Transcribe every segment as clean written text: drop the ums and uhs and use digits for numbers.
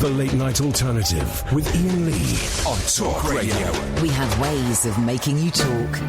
The Late Night Alternative with Iain Lee on Talk Radio. We have ways of making you talk.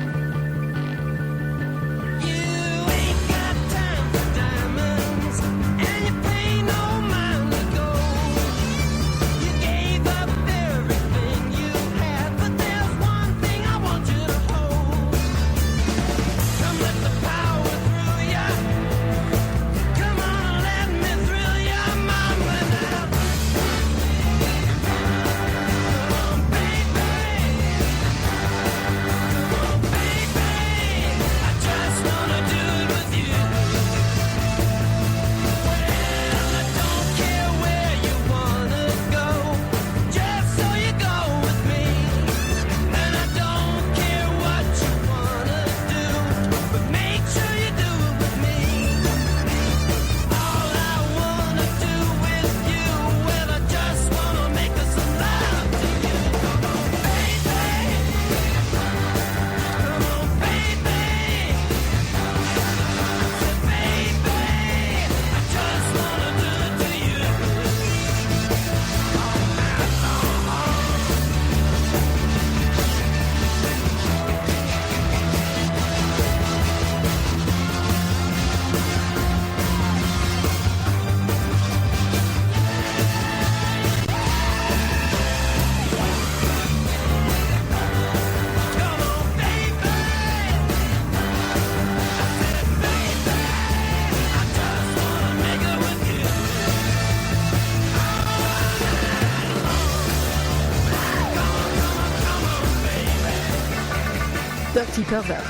Dirty pervert.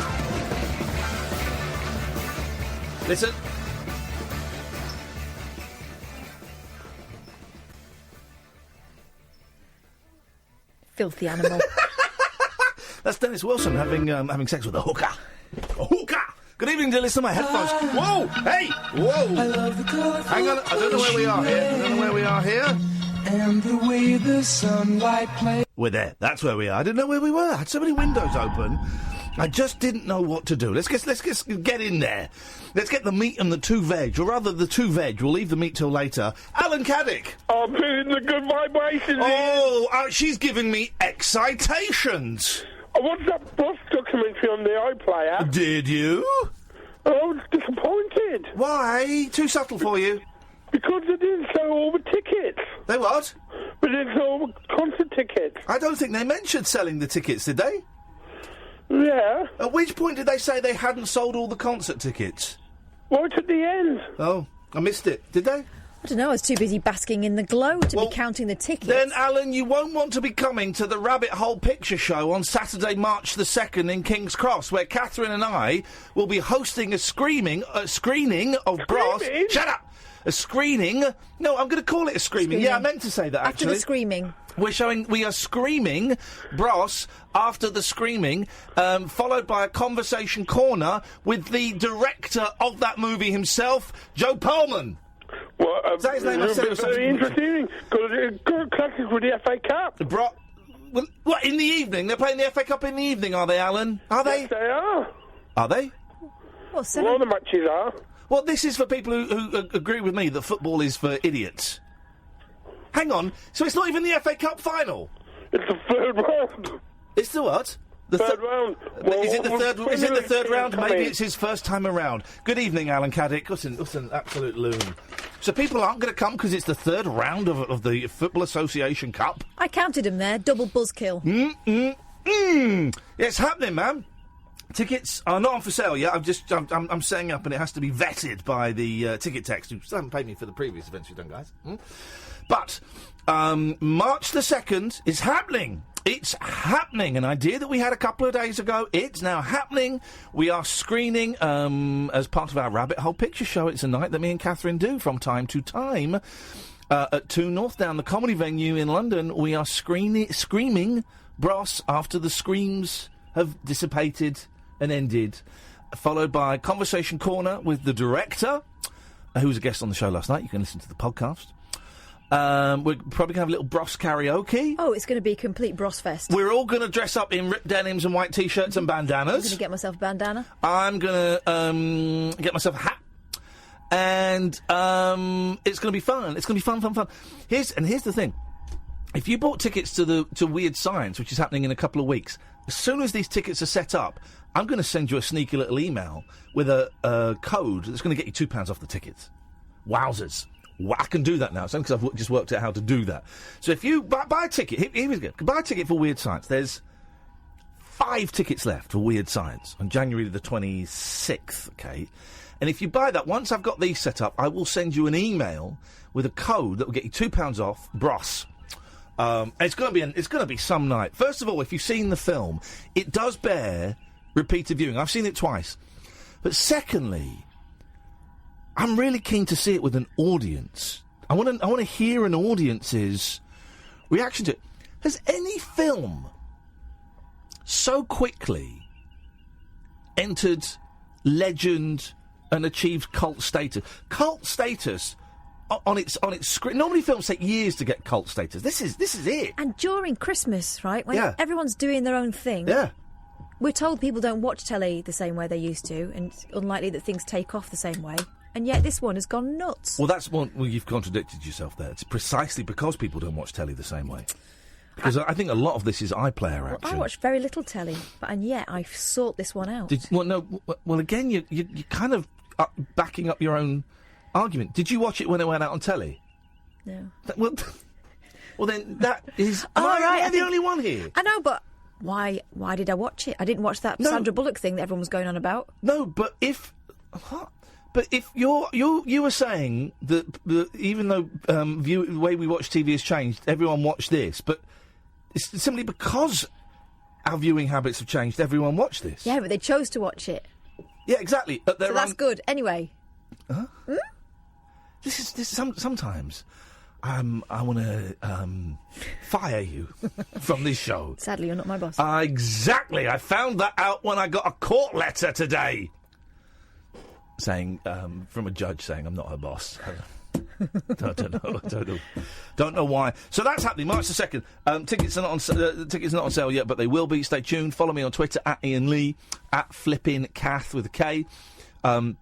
Listen. Filthy animal. That's Dennis Wilson having sex with a hooker. A hooker! Good evening, dear listener. My headphones. Whoa! Hey! Whoa! I love the color. Hang on. I don't know where we are here. And the way the sunlight plays. We're there. That's where we are. I didn't know where we were. I had so many windows open. I just didn't know what to do. Let's get in there. Let's get the meat and the two veg, or rather the two veg. We'll leave the meat till later. Alan Caddick. I'm feeling the good vibrations. Oh, she's giving me excitations. I watched that Boss documentary on the iPlayer. Did you? I was disappointed. Why? Too subtle for you? Because they didn't sell all the tickets. They what? They didn't sell all the concert tickets. I don't think they mentioned selling the tickets, did they? Yeah. At which point did they say they hadn't sold all the concert tickets? Right at the end. Oh, I missed it. Did they? I don't know, I was too busy basking in the glow to be counting the tickets. Then, Alan, you won't want to be coming to the Rabbit Hole Picture Show on Saturday, March the 2nd in King's Cross, where Catherine and I will be hosting a screening of Bros... Shut up! A screening... No, I'm going to call it a screaming. Yeah, I meant to say that, actually. After the screaming. We are screaming Bros after the screaming, followed by a conversation corner with the director of that movie himself, Joe Perlman. Well, is that his name? Very interesting. Good classic with the FA Cup. Well, what, in the evening? They're playing the FA Cup in the evening, are they, Alan? Are they? Yes, they are. Are they? Well, a lot of the matches are. Well, this is for people who agree with me that football is for idiots. Hang on, so it's not even the FA Cup final? It's the third round. It's the what? The third round. Well, is it the third round? Maybe it's his first time around. Good evening, Alan Caddick. Listen, absolute loon. So people aren't going to come because it's the third round of the Football Association Cup? I counted them there. Double buzzkill. Yeah, it's happening, man. Tickets are not on for sale yet. I'm setting up, and it has to be vetted by the ticket techs who still haven't paid me for the previous events we've done, guys. But March the 2nd is happening. It's happening. An idea that we had a couple of days ago. It's now happening. We are screening as part of our Rabbit Hole Picture Show. It's a night that me and Catherine do from time to time at 2 North Down, the comedy venue in London. We are screaming Bros after the screams have dissipated and ended, followed by Conversation Corner with the director, who was a guest on the show last night. You can listen to the podcast. We're probably going to have a little Bros karaoke. Oh, it's going to be a complete Bros fest. We're all going to dress up in ripped denims and white T-shirts and bandanas. I'm going to get myself a bandana. I'm going to get myself a hat. And it's going to be fun. It's going to be fun. Here's the thing. If you bought tickets to Weird Science, which is happening in a couple of weeks, as soon as these tickets are set up, I'm going to send you a sneaky little email with a code that's going to get you £2 off the tickets. Wowzers. I can do that now. It's only because I've just worked out how to do that. So if you buy a ticket, here we go. Buy a ticket for Weird Science. There's 5 tickets left for Weird Science on January the 26th, okay? And if you buy that, once I've got these set up, I will send you an email with a code that will get you £2 off, Bros. And it's going to be some night. First of all, if you've seen the film, it does bear repeated viewing. I've seen it twice. But secondly, I'm really keen to see it with an audience. I want to hear an audience's reaction to it. Has any film so quickly entered legend and achieved cult status? Cult status on its screen. Normally films take years to get cult status. This is it. And during Christmas, right, when everyone's doing their own thing, we're told people don't watch telly the same way they used to, and it's unlikely that things take off the same way. And yet this one has gone nuts. Well, you've contradicted yourself there. It's precisely because people don't watch telly the same way. Because I think a lot of this is iPlayer action. I watch very little telly, and yet I sought this one out. Again, you're kind of backing up your own argument. Did you watch it when it went out on telly? No. Well, then that is... Am I the only one here? I know, but why did I watch it? I didn't watch that Sandra Bullock thing that everyone was going on about. No, but if... What? But if you were saying that even though the way we watch TV has changed, everyone watched this, but it's simply because our viewing habits have changed, everyone watched this. Yeah, but they chose to watch it. Yeah, exactly. So that's good. Anyway. Huh? This is sometimes I want to fire you from this show. Sadly, you're not my boss. Exactly. I found that out when I got a court letter today. Saying from a judge saying I'm not her boss. Don't know why. So that's happening March the 2nd. Tickets are not on sale yet, but they will be. Stay tuned. Follow me on Twitter at Iain Lee, at Flippin' Kath with a K, and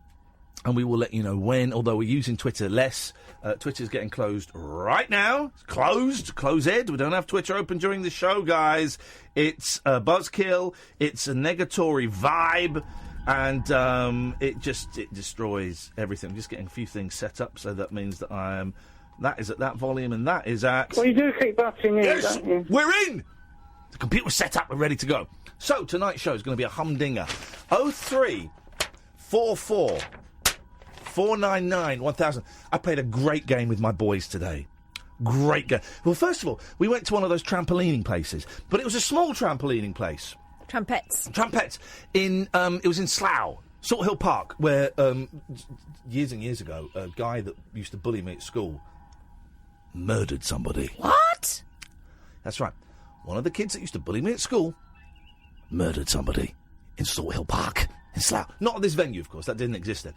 we will let you know when. Although we're using Twitter less. Twitter's getting closed right now. It's closed. We don't have Twitter open during the show, guys. It's a buzzkill. It's a negatory vibe. And it destroys everything. I'm just getting a few things set up, so that means that that is at that volume, and that is at... Well, you do keep butting in, don't you? We're in! The computer's set up, we're ready to go. So, tonight's show is going to be a humdinger. 0344 499 1000. I played a great game with my boys today. Great game. Well, first of all, we went to one of those trampolining places, but it was a small trampolining place. Trumpets. It was in Slough, Salt Hill Park, where years and years ago, a guy that used to bully me at school murdered somebody. What? That's right. One of the kids that used to bully me at school murdered somebody in Salt Hill Park in Slough. Not at this venue, of course. That didn't exist then.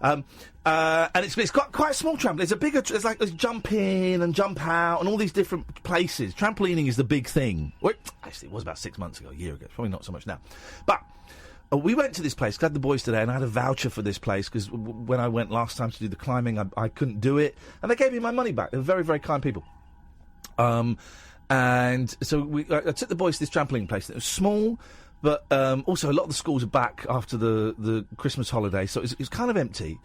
And it's quite a small trampoline. There's jump in and jump out and all these different places. Trampolining is the big thing. Well, actually, it was about 6 months ago, a year ago. Probably not so much now. But we went to this place, had the boys today, and I had a voucher for this place because when I went last time to do the climbing, I couldn't do it. And they gave me my money back. They were very, very kind people. And so I took the boys to this trampoline place. It was small, but also a lot of the schools are back after the Christmas holiday, so it was kind of empty.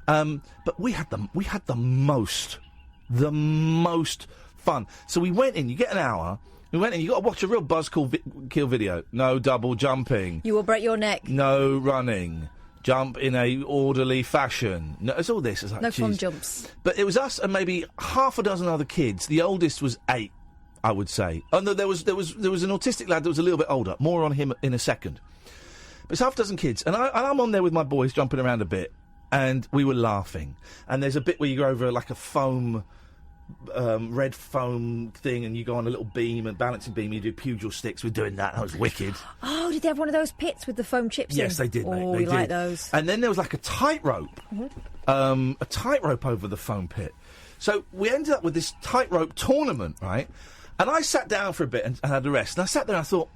But we had the most fun. So we went in. You get an hour. We went in. You got to watch a real buzzkill video. No double jumping. You will break your neck. No running. Jump in a orderly fashion. No, it's all this. It's like, no fun geez. Jumps. But it was us and maybe half a dozen other kids. The oldest was 8, I would say. Oh no, there was an autistic lad that was a little bit older. More on him in a second. But it's half a dozen kids, and I'm on there with my boys jumping around a bit, and we were laughing. And there's a bit where you go over like a foam. Red foam thing, and you go on a little beam, and balancing beam, you do pugil sticks. We're doing that. That was wicked. Oh, did they have one of those pits with the foam chips in? Yes, they did, mate. Oh, we like those. And then there was like a tightrope. Mm-hmm. A tightrope over the foam pit. So we ended up with this tightrope tournament, right? And I sat down for a bit and had a rest. And I sat there and I thought,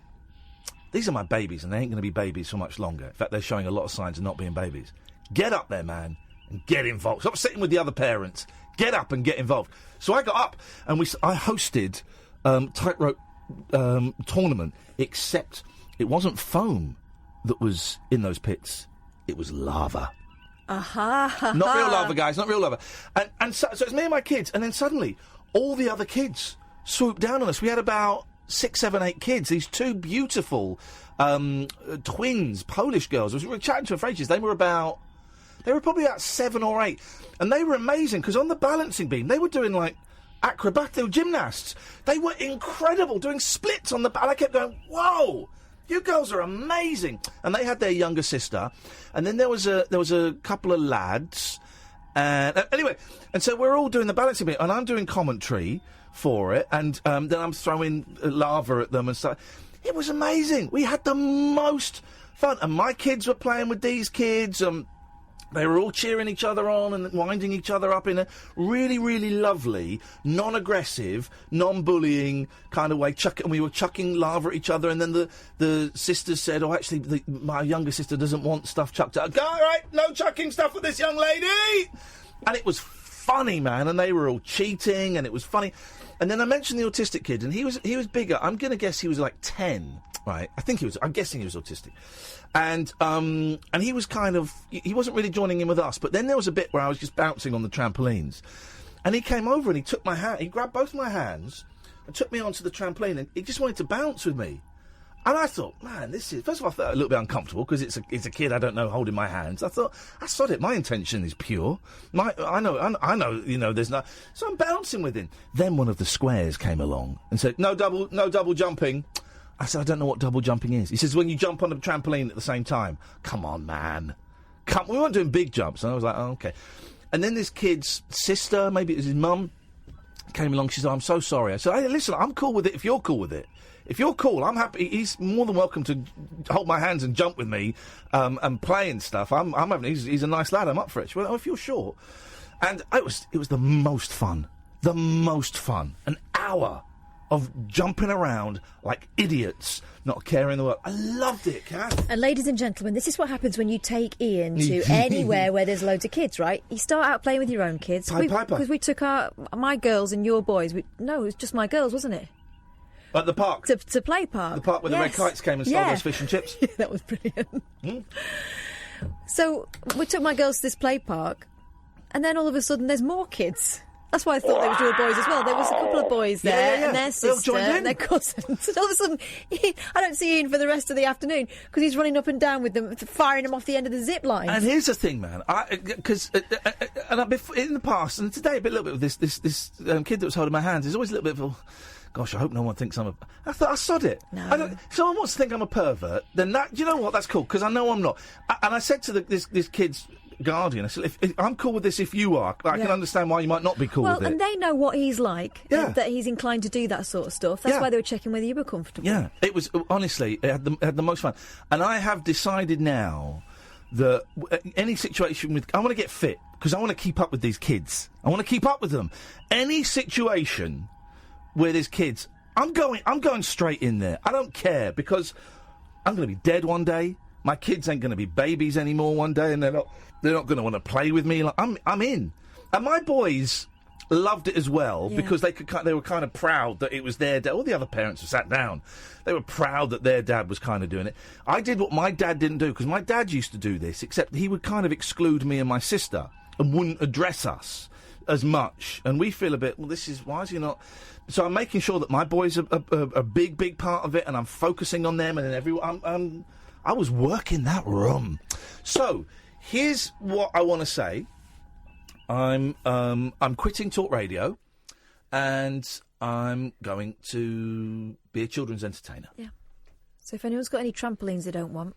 these are my babies, and they ain't going to be babies for much longer. In fact, they're showing a lot of signs of not being babies. Get up there, man, and get involved. Stop sitting with the other parents. Get up and get involved. So I got up and I hosted tightrope tournament, except it wasn't foam that was in those pits. It was lava. Aha! Not real lava, guys. Not real lava. And so it's me and my kids. And then suddenly, all the other kids swooped down on us. We had about 6, 7, 8 kids. These 2 beautiful twins, Polish girls. We were chatting to them for ages. They were probably about 7 or 8. And they were amazing, because on the balancing beam, they were doing, like, acrobatic gymnasts. They were incredible, doing splits on the... And I kept going, whoa! You girls are amazing. And they had their younger sister. And then there was a couple of lads. And anyway, and so we're all doing the balancing beam, and I'm doing commentary for it, and then I'm throwing lava at them and stuff. It was amazing. We had the most fun. And my kids were playing with these kids. They were all cheering each other on and winding each other up in a really, really lovely, non-aggressive, non-bullying kind of way. And we were chucking lava at each other, and then the sisters said, oh, actually, my younger sister doesn't want stuff chucked at her. All right, no chucking stuff at this young lady! And it was funny, man, and they were all cheating, and it was funny. And then I mentioned the autistic kid, and he was bigger. I'm going to guess he was like 10, right? I'm guessing he was autistic. And he was he wasn't really joining in with us, but then there was a bit where I was just bouncing on the trampolines. And he came over and he took my hand, he grabbed both my hands and took me onto the trampoline, and he just wanted to bounce with me. And I thought, man, first of all, I felt a little bit uncomfortable because it's a kid I don't know holding my hands. I thought, I sod it, my intention is pure. I know, there's no... So I'm bouncing with him. Then one of the squares came along and said, no double jumping. I said, I don't know what double jumping is. He says, when you jump on a trampoline at the same time. Come on, man. We weren't doing big jumps. And I was like, oh, okay. And then this kid's sister, maybe it was his mum, came along. She said, I'm so sorry. I said, hey, listen, I'm cool with it if you're cool with it. If you're cool, I'm happy. He's more than welcome to hold my hands and jump with me and play and stuff. He's a nice lad. I'm up for it. She went, oh, if you're sure. And it was the most fun. The most fun. An hour of jumping around like idiots, not caring the world. I loved it, Kath. And ladies and gentlemen, this is what happens when you take Iain to anywhere where there's loads of kids, right? You start out playing with your own kids. Because we took my girls and your boys. No, it was just my girls, wasn't it? At the park? To play park. The park where the red kites came and stole those fish and chips? That was brilliant. So we took my girls to this play park, and then all of a sudden there's more kids. That's why I thought they were your boys as well. There was a couple of boys there, and their sister, and their cousins. And all of a sudden, I don't see Iain for the rest of the afternoon because he's running up and down with them, firing them off the end of the zip line. And here's the thing, man. Because in the past, and today a little bit with this kid that was holding my hands, there's always a little bit of... Gosh, I hope no one thinks I'm a... I thought, I sod it. No. If someone wants to think I'm a pervert, then do you know what? That's cool, because I know I'm not. And I said to this kid's guardian, I said, if I'm cool with this if you are. I can understand why you might not be cool with it. Well, and they know what he's like, that he's inclined to do that sort of stuff. That's why they were checking whether you were comfortable. Yeah, it was, honestly, it had the most fun. And I have decided now that any situation with... I want to get fit, because I want to keep up with these kids. I want to keep up with them. Any situation... where there's kids, I'm going straight in there. I don't care, because I'm going to be dead one day. My kids ain't going to be babies anymore one day, and they're not going to want to play with me. Like, I'm in. And my boys loved it as well, because they were kind of proud that it was their dad. All the other parents were sat down. They were proud that their dad was kind of doing it. I did what my dad didn't do, because my dad used to do this, except he would kind of exclude me and my sister and wouldn't address us as much. And we feel a bit, well, why is he not... So I'm making sure that my boys are a big, big part of it, and I'm focusing on them, and then I was working that room. So here's what I want to say. I'm quitting talk radio, and I'm going to be a children's entertainer. Yeah. So if anyone's got any trampolines they don't want,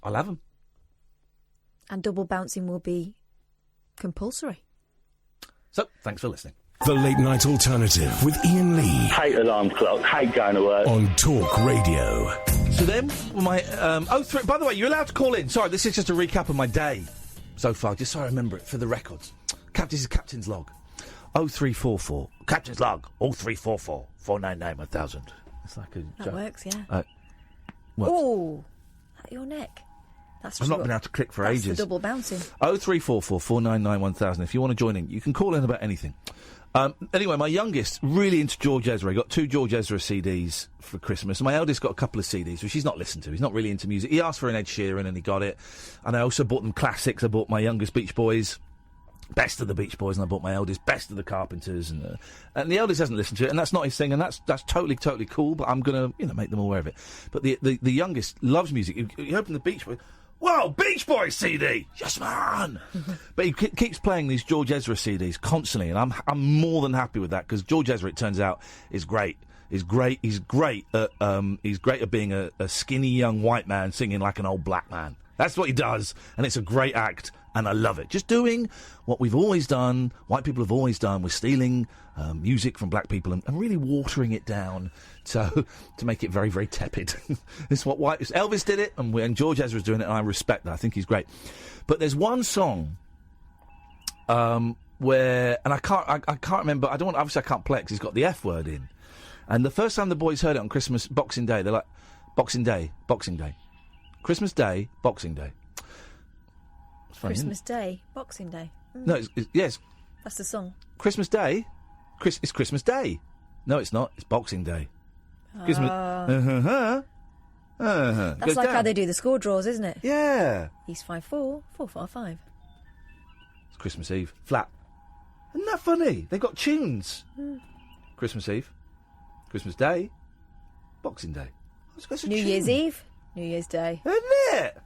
I'll have them. And double bouncing will be compulsory. So thanks for listening. The Late Night Alternative with Iain Lee. Hate alarm clock, hate going to work. On Talk Radio. So then, my... by the way, you're allowed to call in. Sorry, this is just a recap of my day so far, just so I remember it for the records. This is Captain's Log. 0344. Captain's Log. 0344 499 1000. It's like a... That works, yeah. What? Oh, at your neck. That's I've not been able to click for ages. That's the double bouncing. 0344 499 1000. If you want to join in, you can call in about anything. Anyway, my youngest, really into George Ezra. He got 2 George Ezra CDs for Christmas. My eldest got a couple of CDs, which he's not listened to. He's not really into music. He asked for an Ed Sheeran and he got it. And I also bought them classics. I bought my youngest Beach Boys, best of the Beach Boys, and I bought my eldest best of the Carpenters. And the eldest hasn't listened to it, and that's not his thing, and that's totally cool, but I'm going to make them aware of it. But the youngest loves music. He opened the Beach Boys. Wow, Beach Boys CD! Yes, man! But he keeps playing these George Ezra CDs constantly, and I'm more than happy with that, because George Ezra, it turns out, is great. He's great at being a skinny young white man singing like an old black man. That's what he does, and it's a great act, and I love it. Just doing what we've always done, white people have always done, with stealing music from black people and really watering it down to make it very, very tepid. It's what Elvis did it, and George Ezra's doing it, and I respect that. I think he's great. But there's one song where, and I can't remember. Obviously I can't play it because he's got the F word in. And the first time the boys heard it on Christmas, Boxing Day, they're like, Boxing Day. Christmas Day, Boxing Day. It's funny, Christmas Day, Boxing Day. No, yes. That's the song. Christmas Day? It's Christmas Day. No, it's not. It's Boxing Day. Christmas. That's like how they do the score draws, isn't it? Yeah. East 5-4, 4-5-5. It's Christmas Eve. Flat. Isn't that funny? They've got tunes. Christmas Eve. Christmas Day. Boxing Day. New Year's Eve. New Year's Day. Isn't it?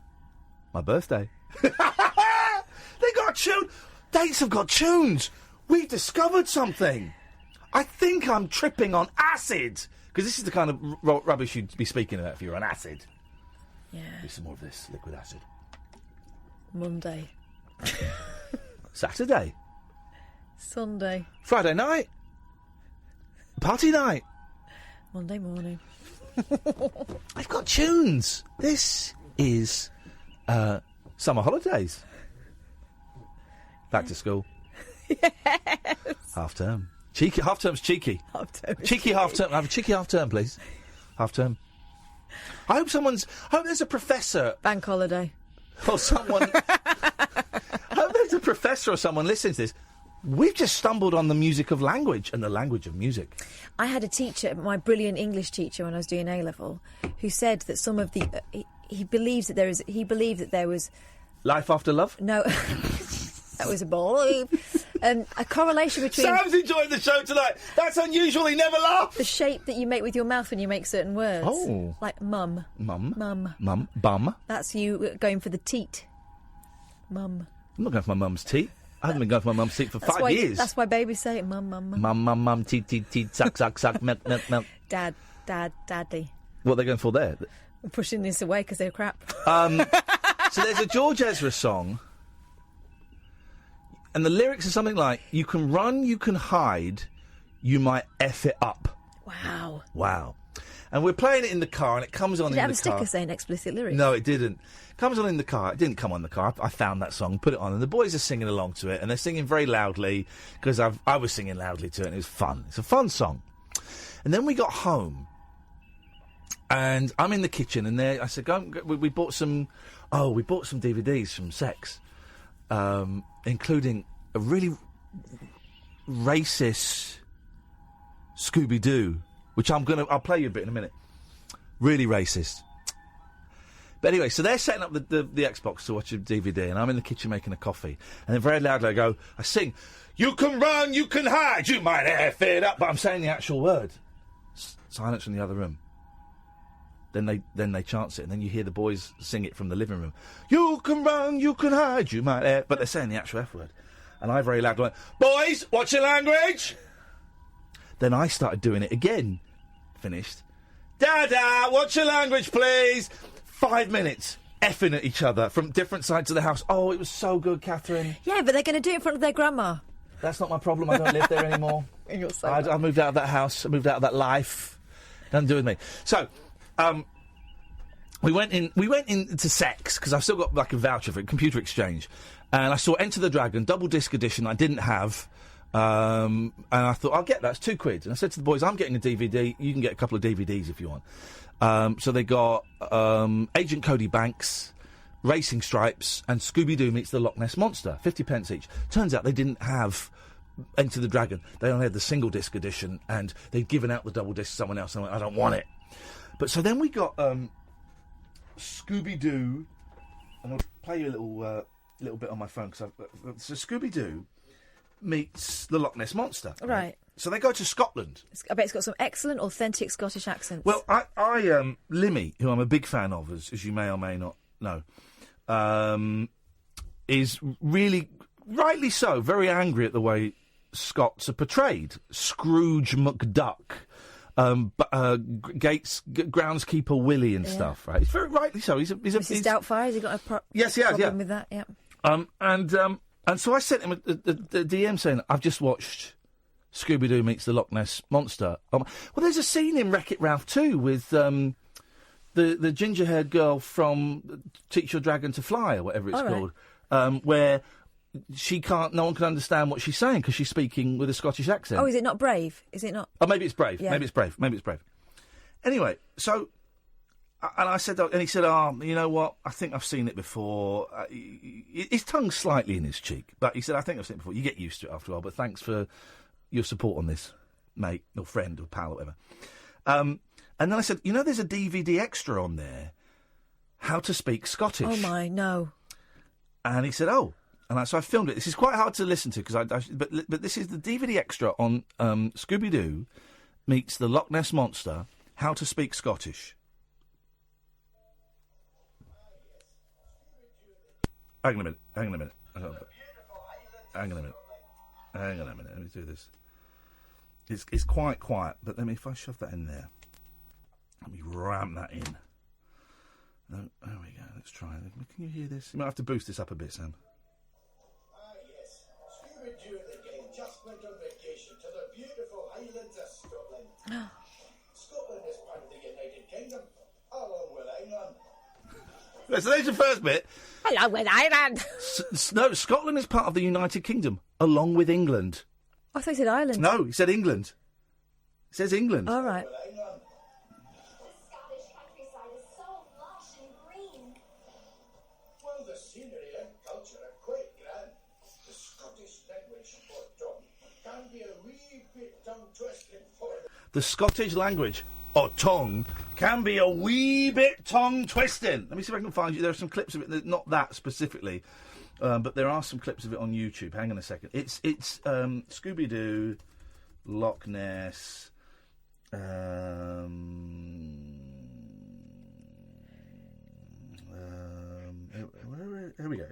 My birthday. They got a tune. Dates have got tunes. We've discovered something. I think I'm tripping on acid. Because this is the kind of rubbish you'd be speaking about if you were on acid. Yeah. Do some more of this liquid acid. Monday. Saturday. Sunday. Friday night. Party night. Monday morning. I've got tunes. This is summer holidays. Back to school. Yes. Half term. Cheeky. Half term's cheeky. Cheeky half term. Have a cheeky half term, please. Half term. I hope there's a professor. Bank holiday. Or someone. I hope there's a professor or someone listening to this. We've just stumbled on the music of language and the language of music. I had a teacher, my brilliant English teacher when I was doing A-level, who said that some of the... he believed that there was... Life after love? No. That was a belief. A correlation between... Sam's enjoying the show tonight. That's unusual. He never laughs. The shape that you make with your mouth when you make certain words. Oh. Like mum. Mum. Mum. Mum. Bum. That's you going for the teat. Mum. I'm not going for my mum's teat. I haven't been going for my mum's teat for 5 years. That's why babies say it. Mum, mum, mum. Mum, mum, mum, teat, teat, teat, suck, suck, suck, milk, milk, milk. Dad, daddy. What are they going for there? I'm pushing this away because they're crap. So there's a George Ezra song, and the lyrics are something like, you can run, you can hide, you might F it up. Wow. Wow. And we're playing it in the car, and it comes on in the car. Did it have a sticker saying explicit lyrics? No, it didn't. It comes on in the car. It didn't come on the car. I found that song, put it on, and the boys are singing along to it, and they're singing very loudly, because I was singing loudly to it, and it was fun. It's a fun song. And then we got home, and I'm in the kitchen, and I said, we bought some DVDs from Sex, including a really racist Scooby-Doo, which I'll play you a bit in a minute. Really racist. But anyway, so they're setting up the Xbox to watch a DVD, and I'm in the kitchen making a coffee. And then very loudly I sing, you can run, you can hide, you might F it up. But I'm saying the actual word. Silence from the other room. Then they chant it, and then you hear the boys sing it from the living room. You can run, you can hide, you might F. But they're saying the actual F word. And I very loudly went, boys, what's your language? Then I started doing it again. Finished. Dada, what's your language, please? 5 minutes effing at each other from different sides of the house. Oh, it was so good, Catherine. Yeah, but they're going to do it in front of their grandma. That's not my problem. I don't live there anymore. I moved out of that house. I moved out of that life. Nothing to do with me. So, we went into Sex, because I've still got like a voucher for it, Computer Exchange. And I saw Enter the Dragon, double disc edition I didn't have. And I thought, I'll get that, it's £2. And I said to the boys, I'm getting a DVD, you can get a couple of DVDs if you want. So they got Agent Cody Banks, Racing Stripes and Scooby-Doo meets the Loch Ness Monster, 50p each. Turns out they didn't have Enter the Dragon. They only had the single disc edition, and they'd given out the double disc to someone else, and I went, I don't want it. But so then we got Scooby-Doo, and I'll play you a little bit on my phone, so Scooby-Doo meets the Loch Ness Monster. Right. So they go to Scotland. I bet it's got some excellent, authentic Scottish accents. Well, I Limmy, who I'm a big fan of, as you may or may not know, is really, rightly so, very angry at the way Scots are portrayed. Scrooge McDuck, Gates, groundskeeper Willie and stuff, right? It's very rightly so. He's Mrs. Doubtfire, has he got a yes, he has, problem with that? Yeah. And so I sent him a DM saying, I've just watched Scooby-Doo meets the Loch Ness Monster. Well, there's a scene in Wreck-It Ralph 2 with the ginger-haired girl from Teach Your Dragon to Fly, or whatever it's called, where no one can understand what she's saying because she's speaking with a Scottish accent. Oh, is it not Brave? Is it not? Oh, maybe it's Brave. Yeah. Maybe it's Brave. Anyway, so... And I said, and he said, you know what? I think I've seen it before. His tongue's slightly in his cheek, but he said, I think I've seen it before. You get used to it after a while, but thanks for your support on this, mate, or friend, or pal, or whatever. And then I said, there's a DVD extra on there, How to Speak Scottish. Oh, my, no. And he said, oh. And so I filmed it. This is quite hard to listen to, but this is the DVD extra on Scooby-Doo meets the Loch Ness Monster, How to Speak Scottish. Hang on a minute. Hang on a minute. Let me do this. It's quite quiet, but if I shove that in there, let me ram that in. No, there we go. Let's try it. Can you hear this? You might have to boost this up a bit, Sam. Yes. Scooby-Doo and the gang just went on vacation to the beautiful Highlands of Scotland. Scotland is part of the United Kingdom, along with England. So there's the first bit. Along with Ireland. No, Scotland is part of the United Kingdom, along with England. I thought he said Ireland. No, he said England. It says England. All right. The Scottish countryside is so lush and green. Well, the scenery and culture are quite grand. The Scottish language, or tongue, can be a wee bit tongue-twisting for them. The Scottish language, or tongue, can be a wee bit tongue-twisting. Let me see if I can find you. There are some clips of it, not that specifically, but there are some clips of it on YouTube. Hang on a second. It's Scooby-Doo, Loch Ness... here we go.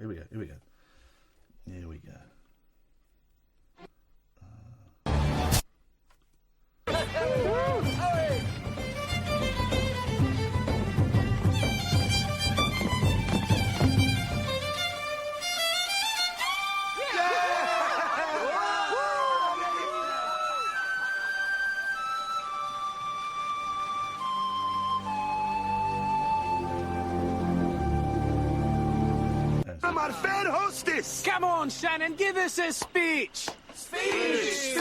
I'm our fair hostess! Come on, Shannon, give us a speech! Speech!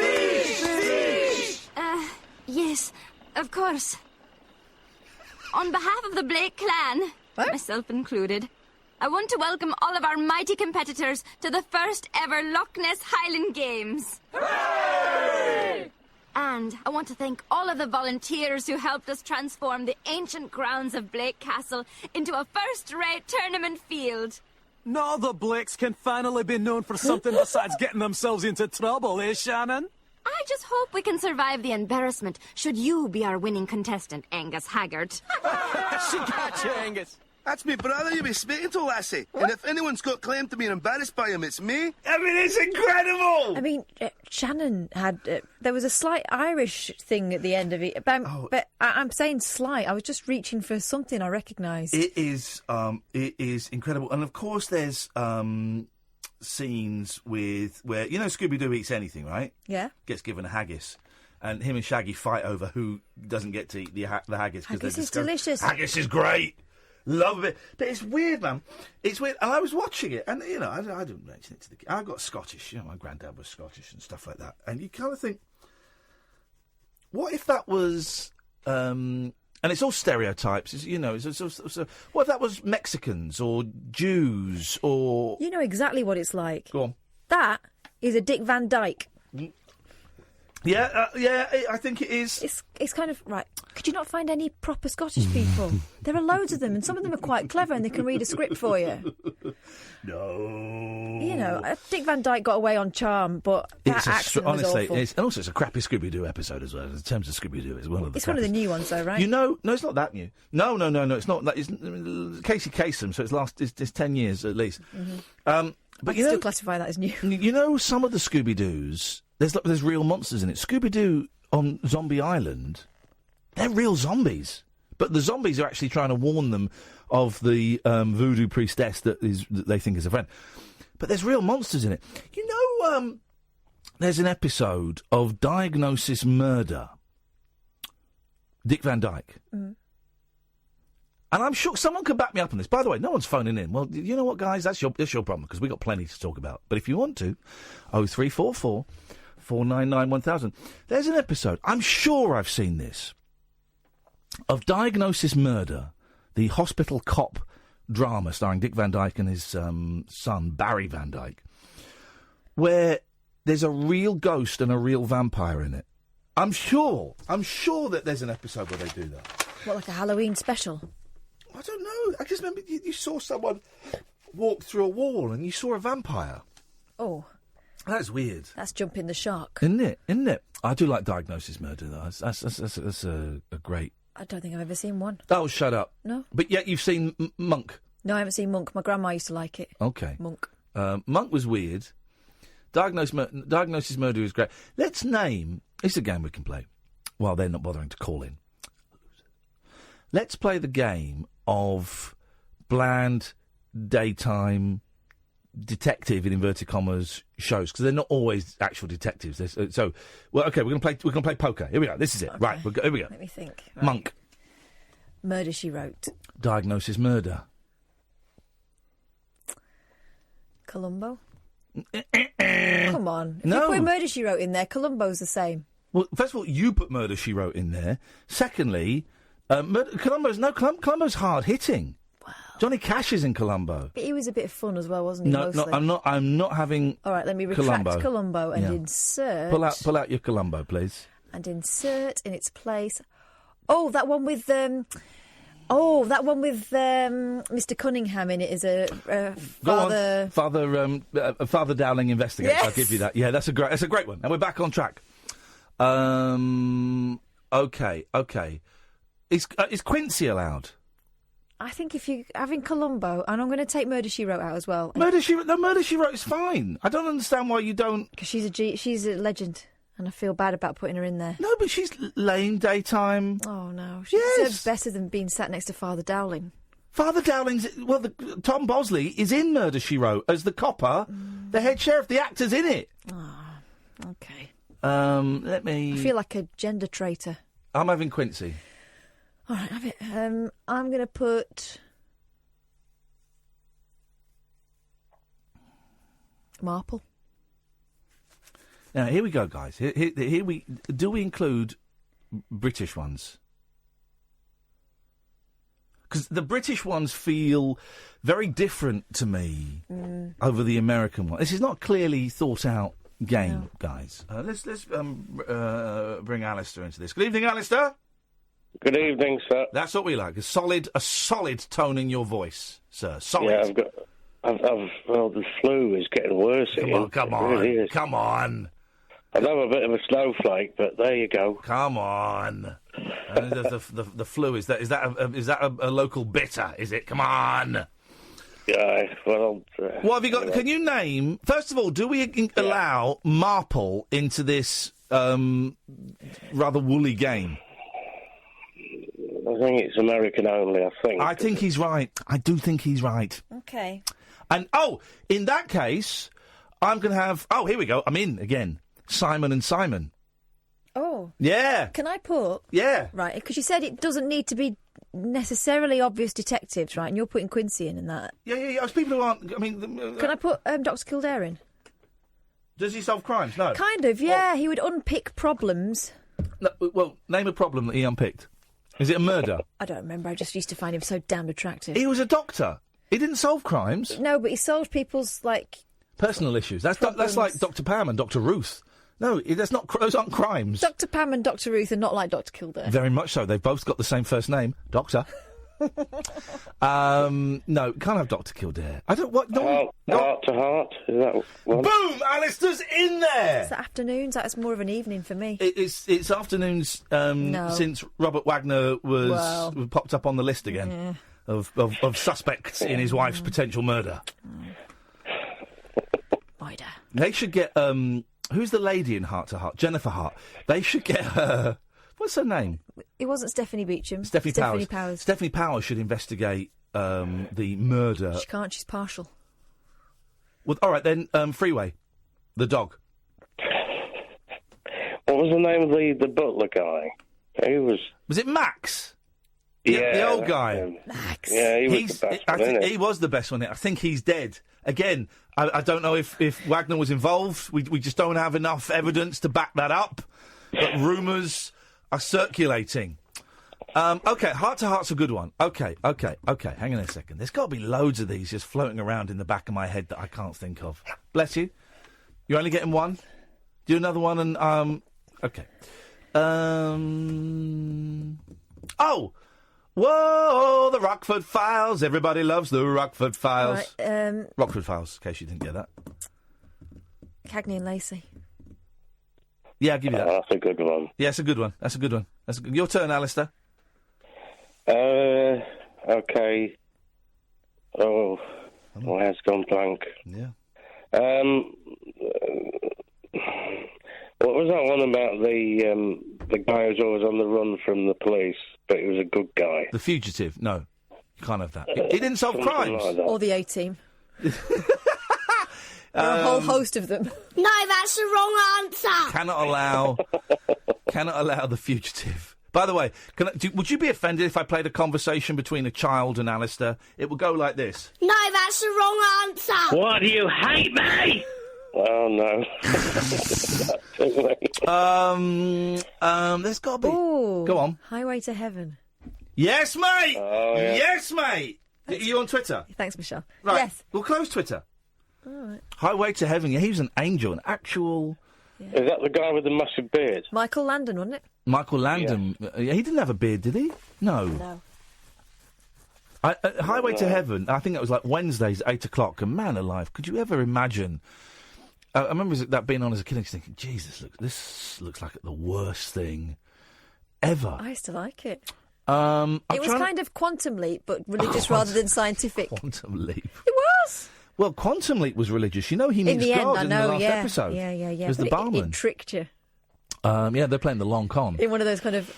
Yes, of course. On behalf of the Blake clan, myself included, I want to welcome all of our mighty competitors to the first ever Loch Ness Highland Games. Hooray! And I want to thank all of the volunteers who helped us transform the ancient grounds of Blake Castle into a first-rate tournament field. Now the Blakes can finally be known for something besides getting themselves into trouble, eh, Shannon? I just hope we can survive the embarrassment should you be our winning contestant, Angus Haggard. She got you, Angus. That's me brother you be speaking to, lassie. And if anyone's got claim to being embarrassed by him, it's me. I mean, it's incredible! I mean, Shannon had... there was a slight Irish thing at the end of it. But I'm saying slight. I was just reaching for something I recognised. It is incredible. And, of course, there's scenes where... Scooby-Doo eats anything, right? Yeah. Gets given a haggis. And him and Shaggy fight over who doesn't get to eat the haggis. Haggis is delicious. Haggis is great. Love it. But it's weird, man. It's weird. And I was watching it, and, I didn't mention it to the kids. I got Scottish. My granddad was Scottish and stuff like that. And you kind of think, what if that was And it's all stereotypes. It's, what if that was Mexicans or Jews or... You know exactly what it's like. Go on. That is a Dick Van Dyke. Yeah, I think it is. It's kind of... Right, could you not find any proper Scottish people? There are loads of them, and some of them are quite clever, and they can read a script for you. No. You know, Dick Van Dyke got away on charm, but that accent was awful. And also it's a crappy Scooby-Doo episode as well. In terms of Scooby-Doo, it's one of the It's one of the new ones, though, right? No, it's not that new. No, it's not. It's Casey Kasem, so it's 10 years at least. Mm-hmm. But I'd still classify that as new. You know, some of the Scooby-Doos, there's real monsters in it. Scooby-Doo on Zombie Island, they're real zombies. But the zombies are actually trying to warn them of the voodoo priestess that they think is a friend. But there's real monsters in it. You know, there's an episode of Diagnosis Murder. Dick Van Dyke. Mm. And I'm sure someone could back me up on this. By the way, no one's phoning in. Well, you know what, guys? That's your problem, because we've got plenty to talk about. But if you want to, 0344 499 1000. There's an episode, I'm sure I've seen this, of Diagnosis Murder, the hospital cop drama starring Dick Van Dyke and his son, Barry Van Dyke, where there's a real ghost and a real vampire in it. I'm sure that there's an episode where they do that. What, like a Halloween special? I don't know. I just remember you saw someone walk through a wall and you saw a vampire. Oh. That's weird. That's jumping the shark. Isn't it? I do like Diagnosis Murder, though. That's a great... I don't think I've ever seen one. Oh, shut up. No. But yet you've seen Monk. No, I haven't seen Monk. My grandma used to like it. Okay. Monk. Monk was weird. Diagnosis Murder is great. Let's name... It's a game we can play while they're not bothering to call in. Let's play the game of bland, daytime, detective, in inverted commas, shows, because they're not always actual detectives. Okay, we're going to play poker. Here we go. This is it. Okay. Right, here we go. Let me think. Right. Monk. Murder, She Wrote. Diagnosis Murder. Columbo. Come on. If you put Murder, She Wrote in there, Columbo's the same. Well, first of all, you put Murder, She Wrote in there. Secondly, Columbo's hard-hitting. Wow. Johnny Cash is in Columbo. But he was a bit of fun as well, wasn't he? No, I'm not having. All right, let me retract Columbo and insert. Pull out your Columbo, please. And insert in its place. Oh, that one with Mr. Cunningham in it is a father. Father Dowling investigates. Yes. I'll give you that. Yeah, that's a great one. And we're back on track. Okay. Is Quincy allowed? I think if you're having Columbo, and I'm going to take Murder, She Wrote out as well. Murder, She Wrote is fine. I don't understand why you don't... Because she's a legend, and I feel bad about putting her in there. No, but she's lame daytime. Oh, no. She deserves better than being sat next to Father Dowling. Father Dowling's... Well, Tom Bosley is in Murder, She Wrote as the copper, the head sheriff. The actor's in it. Oh, okay. Let me... I feel like a gender traitor. I'm having Quincy. All right, have it. I'm going to put Marple. Now, here we go, guys. Here we include British ones? Because the British ones feel very different to me over the American one. This is not a clearly thought out game, guys. Let's bring Alistair into this. Good evening, Alistair. Good evening, sir. That's what we like. A solid tone in your voice, sir. Solid. Yeah, well, the flu is getting worse. Come on. I know I'm a bit of a snowflake, but there you go. Come on. The flu, is that a local bitter, is it? Come on. Yeah, well... what have you got? Can you name... First of all, do we allow Marple into this rather woolly game? I think it's American only, I think. I think he's right. I do think he's right. Okay. And, in that case, I'm going to have... Oh, here we go. I'm in again. Simon and Simon. Oh. Yeah. Can I put... Yeah. Right, because you said it doesn't need to be necessarily obvious detectives, right? And you're putting Quincy in that. Yeah. It's people who aren't... I mean... Can I put Dr. Kildare in? Does he solve crimes? No. Kind of, yeah. He would unpick problems. No, well, name a problem that he unpicked. Is it a murder? I don't remember. I just used to find him so damned attractive. He was a doctor. He didn't solve crimes. No, but he solved people's, like... Personal issues. That's like Dr. Pam and Dr. Ruth. No, those aren't crimes. Dr. Pam and Dr. Ruth are not like Dr. Kildare. Very much so. They've both got the same first name, Doctor. No, can't have Dr. Kildare. I don't... What? No, Heart to Heart? Is that one? Boom! Alistair's in there! It's the afternoons. That's more of an evening for me. It's afternoons since Robert Wagner was popped up on the list again of suspects in his wife's potential murder. Wider. They should get... who's the lady in Heart to Heart? Jennifer Hart. They should get her... What's her name? It wasn't Stephanie Beacham. Stephanie Powers. Stephanie Powers should investigate the murder. She can't. She's partial. Well, all right, then, Freeway. The dog. What was the name of the butler guy? Who was... Was it Max? Yeah. The old guy. Max. Yeah, he was the best one, isn't he was the best one. I think he's dead. Again, I don't know if Wagner was involved. We just don't have enough evidence to back that up. But rumours are circulating. OK, Heart to Heart's a good one. OK. Hang on a second. There's got to be loads of these just floating around in the back of my head that I can't think of. Bless you. You're only getting one? Do another one and... OK. Oh! Whoa! The Rockford Files. Everybody loves the Rockford Files. Right, Rockford Files, in case you didn't get that. Cagney and Lacey. Yeah, I'll give you that. That's a good one. Yeah, it's a good one. That's a good one. Your turn, Alistair. OK. Oh, my head's gone blank. Yeah. What was that one about the guy who's always on the run from the police, but he was a good guy? The Fugitive. No, you can't have that. He didn't solve crimes. Like or the A-Team. There are a whole host of them. No, that's the wrong answer. Cannot allow the Fugitive. By the way, would you be offended if I played a conversation between a child and Alistair? It would go like this. No, that's the wrong answer. What, do you hate me? Oh, no. There's got to be... Ooh, go on. Highway to Heaven. Yes, mate! Oh, yeah. Yes, mate! Are you on Twitter? Thanks, Michelle. Right. Yes. We'll close Twitter. All right. Highway to Heaven. Yeah, he was an angel, an actual... Yeah. Is that the guy with the massive beard? Michael Landon, wasn't it? Michael Landon. Yeah. He didn't have a beard, did he? No. Highway to Heaven, I think that was like Wednesdays at 8 o'clock, and man alive, could you ever imagine... I remember that being on as a kid and thinking, Jesus, this looks like the worst thing ever. I used to like it. It was kind of Quantum Leap, but religious rather than scientific. Quantum Leap. It was. Well, Quantum Leap was religious. You know he meets God in the last episode. Yeah. It was the barman. It tricked you. Yeah, they're playing the long con. In one of those kind of,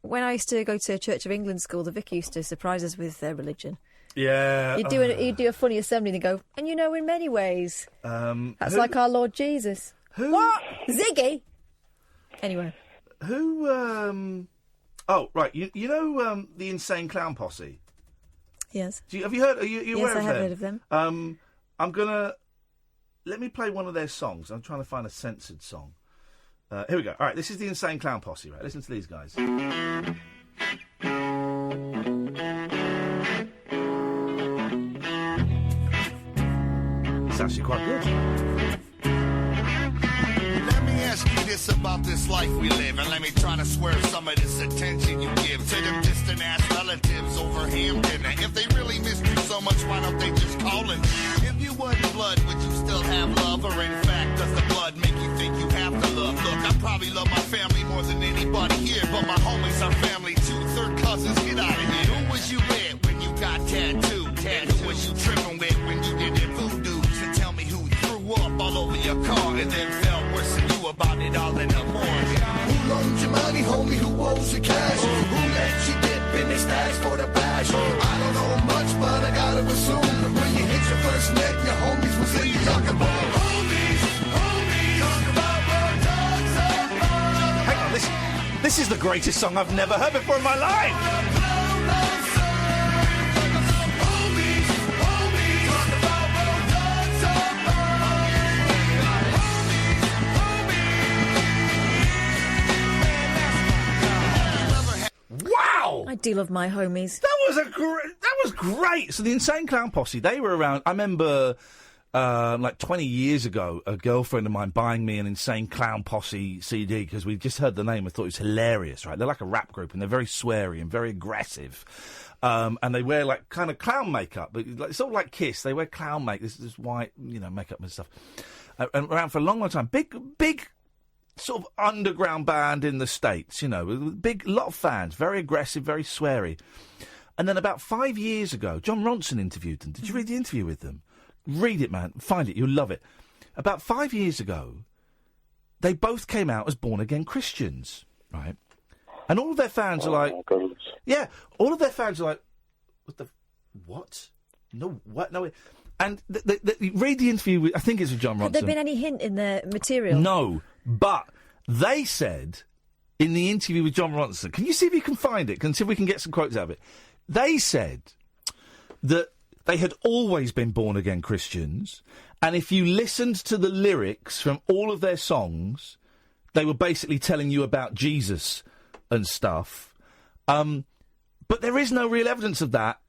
when I used to go to Church of England school, the vicar used to surprise us with their religion. Yeah. You'd do a funny assembly and go, and in many ways, that's like our Lord Jesus. What? Ziggy? Anyway. Who, oh, right, you know the Insane Clown Posse? Yes. Have you heard, are you aware of them? Yes, I have heard of them. I'm gonna, let me play one of their songs. I'm trying to find a censored song. Here we go. All right, this is the Insane Clown Posse, right? Listen to these guys. It's actually quite good. Let me ask you this about this life we live, and let me try to swerve some of this attention you give to them distant-ass relatives over ham dinner. If they really missed you so much, why don't they just call it? If you wasn't blood, would you still have love? Or in fact, does the blood make you think you have to love? Look, I probably love my family more than anybody here, but my homies are family too. Third cousins, get out of here. Who was you with when you got tattooed? Who was you tripping with when you did it voodoo? So tell me who threw up all over your car and then felt worse than you about it all in the morning. Who loaned you money, homie? Who owes you cash? Who let you dip in their stacks for the bash? I don't know much, but I gotta assume that when you hit your first neck, your homies was in your talking about homies, talk about where dogs are. Hang on, this is the greatest song I've never heard before in my life. Wow! I do love my homies. That was great. So the Insane Clown Posse, they were around. I remember, like 20 years ago, a girlfriend of mine buying me an Insane Clown Posse CD because we just heard the name and thought it was hilarious. Right? They're like a rap group and they're very sweary and very aggressive. And they wear like kind of clown makeup, but it's all like Kiss. They wear clown makeup, this white, makeup and stuff. And around for a long, long time. Big sort of underground band in the States, big lot of fans, very aggressive, very sweary. And then about 5 years ago, John Ronson interviewed them. Did you read the interview with them? Read it, man. Find it. You'll love it. About 5 years ago, they both came out as born-again Christians, right? And all of their fans are like... Yeah, all of their fans are like, what? No, what? No, and read the interview, I think it's with John Ronson. Had there been any hint in the material? No, but they said in the interview with John Ronson, can you see if you can find it? Can see if we can get some quotes out of it? They said that they had always been born-again Christians, and if you listened to the lyrics from all of their songs, they were basically telling you about Jesus and stuff. But there is no real evidence of that.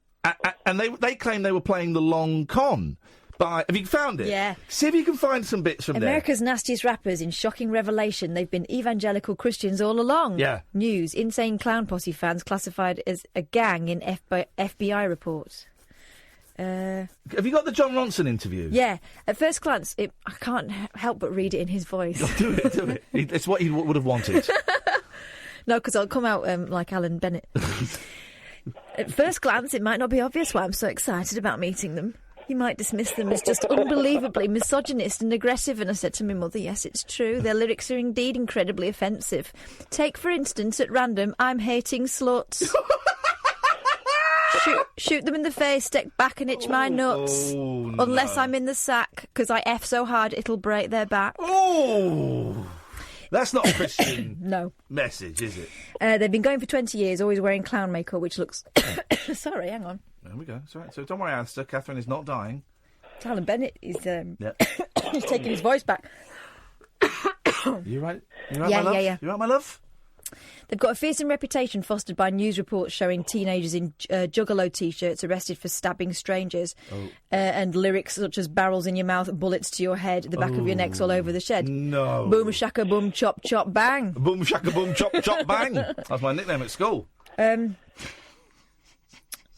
And they claim they were playing the long con. Have you found it? Yeah. See if you can find some bits from America's nastiest rappers in shocking revelation. They've been evangelical Christians all along. Yeah. News. Insane Clown Posse fans classified as a gang in FBI reports. Have you got the John Ronson interview? Yeah. At first glance, I can't help but read it in his voice. Do it. It's what he would have wanted. No, because I'll come out like Alan Bennett. At first glance, it might not be obvious why I'm so excited about meeting them. You might dismiss them as just unbelievably misogynist and aggressive, and I said to my mother, yes, it's true. Their lyrics are indeed incredibly offensive. Take, for instance, at random, I'm hating sluts. Shoot them in the face, step back and itch my nuts. Unless I'm in the sack, because I F so hard it'll break their back. Oh! That's not a Christian message, is it? They've been going for 20 years, always wearing clown makeup, which looks... Sorry, hang on. There we go. It's all right. So don't worry, Alistair. Catherine is not dying. Alan Bennett is he's taking his voice back. You right? You right, my love? Yeah. You right, my love? They've got a fearsome reputation fostered by news reports showing teenagers in Juggalo T-shirts arrested for stabbing strangers, and lyrics such as barrels in your mouth, bullets to your head, the back of your neck's all over the shed. No. Boom shaka boom chop chop bang. Boom shaka boom chop chop bang. That's my nickname at school.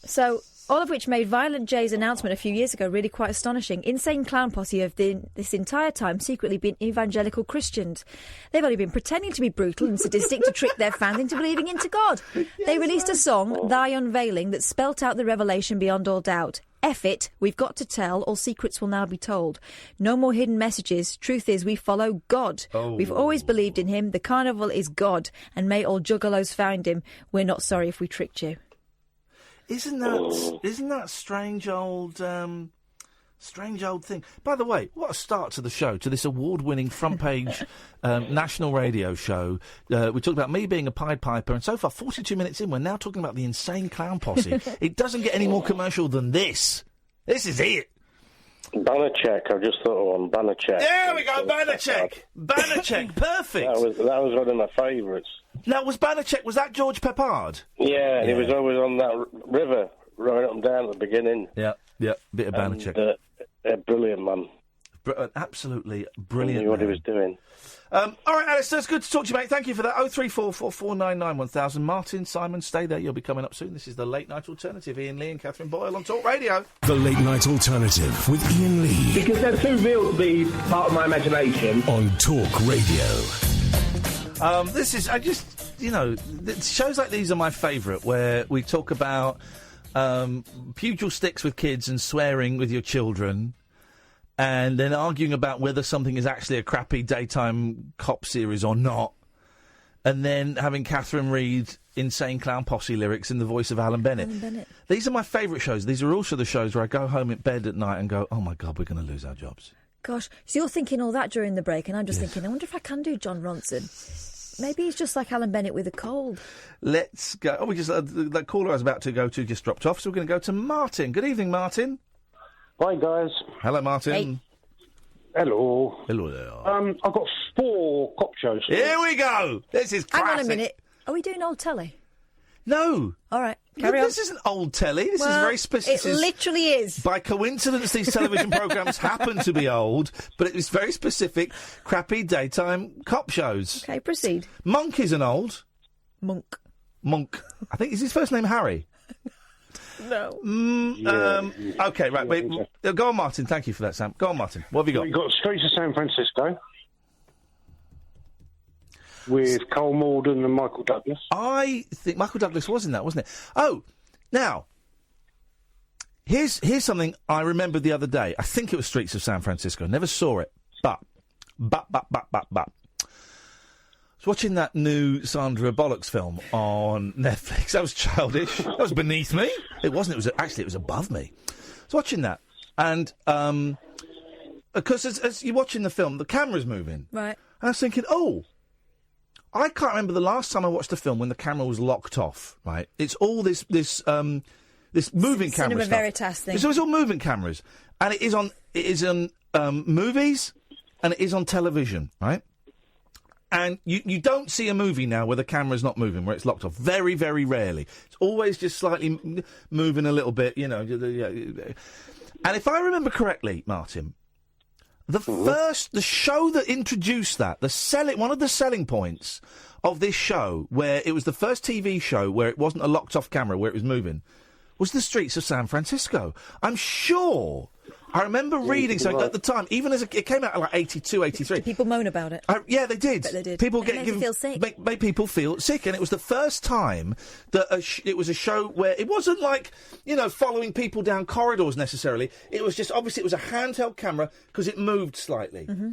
So, all of which made Violent J's announcement a few years ago really quite astonishing. Insane Clown Posse have this entire time secretly been evangelical Christians. They've only been pretending to be brutal and sadistic to trick their fans into believing into God. They released a song, Thy Unveiling, that spelt out the revelation beyond all doubt. F it, we've got to tell, all secrets will now be told. No more hidden messages, truth is we follow God. We've always believed in him, the carnival is God, and may all juggalos find him. We're not sorry if we tricked you. Isn't that strange old thing? By the way, what a start to the show, to this award-winning front-page national radio show. We talked about me being a Pied Piper, and so far, 42 minutes in, we're now talking about the Insane Clown Posse. It doesn't get any more commercial than this. This is it. Banachek, I've just thought of one. Banachek. There we go, Banachek. Banachek, perfect. That was one of my favourites. Now, was that George Peppard? Yeah, he was always on that river, right up and down at the beginning. Yeah, bit of Banachek. Brilliant, man. Absolutely brilliant. He knew what he was doing. All right, Alistair, it's good to talk to you, mate. Thank you for that. 03444991000. Martin, Simon, stay there. You'll be coming up soon. This is the Late Night Alternative. Iain Lee and Catherine Boyle on Talk Radio. The Late Night Alternative with Iain Lee. Because they're too real to be part of my imagination. On Talk Radio. Shows like these are my favourite, where we talk about pugil sticks with kids and swearing with your children, and then arguing about whether something is actually a crappy daytime cop series or not, and then having Catherine read Insane Clown Posse lyrics in the voice of Alan Bennett. These are my favourite shows. These are also the shows where I go home in bed at night and go, oh my God, we're going to lose our jobs. Gosh, so you're thinking all that during the break, and I'm just thinking, I wonder if I can do John Ronson. Maybe he's just like Alan Bennett with a cold. Let's go. Oh, the caller I was about to go to just dropped off, so we're going to go to Martin. Good evening, Martin. Hi, guys. Hello, Martin. Hey. Hello. Hello there. I've got 4 cop shows. Here we go. This is classic. Hang on a minute. Are we doing old telly? No. All right, carry on. This isn't old telly. This is very specific. It literally is. By coincidence, these television programmes happen to be old, but it was very specific, crappy daytime cop shows. Okay, proceed. Monk isn't old. Monk. I think, is his first name Harry? No. Okay, right. Wait, go on, Martin. Thank you for that, Sam. Go on, Martin. What have you got? We've got Streets of San Francisco with Cole Morden and Michael Douglas. I think Michael Douglas was in that, wasn't it? Oh, now, here's something I remembered the other day. I think it was Streets of San Francisco. Never saw it, but. I was watching that new Sandra Bollocks film on Netflix. That was childish. That was beneath me. It wasn't. It was above me. I was watching that, and because as you're watching the film, the camera's moving. Right. And I was thinking, I can't remember the last time I watched a film when the camera was locked off. Right. It's all this moving camera Cinema stuff. Veritas thing. So it's all moving cameras, and it is on movies, and it is on television. Right. And you don't see a movie now where the camera's not moving, where it's locked off. Very, very rarely. It's always just slightly moving a little bit, you know. And if I remember correctly, Martin, the show that introduced that, one of the selling points of this show, where it was the first TV show where it wasn't a locked-off camera, where it was moving, was The Streets of San Francisco. I'm sure. I remember reading something at the time, even as it came out in like 82, 83. Did people moan about it? Yeah, they did. Bet they did. People made you feel sick. Made people feel sick, and it was the first time that it was a show where it wasn't like, you know, following people down corridors necessarily. It was just, obviously, it was a handheld camera because it moved slightly. Mm-hmm.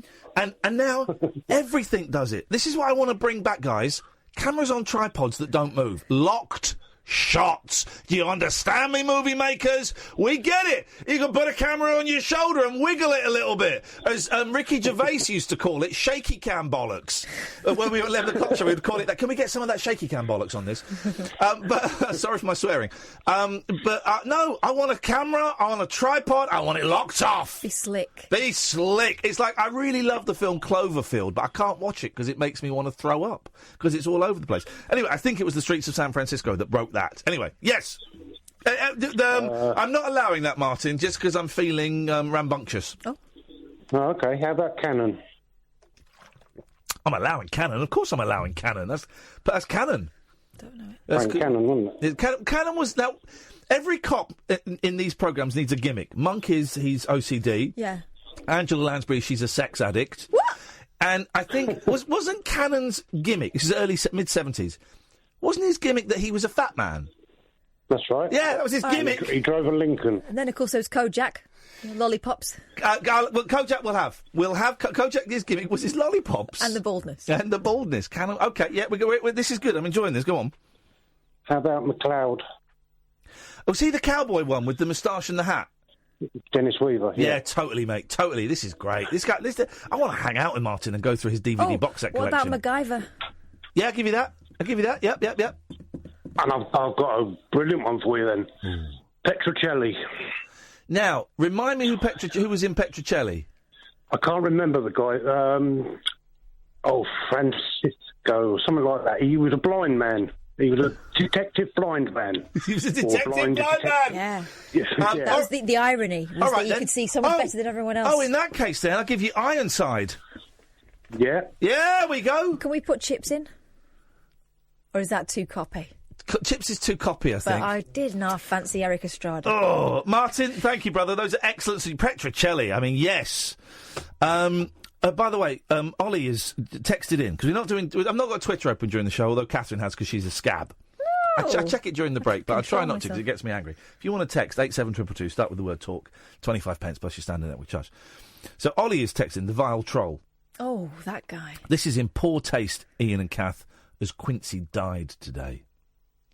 And now everything does it. This is what I want to bring back, guys. Cameras on tripods that don't move. Locked shots. Do you understand me, movie makers? We get it. You can put a camera on your shoulder and wiggle it a little bit. As Ricky Gervais used to call it, shaky cam bollocks. When we were at 11 o'clock show, we would call it that. Can we get some of that shaky cam bollocks on this? But sorry for my swearing. No, I want a camera, I want a tripod, I want it locked off. Be slick. Be slick. It's like, I really love the film Cloverfield, but I can't watch it because it makes me want to throw up because it's all over the place. Anyway, I think it was The Streets of San Francisco that broke that. Anyway, yes. I'm not allowing that, Martin, just because I'm feeling rambunctious. Oh, okay. How about Canon? I'm allowing Canon. Of course I'm allowing Canon. That's Canon. Don't know it. That's Canon, wasn't it? Canon was... Now, every cop in these programmes needs a gimmick. Monk he's OCD. Yeah. Angela Lansbury, she's a sex addict. What? And I think... wasn't Cannon's gimmick... This is mid-70s... Wasn't his gimmick that he was a fat man? That's right. Yeah, that was his gimmick. He drove a Lincoln. And then, of course, there was Kojak. Lollipops. Well, Kojak we'll have Kojak. His gimmick was his lollipops. And the baldness. Canon. Okay, yeah, this is good. I'm enjoying this. Go on. How about McLeod? Oh, see the cowboy one with the moustache and the hat? Dennis Weaver. Yeah, totally, mate. Totally. This is great. I want to hang out with Martin and go through his DVD box set collection. What about MacGyver? Yeah, I'll give you that. Yep. And I've got a brilliant one for you then. Petrocelli. Now, remind me who was in Petrocelli. I can't remember the guy. Francisco, something like that. He was a blind man. He was a detective blind man. He was a detective blind man? Yeah. Yeah. That was the irony, was that you could see someone better than everyone else. Oh, in that case then, I'll give you Ironside. Yeah. Yeah, we go. Can we put Chips in? Or is that too copy? Chips is too copy, I think. But I did not fancy Eric Estrada. Oh, Martin, thank you, brother. Those are excellent. Petrocelli, I mean, yes. By the way, Ollie is texted in, because I've not got Twitter open during the show, although Catherine has, because she's a scab. No. I check it during the break, but I try not to, because it gets me angry. If you want to text, 87222, start with the word talk, 25 pence plus your standard network charge. So Ollie is texting, the vile troll. Oh, that guy. This is in poor taste, Iain and Kath, as Quincy died today.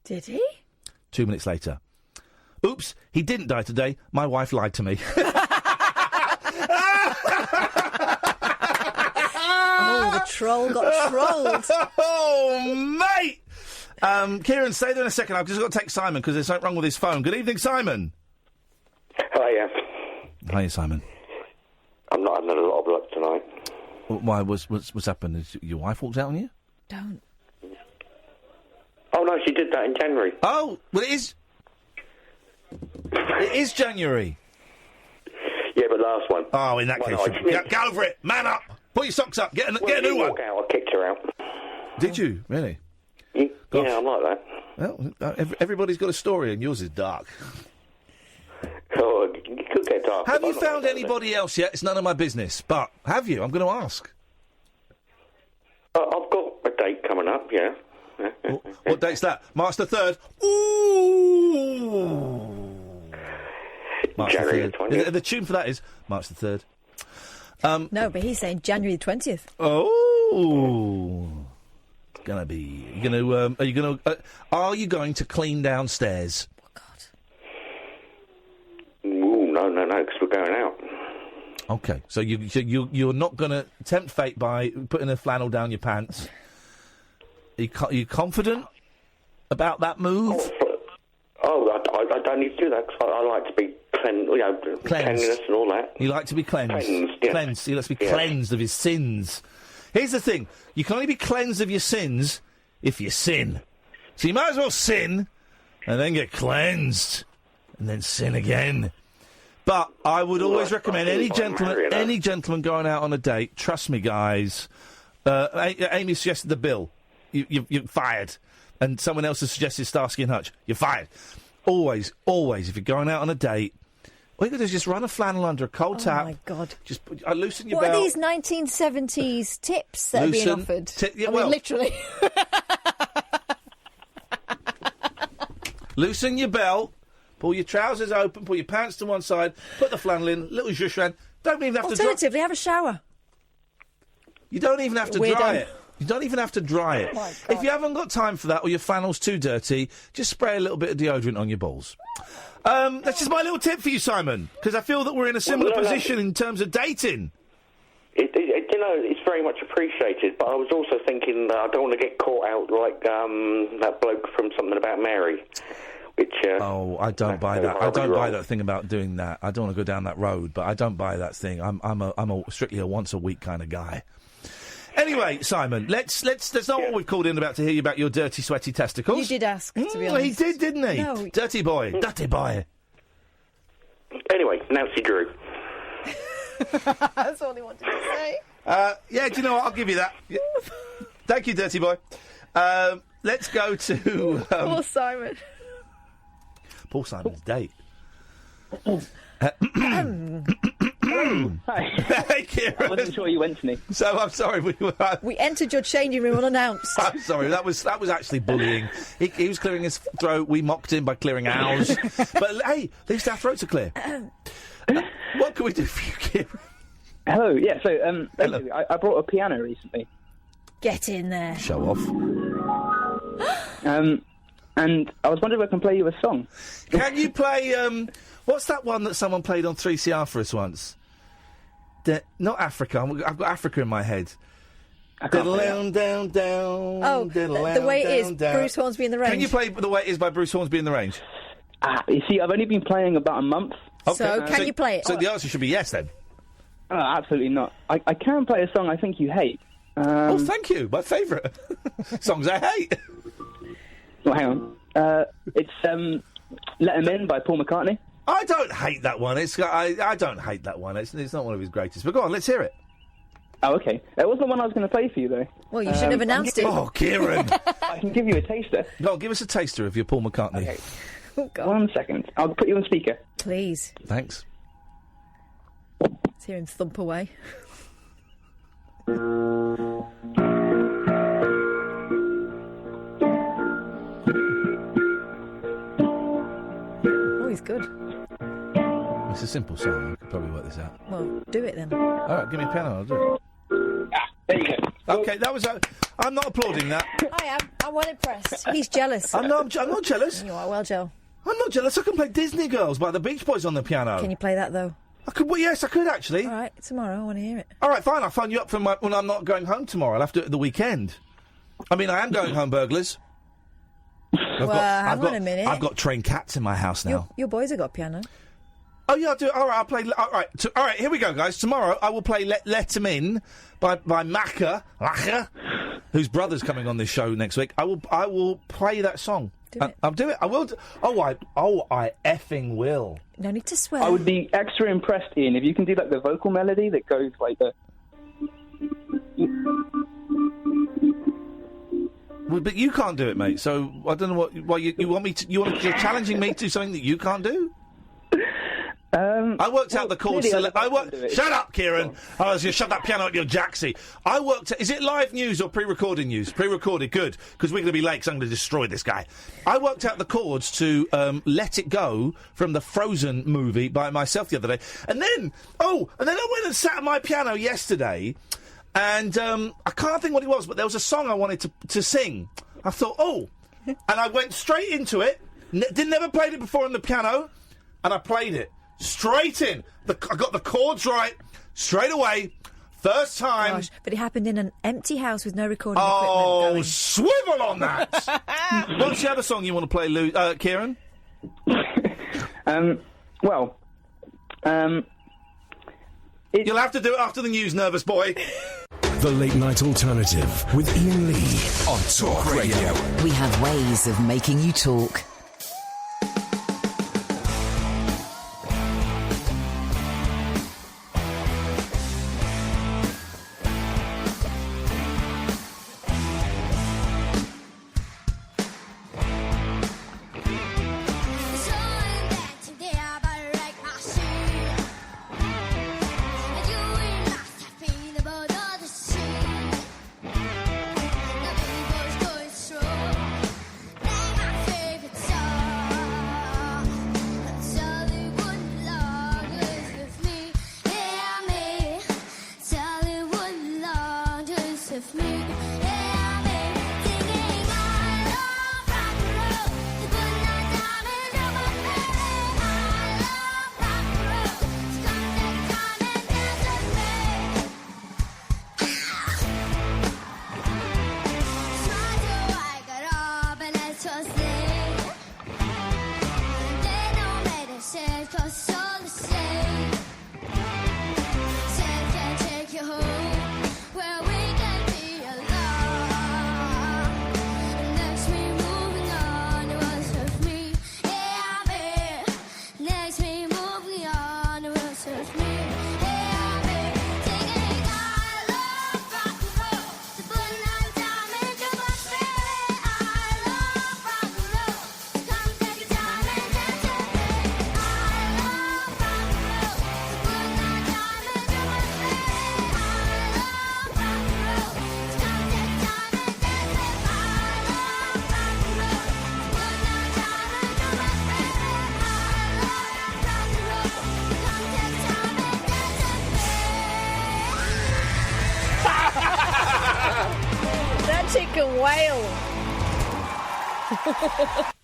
Did he? 2 minutes later. Oops, he didn't die today. My wife lied to me. Oh, the troll got trolled. Oh, mate! Kieran, stay there in a second. I've just got to take Simon because there's something wrong with his phone. Good evening, Simon. Hiya. Hiya, Simon. I'm not having a lot of luck tonight. Why? What's happened? Your wife walked out on you? Don't. Oh, no, she did that in January. Oh, well, it is... It is January. Yeah, but last one. Oh, in that case, get over it. Man up. Put your socks up. Get a new one. Walk out, I kicked her out. Did you? Really? Yeah, I'm like that. Well, everybody's got a story, and yours is dark. Oh, you could get dark. Have you found anybody else yet? It's none of my business. But have you? I'm going to ask. I've got a date coming up, yeah. What date's that? March the 3rd? Ooh! March January the 3rd. The tune for that is March the 3rd. No, but he's saying January the 20th. Oh! It's going to be... Are you going to clean downstairs? Oh, God. Ooh, no, because we're going out. Okay, so you're not going to tempt fate by putting a flannel down your pants. Are you confident about that move? I don't need to do that because I like to be cleanliness and all that. You like to be cleansed? Cleansed. He likes to be cleansed of his sins. Here's the thing. You can only be cleansed of your sins if you sin. So you might as well sin and then get cleansed and then sin again. But I would always recommend any gentleman going out on a date, trust me, guys. Amy suggested the bill. You're fired. And someone else has suggested Starsky and Hutch. You're fired. Always, if you're going out on a date, all you got to do is just run a flannel under a cold tap. Oh, my God. Just loosen your belt. belt. What are these 1970s tips that are being offered? I mean, literally. Loosen your belt, pull your trousers open, pull your pants to one side, put the flannel in, little zhush around. Don't even have to dry. Alternatively, have a shower. You don't even have to dry it. You don't even have to dry it. Oh, if you haven't got time for that or your flannel's too dirty, just spray a little bit of deodorant on your balls. That's just my little tip for you, Simon, because I feel that we're in a similar position in terms of dating. It's very much appreciated, but I was also thinking that I don't want to get caught out like that bloke from Something About Mary. Which, I don't buy that. I don't buy that thing about doing that. I don't want to go down that road, but I don't buy that thing. I'm strictly a once a week kind of guy. Anyway, Simon, that's not what we've called in about to hear you about your dirty, sweaty testicles. You did ask, to be honest. He did, didn't he? No. Dirty boy. Dirty boy. Anyway, Nancy Drew. That's all he wanted to say. Yeah, do you know what? I'll give you that. Yeah. Thank you, dirty boy. Let's go to... Poor Simon. Poor Simon's date. Hi. Hey, Kieran. I wasn't sure you went to me. So I'm sorry. We entered your changing room unannounced. I'm sorry. That was actually bullying. He was clearing his throat. We mocked him by clearing ours. But hey, at least our throats are clear. What can we do for you, Kieran? Hello. Yeah. So basically, I brought a piano recently. Get in there. Show off. And I was wondering if I can play you a song. Can you play, what's that one that someone played on 3CR for us once? Not Africa. I've got Africa in my head. Down, down, down. Oh, the way it is, Bruce Hornsby in the Range. Can you play The Way It Is by Bruce Hornsby in the Range? You see, I've only been playing about a month. Okay. So, can you play it? So the answer should be yes, then. Oh, absolutely not. I can play a song I think you hate. Oh, thank you. My favourite. Songs I hate. Well, hang on. It's Let 'Em In by Paul McCartney. I don't hate that one. I don't hate that one. It's not one of his greatest. But go on, let's hear it. Oh, okay. It wasn't the one I was going to play for you, though. Well, you shouldn't have announced it. Oh, Kieran. I can give you a taster. No, give us a taster of your Paul McCartney. Okay. Oh, God. 1 second. I'll put you on speaker. Please. Thanks. Let's hear him thump away. Oh, he's good. It's a simple song. I could probably work this out. Well, do it then. All right, give me a piano. I'll do it. There you go. Okay, that was. I'm not applauding that. I am. I'm well impressed. He's jealous. I'm not jealous. You are well, Joe. I'm not jealous. I can play Disney Girls by the Beach Boys on the piano. Can you play that though? I could. Well, yes, I could actually. All right, tomorrow I want to hear it. All right, fine. I'll phone you up when I'm not going home tomorrow. I'll have to do it at the weekend. I mean, I am going home, burglars. Hang on a minute. I've got trained cats in my house now. Your boys have got piano. Oh yeah, I'll do it. All right, I'll play. All right, here we go, guys. Tomorrow I will play "Let 'Em In" by Macca. whose brother's coming on this show next week, I will play that song. I'll do it. I will. I effing will. No need to swear. I would be extra impressed, Ian, if you can do like the vocal melody that goes like the. Well, but you can't do it, mate. So I don't know why you want me to. You're challenging me to do something that you can't do. I worked out the chords. Shut up, Kieran. I was going to shut that piano at your jacksie. I worked. Is it live news or pre-recorded news? Pre-recorded, good, because we're going to be late. Because I'm going to destroy this guy. I worked out the chords to "Let It Go" from the Frozen movie by myself the other day, and then I went and sat at my piano yesterday, and I can't think what it was, but there was a song I wanted to sing. I thought, and I went straight into it. Never played it before on the piano, and I played it. Straight in. I got the chords right straight away. First time. Gosh, but it happened in an empty house with no recording equipment going. Swivel on that! What's the other song you want to play, Kieran? You'll have to do it after the news, nervous boy. The Late Night Alternative with Iain Lee on Talk Radio. We have ways of making you talk.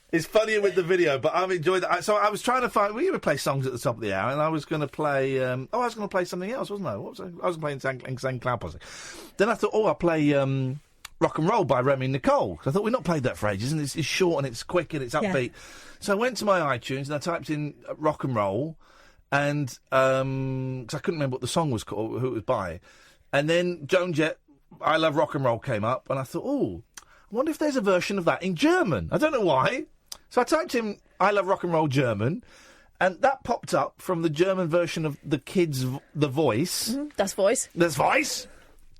It's funnier with the video, but I've enjoyed that. So I was trying to find. We would play songs at the top of the hour, and I was going to play. I was going to play something else, wasn't I? What was I was playing Insane Clown Posse. Then I thought, I'll play Rock and Roll by Remy and Nicole. I thought we've not played that for ages, and it's short and it's quick and it's upbeat. Yeah. So I went to my iTunes and I typed in Rock and Roll, and because I couldn't remember what the song was called, or who it was by, and then Joan Jett, I Love Rock and Roll came up, and I thought, I wonder if there's a version of that in German. I don't know why. So I typed in I Love Rock and Roll German, and that popped up from the German version of the Kids' The Voice. Mm-hmm. Das Voice. Das Voice.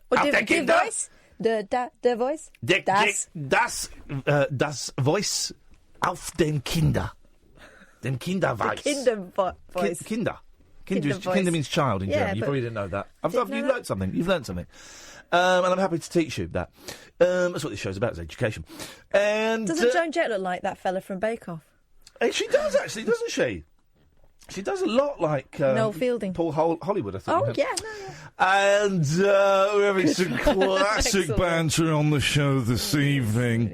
Or the Voice. The Voice. Das Voice auf den Kinder. Den Kinderweis. Voice. Kinder. Kinder means child in German. You probably didn't know that. You've learnt something. You've learnt something. And I'm happy to teach you that. That's what this show's about, is education. And doesn't Joan Jett look like that fella from Bake Off? She does, actually, doesn't she? She does a lot like Noel Fielding. Paul Hollywood, I think. Oh, yeah. And we're having some classic banter on the show this evening.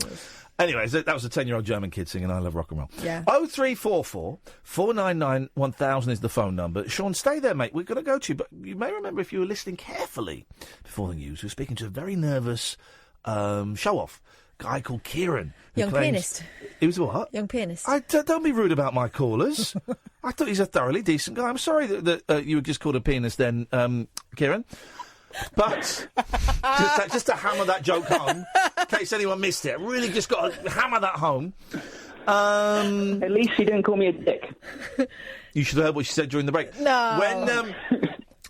Anyway, that was a 10-year-old German kid singing I Love Rock and Roll. Yeah. 0344 499 1000 is the phone number. Sean, stay there, mate. We're going to go to you, but you may remember if you were listening carefully before the news, we were speaking to a very nervous show-off guy called Kieran. Young pianist. He was what? Young pianist. Don't be rude about my callers. I thought he's a thoroughly decent guy. I'm sorry that you were just called a pianist then, Kieran. But just to hammer that joke home, in case anyone missed it, really just got to hammer that home. At least she didn't call me a dick. You should have heard what she said during the break. No. When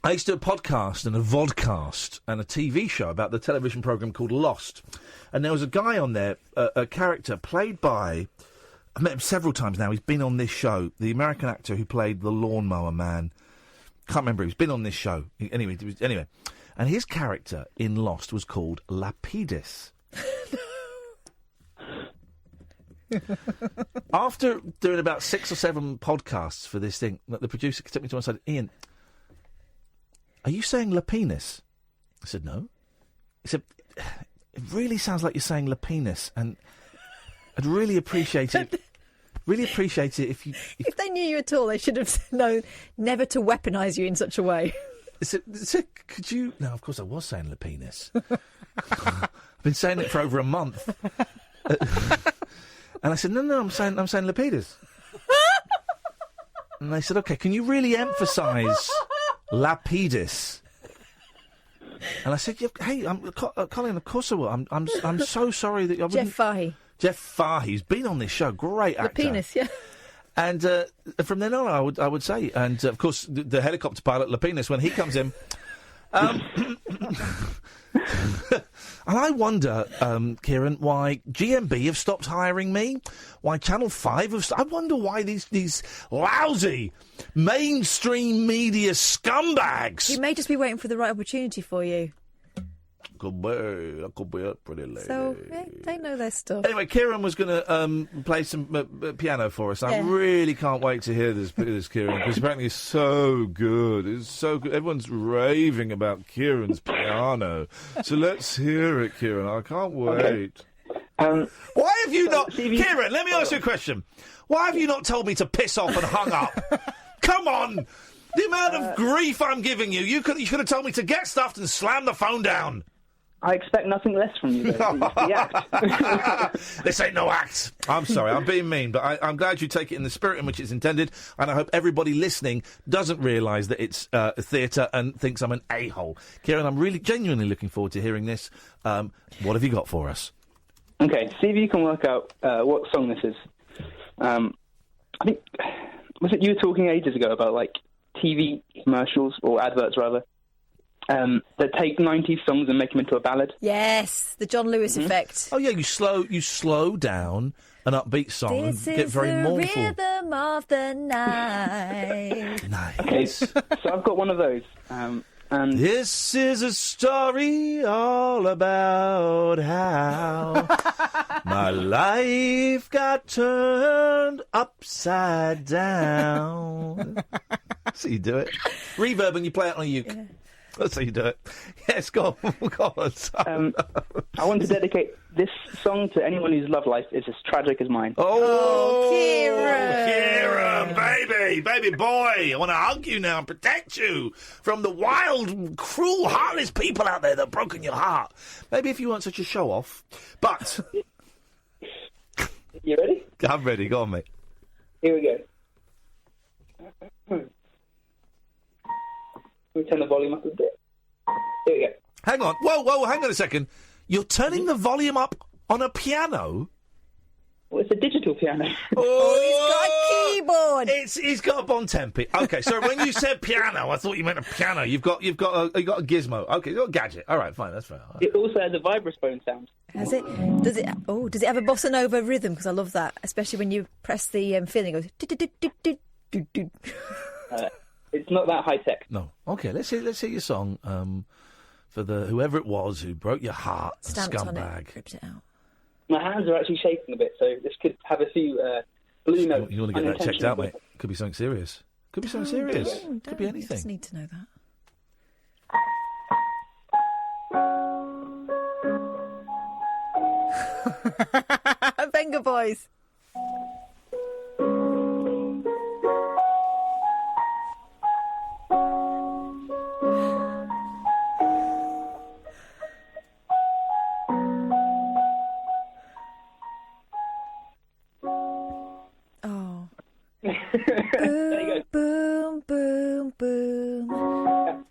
I used to do a podcast and a vodcast and a TV show about the television programme called Lost, and there was a guy on there, a character played by... I've met him several times now. He's been on this show. The American actor who played the lawnmower man. Can't remember. He's been on this show. Anyway. And his character in Lost was called Lapidus. After doing about 6 or 7 podcasts for this thing, the producer took me to one side. Ian, are you saying Lapinus? I said, no. He said, it really sounds like you're saying Lapinus, and I'd really appreciate it. Really appreciate it if you... If they knew you at all, they should have known never to weaponise you in such a way. Could you... No, of course I was saying Lapinus. I've been saying it for over a month. And I said, no, I'm saying Lapidus. And they said, OK, can you really emphasise Lapidus? And I said, hey, Colin, of course I will. I'm so sorry that I wouldn't... Jeff Fahey. Jeff Fahey's been on this show. Great actor. The penis, yeah. And from then on, I would say, and of course, the helicopter pilot, Lapinus, when he comes in. And I wonder, Kieran, why GMB have stopped hiring me, why Channel 5 have... I wonder why these lousy mainstream media scumbags... You may just be waiting for the right opportunity for you. Could be it, pretty lady. So, yeah, they know their stuff. Anyway, Kieran was going to play some piano for us. I really can't wait to hear this Kieran, because apparently it's so good. It's so good. Everyone's raving about Kieran's piano. So let's hear it, Kieran. I can't wait. Okay. Why have you not... Kieran, let me ask you a question. Why have you not told me to piss off and hung up? Come on! The amount of grief I'm giving you. You could have told me to get stuffed and slam the phone down. I expect nothing less from you, though. The act. This ain't no act. I'm sorry, I'm being mean, but I'm glad you take it in the spirit in which it's intended, and I hope everybody listening doesn't realise that it's theatre and thinks I'm an a-hole. Kieran, I'm really genuinely looking forward to hearing this. What have you got for us? Okay, see if you can work out what song this is. I think, was it you were talking ages ago about, like, TV commercials, or adverts, rather? That take 90s songs and make them into a ballad. Yes, the John Lewis effect. Oh yeah, you slow down an upbeat song and get very mournful. This is the rhythm of the night. Nice. Okay, so I've got one of those. And this is a story all about how my life got turned upside down. That's how you do it. Reverb and you play it on a uke. Yeah. That's how you do it. Yes, go on. I want to dedicate this song to anyone whose love life is as tragic as mine. Oh, Kieran! Kieran, baby boy. I want to hug you now and protect you from the wild, cruel, heartless people out there that have broken your heart. Maybe if you weren't such a show-off, but... You ready? I'm ready. Go on, mate. Here we go. Let me turn the volume up a bit. Here we go. Hang on. Whoa, hang on a second. You're turning the volume up on a piano? Well, it's a digital piano. Oh, he's got a keyboard. He's got a Bontempi. Okay, so when you said piano, I thought you meant a piano. You've got a gizmo. Okay, you've got a gadget. All right, fine, that's fair. Right. It also has a vibraphone sound. Has it? Does it have a bossa nova rhythm? Because I love that, especially when you press the filling. It goes. It's not that high tech. No. Okay, let's hear your song for the whoever it was who broke your heart, Stamped scumbag. on it, ripped it out. My hands are actually shaking a bit, so this could have a few blue notes. You want to get that checked out, mate? Could be something serious. Could be something serious. Could be anything. You just need to know that. Venga Boys. Boom, boom, boom, boom.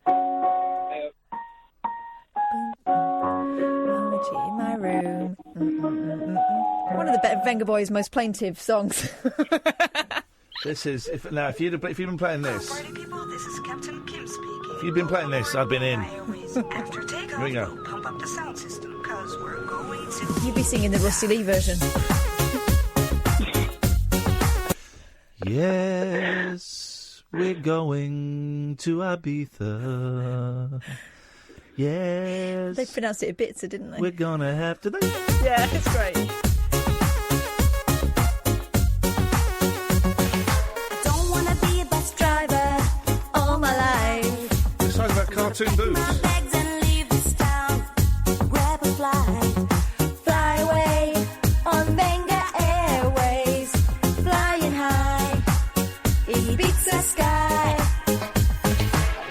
Venga Boy's most plaintive songs. This is if you'd been playing this. Party people, this is Captain Kim speaking. If you'd been playing this, I'd been in. After takeoff, Here we go. we'll pump up the sound system because we're going to. You'd be singing the Rusty Lee version. Yes, we're going to Ibiza. Yes. They pronounced it Ibiza, didn't they? We're gonna have to. Yeah, it's great. Don't wanna be a bus driver all my life. This song's about cartoon boobs. Legs and leave this town. Grab a flight. Fly away on Venga Airways. Flying high. Ibiza sky.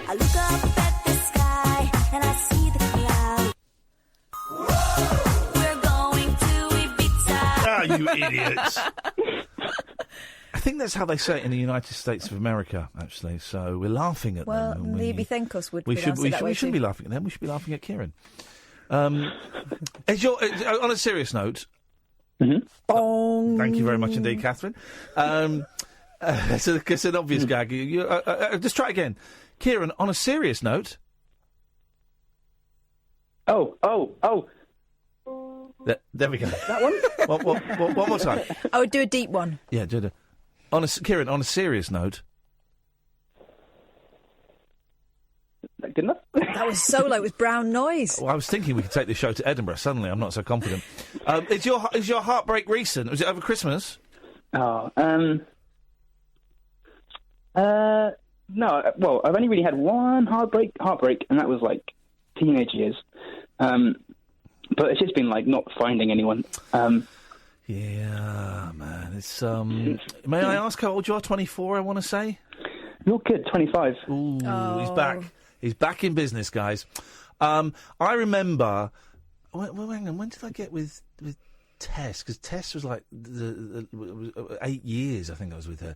I look up at the sky and I see the cloud. We're going to Ibiza. Ah, you idiots. I think that's how they say it in the United States of America, actually. So we're laughing at Well, them. the Ibithenkos would We pronounce should. it that way We shouldn't too. be laughing at them. We should be laughing at Kieran. On a serious note. Bong. Thank you very much indeed, Catherine. It's an obvious gag. Just try again, Kieran. On a serious note. Oh. There we go. That one? One more time. I would do a deep one. Yeah, do it. Kieran, on a serious note. Good enough? That was solo with brown noise. Well, I was thinking we could take this show to Edinburgh. Suddenly, I'm not so confident. Is your heartbreak recent? Was it over Christmas? No. Well, I've only really had one heartbreak, and that was like teenage years. But it's just been like not finding anyone. Yeah, man. It's May I ask how old you are? 24, I want to say. You're good. 25. Ooh, he's back. He's back in business, guys. I remember. Well, hang on. When did I get with Tess? Because Tess was like 8 years. I think I was with her.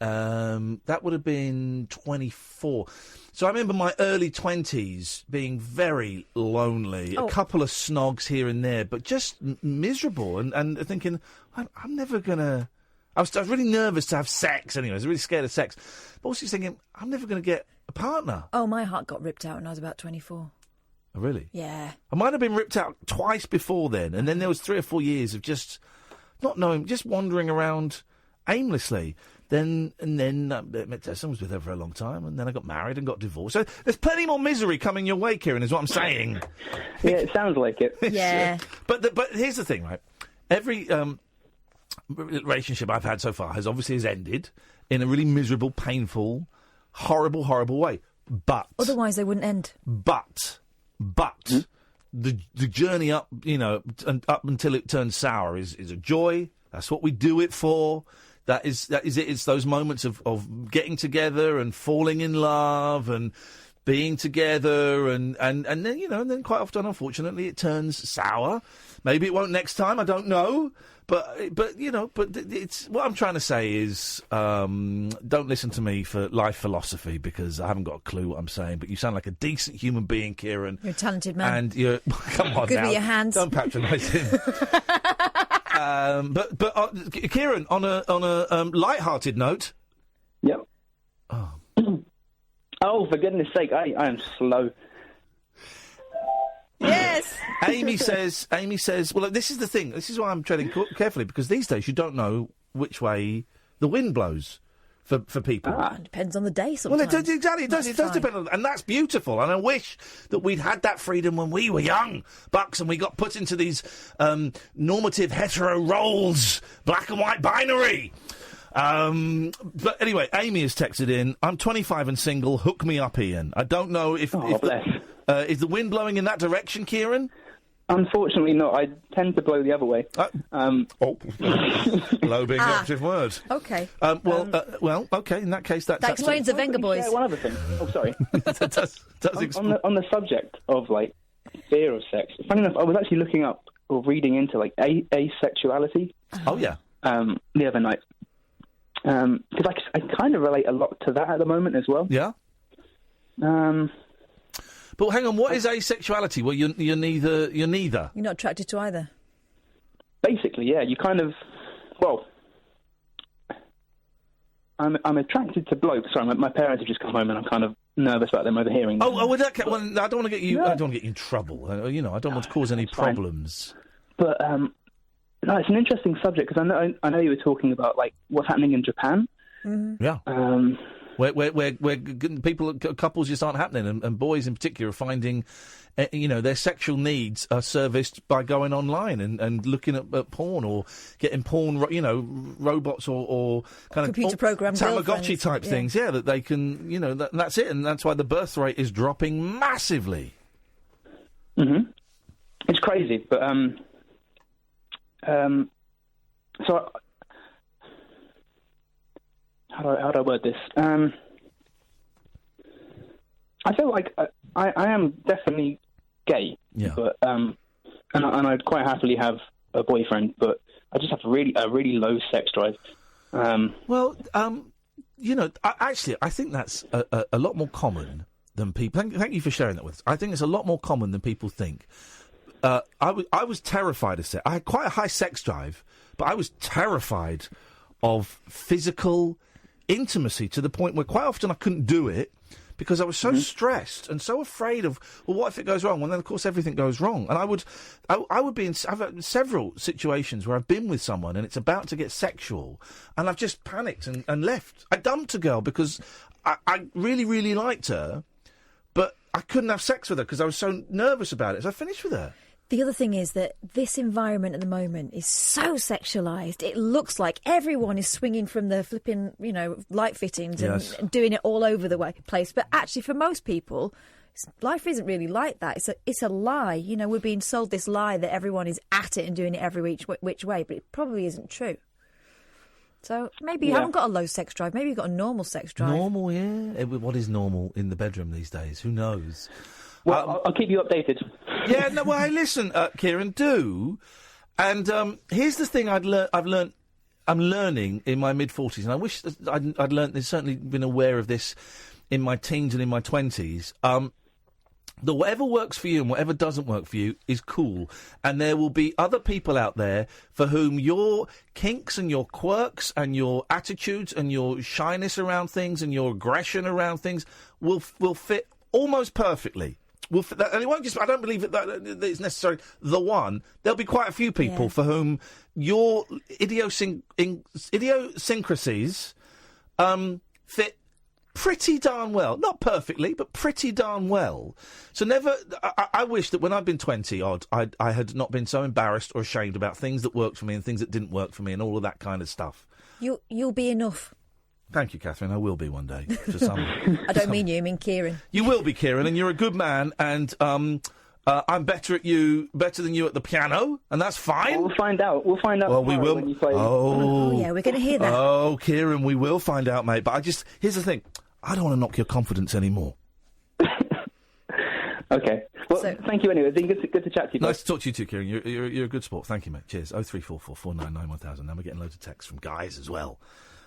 That would have been 24. So I remember my early 20s being very lonely, a couple of snogs here and there, but just miserable and thinking, I'm never going to... I was really nervous to have sex anyway. I was really scared of sex. But also thinking, I'm never going to get a partner. Oh, my heart got ripped out when I was about 24. Oh, really? Yeah. I might have been ripped out twice before then, and then there was 3 or 4 years of just not knowing, just wandering around aimlessly. Then met Tessa, was with her for a long time, and then I got married and got divorced. So there's plenty more misery coming your way, Kieran, is what I'm saying. Yeah, it sounds like it. Yeah. But here's the thing, right? Every relationship I've had so far has ended in a really miserable, painful, horrible, horrible way. But otherwise they wouldn't end. But the journey up, and up until it turns sour is a joy. That's what we do it for. That is it. It's those moments of getting together and falling in love and being together and then and then quite often, unfortunately, it turns sour. Maybe it won't next time. I don't know. But it's what I'm trying to say is don't listen to me for life philosophy because I haven't got a clue what I'm saying. But you sound like a decent human being, Kieran. You're a talented man. And you're come on Good now. with your hands. Don't patronise him. But Kieran, on a light-hearted note. Yep. Oh, for goodness sake, I am slow. Yes. Amy says, well, this is the thing. This is why I'm treading carefully, because these days you don't know which way the wind blows for people. It depends on the day sometimes. Well, exactly. It does depend on... And that's beautiful. And I wish that we'd had that freedom when we were young bucks and we got put into these normative hetero roles, black and white binary. But anyway, Amy has texted in, I'm 25 and single, hook me up, Iain. I don't know if is the wind blowing in that direction, Kieran? Unfortunately not. I tend to blow the other way. Blow being the operative word. Okay. Well, okay, in that case... That explains the Venga Boys. One other thing. Oh, sorry. That does on the subject of, like, fear of sex, funny enough, I was actually looking up or reading into, like, asexuality. Oh, yeah. The other night. Because I kind of relate a lot to that at the moment as well. Yeah? But hang on, what is asexuality? Well, you're neither. You're not attracted to either. basically, yeah, you kind of, well, I'm attracted to blokes. Sorry, my parents have just come home and I'm kind of nervous about them overhearing. Well, I don't want to get you. I don't want to get you in trouble. I don't want to cause any problems. But no, it's an interesting subject because I know you were talking about like what's happening in Japan. Mm-hmm. Yeah. Where couples just aren't happening, and boys in particular are finding, their sexual needs are serviced by going online and looking at porn or getting porn, robots or kind computer of program Tamagotchi type things. Yeah, that they can, that's it, and that's why the birth rate is dropping massively. Mm-hmm. It's crazy, but so. How do I word this? I feel like I am definitely gay, but and I'd quite happily have a boyfriend, but I just have a really low sex drive. I think that's a lot more common than people. Thank you for sharing that with us. I think it's a lot more common than people think. I was terrified of sex. I had quite a high sex drive, but I was terrified of physical intimacy to the point where quite often I couldn't do it because I was so stressed and so afraid of, well, what if it goes wrong? Well, then, of course, everything goes wrong. And I would be I've had several situations where I've been with someone and it's about to get sexual and I've just panicked and left. I dumped a girl because I really, really liked her, but I couldn't have sex with her because I was so nervous about it. So I finished with her. The other thing is that this environment at the moment is so sexualised. It looks like everyone is swinging from the flipping, light fittings and doing it all over the place. But actually, for most people, life isn't really like that. It's a lie. We're being sold this lie that everyone is at it and doing it every which way, but it probably isn't true. So maybe you haven't got a low sex drive. Maybe you've got a normal sex drive. Normal, yeah. What is normal in the bedroom these days? Who knows? Well, I'll keep you updated. Yeah, no, well, hey, listen, Kieran, do. And here's the thing I'm learning in my mid-40s, and I wish that I'd learned this, certainly been aware of this in my teens and in my 20s, that whatever works for you and whatever doesn't work for you is cool. And there will be other people out there for whom your kinks and your quirks and your attitudes and your shyness around things and your aggression around things will fit almost perfectly. And it won't just. I don't believe that it's necessarily the one. There'll be quite a few people for whom your idiosyncrasies fit pretty darn well. Not perfectly, but pretty darn well. So never. I wish that when I'd been 20 odd, I had not been so embarrassed or ashamed about things that worked for me and things that didn't work for me and all of that kind of stuff. You'll be enough. Thank you, Catherine. I will be one day. For some, I don't mean you. I mean Kieran. You will be, Kieran, and you're a good man. And I'm better than you at the piano, and that's fine. We'll find out. Well, we will. When you play. Oh, yeah, we're going to hear that. Oh, Kieran, we will find out, mate. But here's the thing. I don't want to knock your confidence anymore. Okay. Well, thank you anyway. It's been good to chat to you. Nice to talk to you too, Kieran. You're a good sport. Thank you, mate. Cheers. 0344 499 1000. Now we're getting loads of texts from guys as well.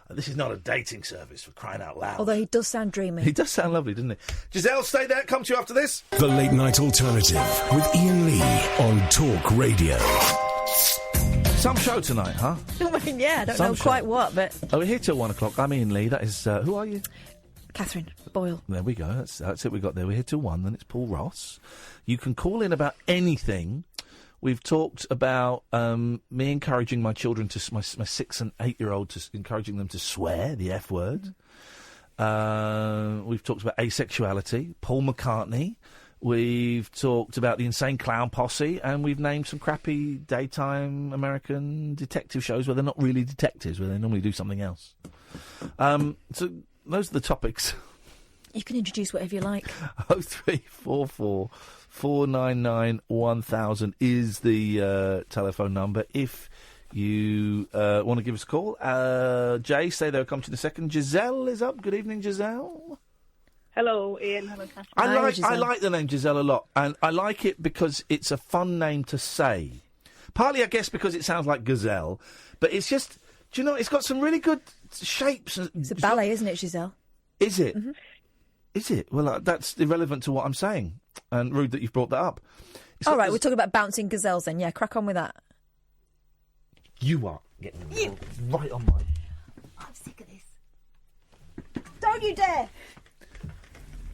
This is not a dating service, for crying out loud. Although he does sound dreamy. He does sound lovely, doesn't he? Giselle, stay there. Come to you after this. The Late Night Alternative with Iain Lee on Talk Radio. Some show tonight, huh? I mean, yeah, I don't know quite what, but... Oh, we're here till 1 o'clock. I'm Iain Lee. That is... who are you? Catherine Boyle. There we go. That's it we got there. We're here till 1, then it's Paul Ross. You can call in about anything. We've talked about me encouraging my children, my 6 and 8-year-old, encouraging them to swear, the F word. We've talked about asexuality, Paul McCartney. We've talked about the Insane Clown Posse, and we've named some crappy daytime American detective shows where they're not really detectives, where they normally do something else. So those are the topics. You can introduce whatever you like. 0344 499 1000 is the telephone number. If you want to give us a call, Jay, stay there. I'll come to you in a second. Giselle is up. Good evening, Giselle. Hello, Ian. Hello, Catherine. I like the name Giselle a lot, and I like it because it's a fun name to say. Partly, I guess, because it sounds like gazelle, but it's just, do you know, it's got some really good shapes. It's a ballet, isn't it, Giselle? Is it? Mm-hmm. Is it? Well, that's irrelevant to what I'm saying, and rude that you've brought that up. All right, we're talking about bouncing gazelles then. Yeah, crack on with that. You are getting right on my... I'm sick of this. Don't you dare!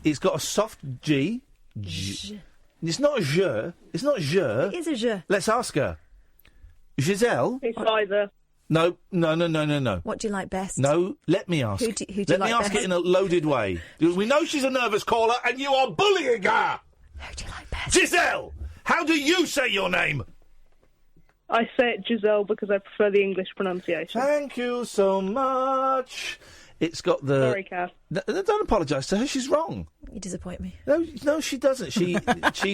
It's got a soft G. It's not a je. It's not je. It is a je. Let's ask her. Giselle? It's either. No. What do you like best? No, let me ask. Who do you let like me ask best? it in a loaded way. We know she's a nervous caller and you are bullying her! Who do you like best? Giselle! How do you say your name? I say it Giselle because I prefer the English pronunciation. Thank you so much. It's got the... Sorry, Kath. Don't apologise to her, she's wrong. You disappoint me. No, she doesn't. She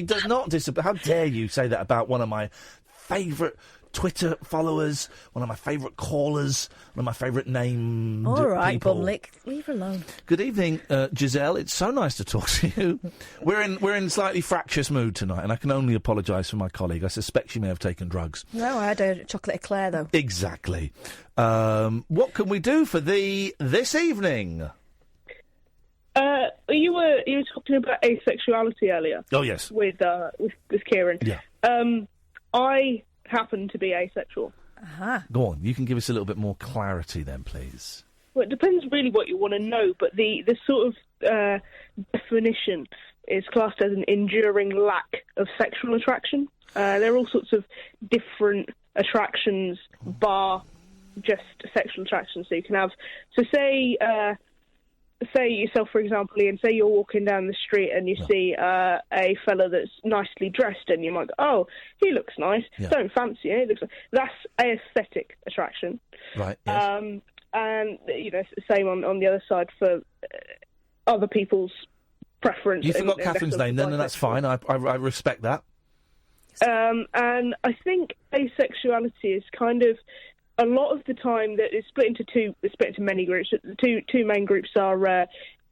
does not disappoint. How dare you say that about one of my favourite Twitter followers, one of my favourite callers, one of my favourite named All right, people. Bumlick, leave her alone. Good evening, Giselle. It's so nice to talk to you. We're in slightly fractious mood tonight, and I can only apologise for my colleague. I suspect she may have taken drugs. No, I had a chocolate eclair, though. Exactly. What can we do for this evening? You were talking about asexuality earlier. Oh yes. With Kieran. Yeah. I happen to be asexual. Go on. You can give us a little bit more clarity then, please. Well, it depends really what you want to know, but the sort of definition is classed as an enduring lack of sexual attraction. There are all sorts of different attractions, bar just sexual attraction. So you can have, say yourself, for example, Ian, say you're walking down the street and you see a fella that's nicely dressed and you might go, oh, he looks nice. Yeah. Don't fancy it. That's aesthetic attraction. Right, yes. And, same on the other side for other people's preference. You forgot Catherine's name then, and that's fine. I respect that. And I think asexuality is kind of, a lot of the time that it's split into many groups. The two main groups are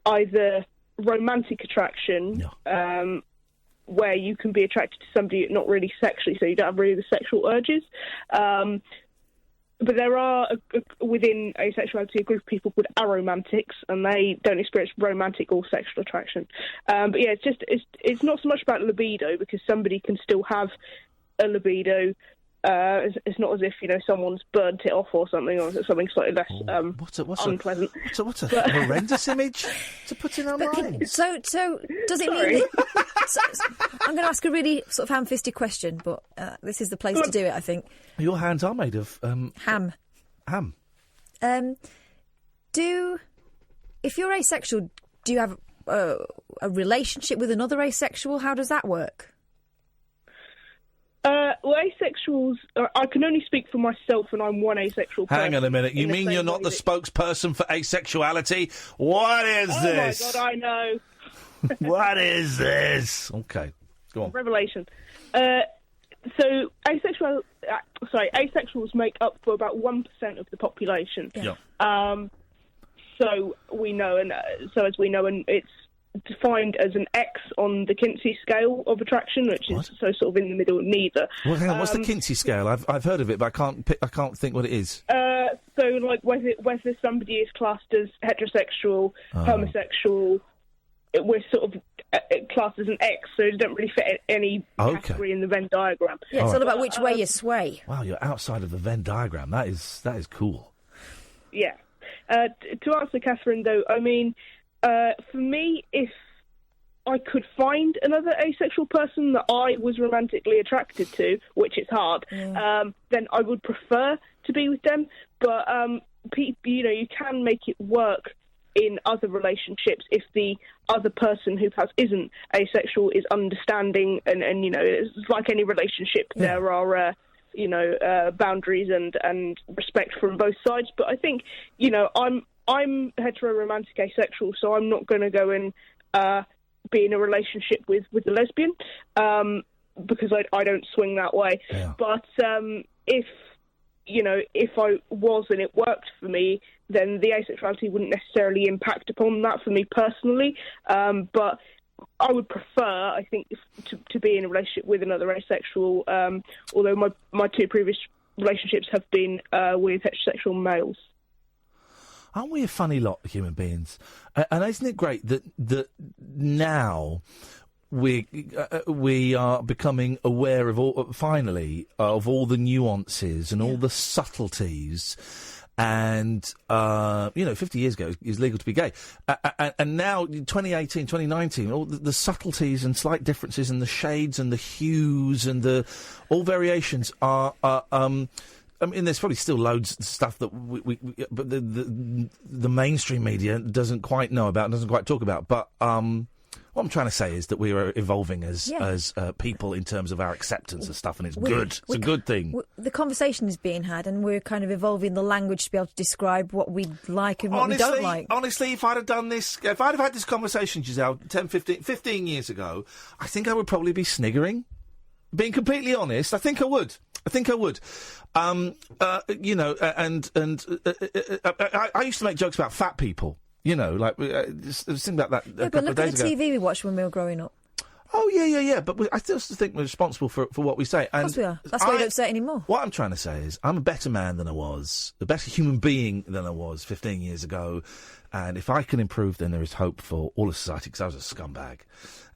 either romantic attraction, where you can be attracted to somebody not really sexually, so you don't have really the sexual urges. But there are within asexuality a group of people called aromantics, and they don't experience romantic or sexual attraction. But yeah, it's not so much about libido, because somebody can still have a libido. It's not as if someone's burnt it off or something, or something slightly less unpleasant. What's a horrendous image to put in our minds? So does it mean? I'm going to ask a really sort of ham-fisted question, but this is the place to do it, I think. Your hands are made of ham. Ham. If you're asexual, do you have a relationship with another asexual? How does that work? Well, asexuals, I can only speak for myself, and I'm one asexual person. Hang on a minute. You mean you're not the spokesperson for asexuality? What is this? Oh, my God, I know. What is this? Okay, go on. Revelation. So, asexuals make up for about 1% of the population. Yeah. So we know, and it's defined as an X on the Kinsey scale of attraction, which is so sort of in the middle of neither. Well, hang on, what's the Kinsey scale? I've heard of it, but I can't think what it is. So like whether somebody is classed as heterosexual, homosexual, we're sort of classed as an X, so it doesn't really fit any category in the Venn diagram. Yeah, it's all about which way you sway. Wow, you're outside of the Venn diagram. That is cool. Yeah. To answer Catherine, though, I mean, for me, if I could find another asexual person that I was romantically attracted to, which is hard, then I would prefer to be with them. But, you can make it work in other relationships if the other person who isn't asexual is understanding, and it's like any relationship, there are boundaries and respect from both sides. But I think I'm hetero-romantic asexual, so I'm not going to go and be in a relationship with a lesbian because I don't swing that way. Yeah. But if I was and it worked for me, then the asexuality wouldn't necessarily impact upon that for me personally. But I would prefer, I think, to be in a relationship with another asexual, although my two previous relationships have been with heterosexual males. Aren't we a funny lot, human beings? And isn't it great that now we are becoming aware of finally of all the nuances and all the subtleties. And, 50 years ago, it was legal to be gay. And now, 2018, 2019, all the subtleties and slight differences and the shades and the hues and all variations are... I mean, there's probably still loads of stuff that but the mainstream media doesn't quite know about, doesn't quite talk about. But what I'm trying to say is that we are evolving as people in terms of our acceptance of stuff, and it's good. It's a good thing. The conversation is being had, and we're kind of evolving the language to be able to describe what we like and what we don't like. Honestly, if I'd have done this, if I'd have had this conversation, Giselle, 10, 15 years ago, I think I would probably be sniggering. Being completely honest, I think I would. I used to make jokes about fat people. Just think about that. Yeah, but look at the TV we watched when we were growing up. Oh, yeah. But I still think we're responsible for what we say. Of course we are. That's why we don't say it anymore. What I'm trying to say is I'm a better man than I was, a better human being than I was 15 years ago. And if I can improve, then there is hope for all of society, because I was a scumbag.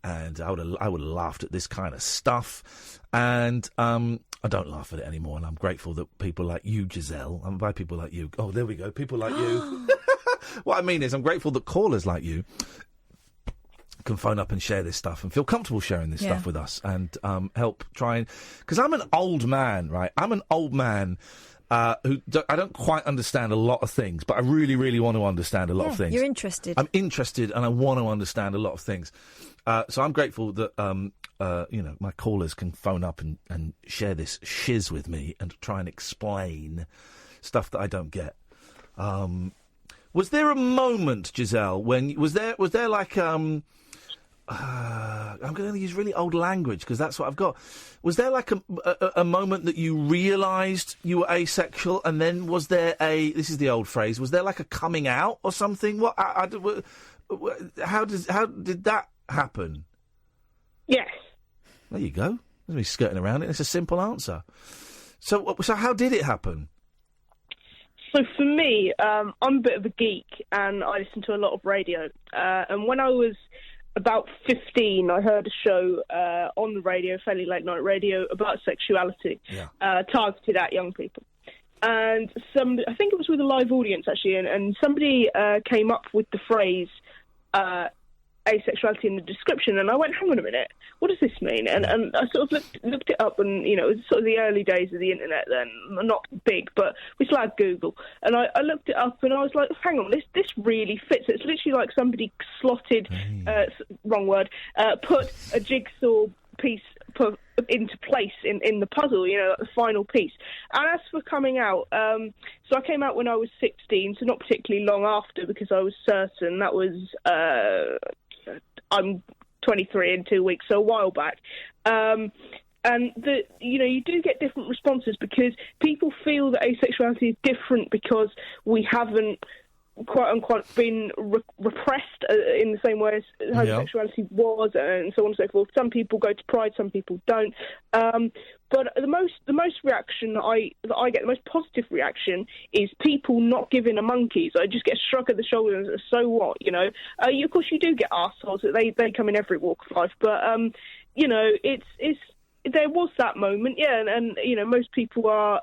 And I would have laughed at this kind of stuff. And I don't laugh at it anymore. And I'm grateful that people like you, Giselle, and by people like you, oh, there we go, people like you. What I mean is I'm grateful that callers like you can phone up and share this stuff and feel comfortable sharing this stuff with us and help try and... Because I'm an old man, right? I'm an old man I don't quite understand a lot of things, but I really, really want to understand a lot of things. You're interested. I'm interested and I want to understand a lot of things. So I'm grateful that, my callers can phone up and share this shiz with me and try and explain stuff that I don't get. Was there a moment, Giselle, when... Was there like... I'm going to use really old language because that's what I've got. Was there like a moment that you realised you were asexual, and then was there this is the old phrase, was there like a coming out or something? What? How did that happen? Yes. There you go. There's me skirting around it. It's a simple answer. So how did it happen? So for me, I'm a bit of a geek, and I listen to a lot of radio. And when I was about 15, I heard a show on the radio, fairly late night radio, about sexuality, targeted at young people. And I think it was with a live audience actually, and somebody came up with the phrase asexuality in the description, and I went, hang on a minute, what does this mean? And I sort of looked it up, and it was sort of the early days of the internet then, not big, but we still had Google, and I looked it up, and I was like, hang on, this really fits. It's literally like somebody slotted, wrong word, put a jigsaw piece into place in the puzzle, the final piece. And as for coming out, so I came out when I was 16, so not particularly long after, because I was certain that was... I'm 23 in 2 weeks, so a while back. And you do get different responses because people feel that asexuality is different because we haven't quote unquote been repressed in the same way as homosexuality was, and so on and so forth. Some people go to Pride, some people don't. But the most reaction that I get, the most positive reaction, is people not giving a monkey's. I just get a shrug of the shoulders. So what, Of course, you do get arseholes. They come in every walk of life. But it's there was that moment, and most people are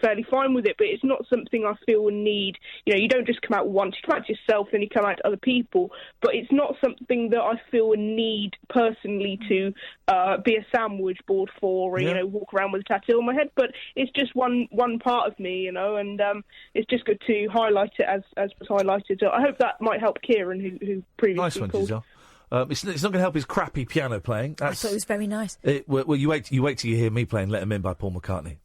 fairly fine with it, but it's not something I feel a need. You don't just come out once. You come out to yourself, then you come out to other people, but it's not something that I feel a need personally to be a sandwich board for, or walk around with a tattoo on my head. But it's just one part of me, and it's just good to highlight it as was highlighted. So I hope that might help Kieran, who previously nice one, called. Giselle. It's not going to help his crappy piano playing. I thought it was very nice. Well, you wait till you hear me playing "Let 'Em In" by Paul McCartney.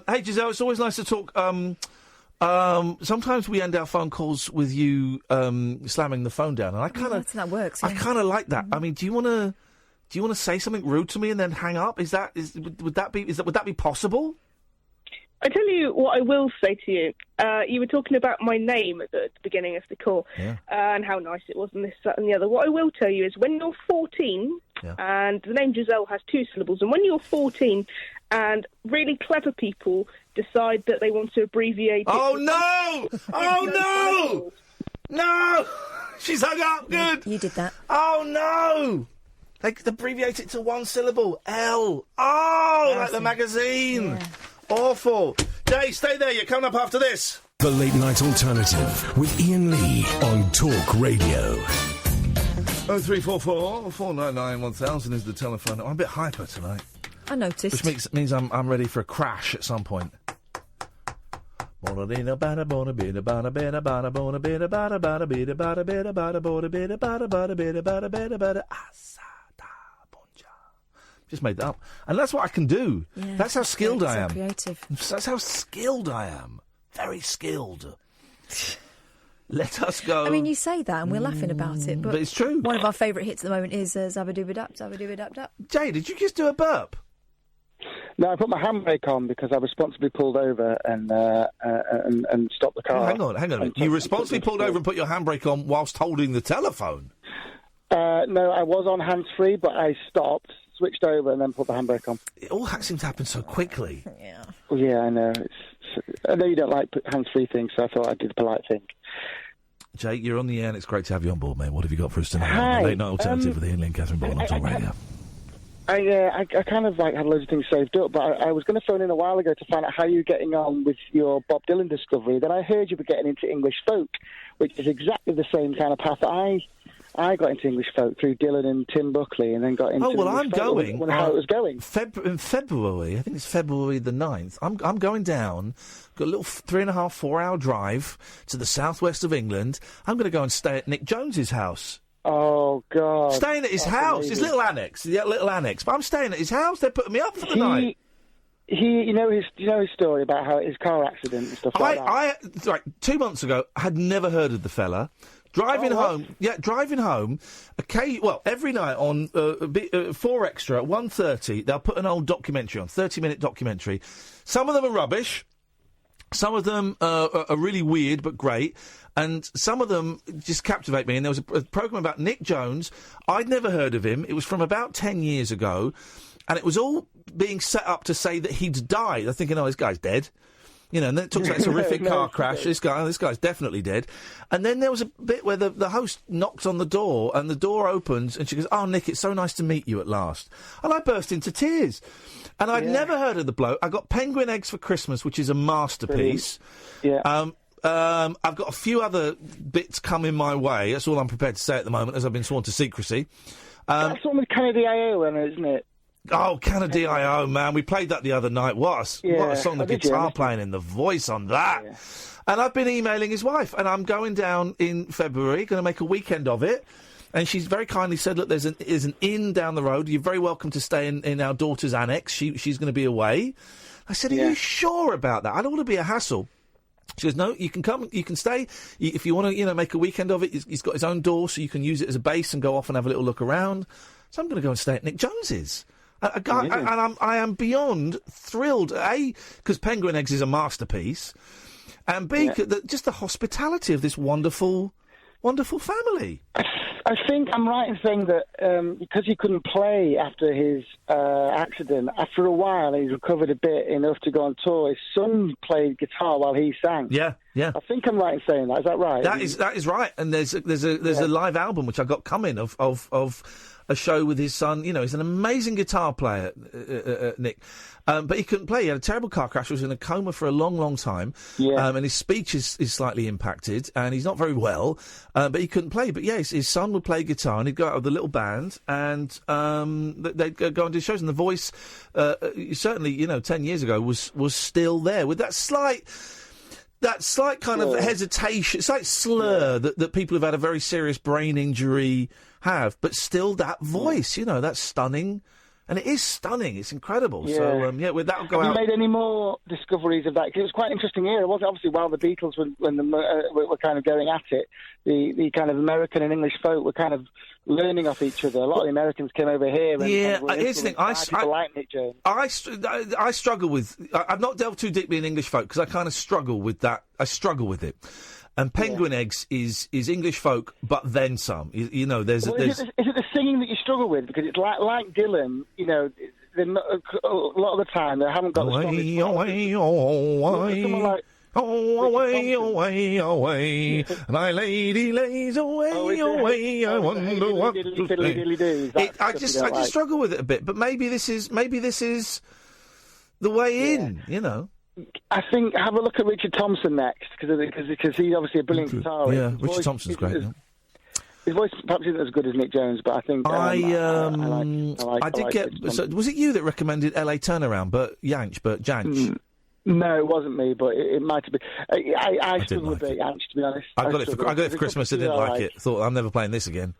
Hey, Giselle, it's always nice to talk. Sometimes we end our phone calls with you slamming the phone down, and I kind of that works. I kind of like that. I mean, do you want to say something rude to me and then hang up? Would that be possible? I tell you what I will say to you. You were talking about my name at the beginning of the call, and how nice it was, and this, that, and the other. What I will tell you is, when you're 14, and the name Giselle has 2 syllables, and when you're 14, and really clever people decide that they want to abbreviate it... Oh, no! Oh, no! No! She's hung up. Good. You did that. Oh, no. They abbreviate it to one syllable. L. Oh, like the magazine. Yeah. Awful. Jay, stay there. You're coming up after this. The Late Night Alternative with Iain Lee on Talk Radio. 0344 499 1000 is the telephone. I'm a bit hyper tonight. I noticed. Which means I'm ready for a crash at some point. Just made that up. And that's what I can do. Yeah, that's how skilled I am. Creative. That's how skilled I am. Very skilled. Let us go. I mean, you say that and we're laughing about it, but it's true. One of our favourite hits at the moment is Zabba-dooba-dap, Zabba-dooba-dap-dap. Jay, did you just do a burp? No, I put my handbrake on because I responsibly pulled over and stopped the car. Oh, hang on a minute. You responsibly pulled over and put your handbrake on whilst holding the telephone? No, I was on hands-free, but I stopped, switched over, and then put the handbrake on. It all seems to happen so quickly. Yeah. Well, yeah, I know. I know you don't like hands-free things, so I thought I'd do the polite thing. Jay, you're on the air, and it's great to have you on board, mate. What have you got for us tonight? Hi. The Late Night Alternative with Iain Lee and Catherine Bourne on Talk Radio. I kind of had loads of things saved up, but I was going to phone in a while ago to find out how you're getting on with your Bob Dylan discovery. Then I heard you were getting into English folk, which is exactly the same kind of path that I got into English folk through Dylan and Tim Buckley, and then got into English I'm folk. going. Wonder how it was going. In February, I think it's February the 9th, I'm going down, got a little 3.5, 4 hour drive to the southwest of England. I'm going to go and stay at Nick Jones's house. Oh, God. Staying at his house. Amazing. His little annex. Yeah, little annex. But I'm staying at his house. They're putting me up for the night. You know his story about how his car accident and stuff like that? Right, 2 months ago, I had never heard of the fella. Driving home, every night on 4 Extra at 1:30, they'll put an old documentary on, 30-minute documentary. Some of them are rubbish. Some of them are really weird but great. And some of them just captivate me. And there was a programme about Nick Jones. I'd never heard of him. It was from about 10 years ago. And it was all being set up to say that he'd died. I'm thinking, this guy's dead. You know, and then it talks about this horrific car crash. This guy's definitely dead. And then there was a bit where the host knocks on the door, and the door opens, and she goes, "Oh, Nick, it's so nice to meet you at last." And I burst into tears. And I'd never heard of the bloke. I got penguin eggs for Christmas, which is a masterpiece. Brilliant. Yeah. I've got a few other bits coming my way. That's all I'm prepared to say at the moment, as I've been sworn to secrecy. That's one with Kennedy I.O., isn't it? Oh, Kennedy I.O., man. We played that the other night. What a song. The guitar playing and the voice on that. Yeah. And I've been emailing his wife, and I'm going down in February, going to make a weekend of it. And she's very kindly said, look, there's an inn down the road. You're very welcome to stay in our daughter's annex. She's going to be away. I said, are you sure about that? I don't want to be a hassle. She goes, no, you can come, you can stay. If you want to, make a weekend of it, he's got his own door, so you can use it as a base and go off and have a little look around. So I'm going to go and stay at Nick Jones's. I am beyond thrilled, A, because Penguin Eggs is a masterpiece, and B, just the hospitality of this wonderful, wonderful family. I think I'm right in saying that because he couldn't play after his accident, after a while he's recovered a bit enough to go on tour. His son played guitar while he sang. Yeah. I think I'm right in saying that. Is that right? That is right. And there's a live album which I got coming of a show with his son. You know, he's an amazing guitar player, Nick. But he couldn't play. He had a terrible car crash. He was in a coma for a long, long time. Yeah. And his speech is slightly impacted, and he's not very well. But he couldn't play. But yes, his son would play guitar, and he'd go out with a little band, and they'd go and do shows. And the voice, certainly, 10 years ago, was still there with that slight kind of hesitation, slight slur that people who've had a very serious brain injury have, but still that voice, that's stunning. And it is stunning. It's incredible. Yeah. So, with that, I'll go out. Have you made any more discoveries of that? Because it was quite an interesting era, wasn't it? Obviously, while the Beatles were kind of going at it, the kind of American and English folk were kind of learning off each other. A lot of the Americans came over here. And here's the thing. People like Nick Jones. I struggle with... I've not delved too deeply in English folk, because I kind of struggle with that. I struggle with it. And Penguin Eggs is English folk, but then some. There's... Is it the singing that you struggle with? Because it's like Dylan, they're not, a lot of the time they haven't got the strongest voice. Oh, away, away, away. My lady lays away, away. I wonder what to think. I just struggle with it a bit, but maybe this is the way in, you know. I think have a look at Richard Thompson next because he's obviously a brilliant guitarist. Yeah, Richard Thompson's great. His voice perhaps isn't as good as Nick Jones, but I think I did get. So was it you that recommended L.A. Turnaround, Bert Jansch? No, it wasn't me, but it might have been. I struggled with Bert Jansch, to be honest. I got it for Christmas. I didn't like it. Thought I'm never playing this again.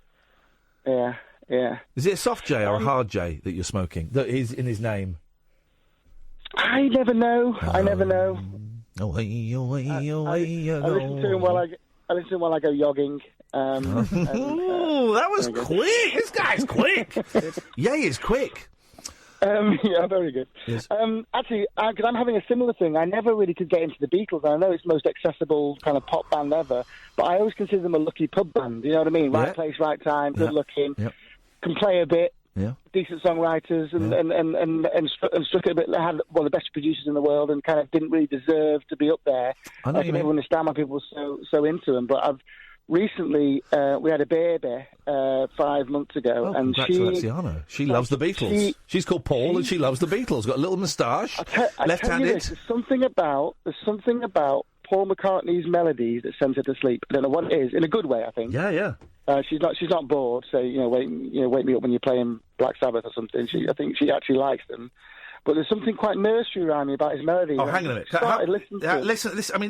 Yeah. Is it a soft J or a hard J that you're smoking? That is in his name. I never know. Away, away, away. I listen to him while I go jogging. That was quick. This guy's quick. Yeah, he's quick. Yeah, very good. Yes. Actually, because I'm having a similar thing. I never really could get into the Beatles. I know it's the most accessible kind of pop band ever, but I always consider them a lucky pub band. You know what I mean? Right place, right time, good looking, can play a bit. Yeah. Decent songwriters and struck it a bit. They had one of the best producers in the world and kind of didn't really deserve to be up there. I can never understand why people were so into them. But I've recently we had a baby 5 months ago, and she loves the Beatles. She's called Paul, and she loves the Beatles. Got a little moustache, left-handed. There's something about Paul McCartney's melodies that sends her to sleep. I don't know what it is, in a good way, I think. Yeah. She's not bored. So wake me up when you're playing Black Sabbath or something. I think she actually likes them. But there's something quite nursery rhymey about his melody. Oh, hang on a minute.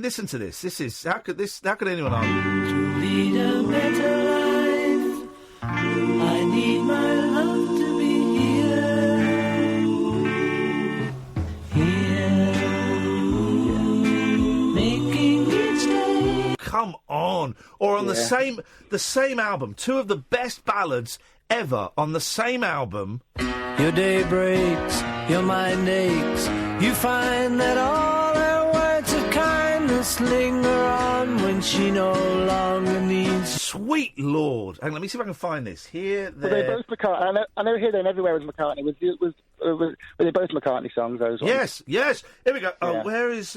Listen to this. This is how could anyone argue? To lead a better life, I need my love to be here, making each day. Come on, or on the same album, two of the best ballads ever on the same album. Your day breaks, your mind aches. You find that all her words of kindness linger on when she no longer needs. Sweet Lord! Hang on, let me see if I can find this. Here, there. Well, they're both McCartney. I know Here, There, and Everywhere was McCartney. Were they both McCartney songs? Those ones? Yes. Here we go. Oh, Yeah. where is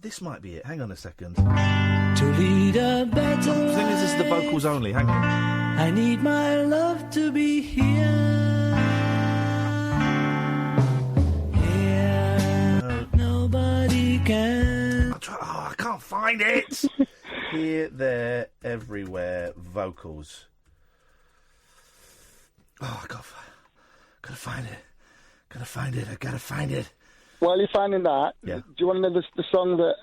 this might be it. Hang on a second. To lead a better life. The thing is, this is the vocals only. Hang on. I need my love to be here. Nobody can. I can't find it. Here, there, everywhere. Vocals. Oh, I gotta find it. I gotta find it. While you're finding that, Yeah. do you want to know the song that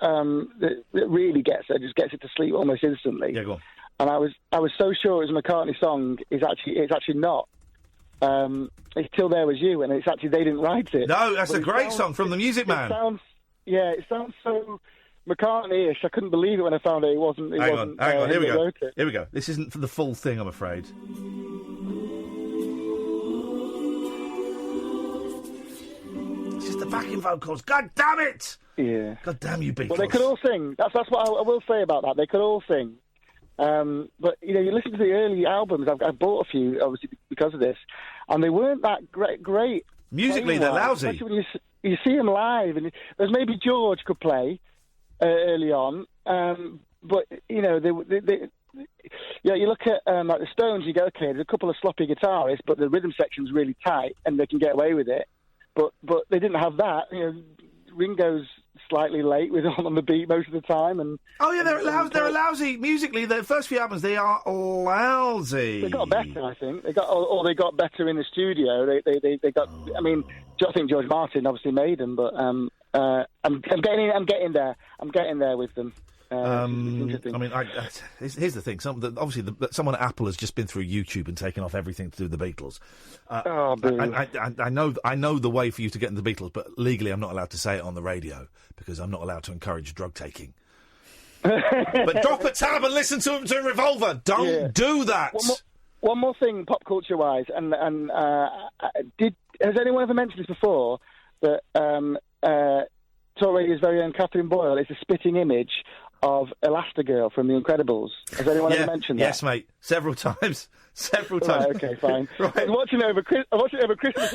really gets it to sleep almost instantly? Yeah, go on. And I was so sure it was a McCartney song. It's actually not. It's Till There Was You, and it's actually they didn't write it. No, that's a great song from the Music Man. It sounds so McCartney-ish. I couldn't believe it when I found it. It wasn't. Hang on. Here we go. Wrote it. Here we go. This isn't for the full thing, I'm afraid. It's just the backing vocals. God damn it! Yeah. God damn you, Beatles. Well, they could all sing. That's what I will say about that. They could all sing. But you listen to the early albums. I've bought a few, obviously, because of this, and they weren't that great. Musically, they're lousy. Especially when you see them live, and there's maybe George could play early on, but you look at like the Stones. You go, okay, there's a couple of sloppy guitarists, but the rhythm section's really tight, and they can get away with it. But they didn't have that. Ringo's slightly late with on the beat most of the time, and they're lousy musically. The first few albums, they are lousy. They got better, I think. They got better in the studio. They got. I mean, I think George Martin obviously made them, but I'm getting there. I'm getting there with them. I mean, here's the thing. Obviously, someone at Apple has just been through YouTube and taken off everything to do with the Beatles. I know the way for you to get into the Beatles, but legally I'm not allowed to say it on the radio because I'm not allowed to encourage drug taking. But drop a tab and listen to Revolver. Don't do that. One more thing, pop culture wise, and has anyone ever mentioned this before? That Talk Radio's very own Catherine Boyle is a spitting image of Elastigirl from The Incredibles. Has anyone ever mentioned that? Yes, mate. Several times. Right, okay, fine. Right. I was watching it over Christmas.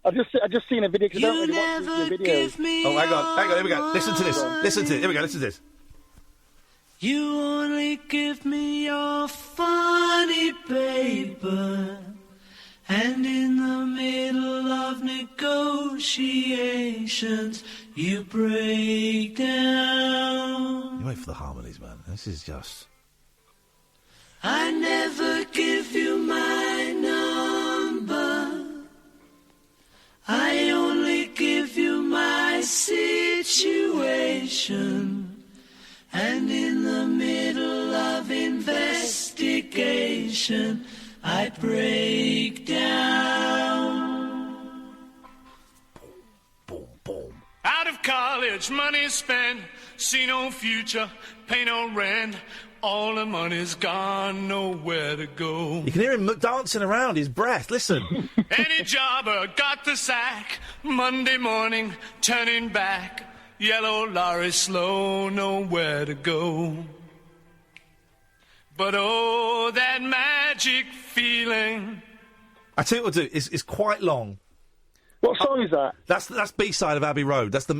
I've just seen a video. 'Cause I don't really watch the videos. Oh, hang on, here we go. Listen to this. Here we go. Listen to this. You only give me your funny paper, and in the middle of negotiations, you break down. You wait for the harmonies, man. This is just... I never give you my number. I only give you my situation. And in the middle of investigation, I break down. Out of college, money spent, see no future, pay no rent. All the money's gone, nowhere to go. You can hear him dancing around his breath. Listen. Any jobber got the sack. Monday morning, turning back. Yellow lorry slow, nowhere to go. But oh, that magic feeling. I tell you what, we'll do. It's quite long. What song is that? That's B-side of Abbey Road. That's the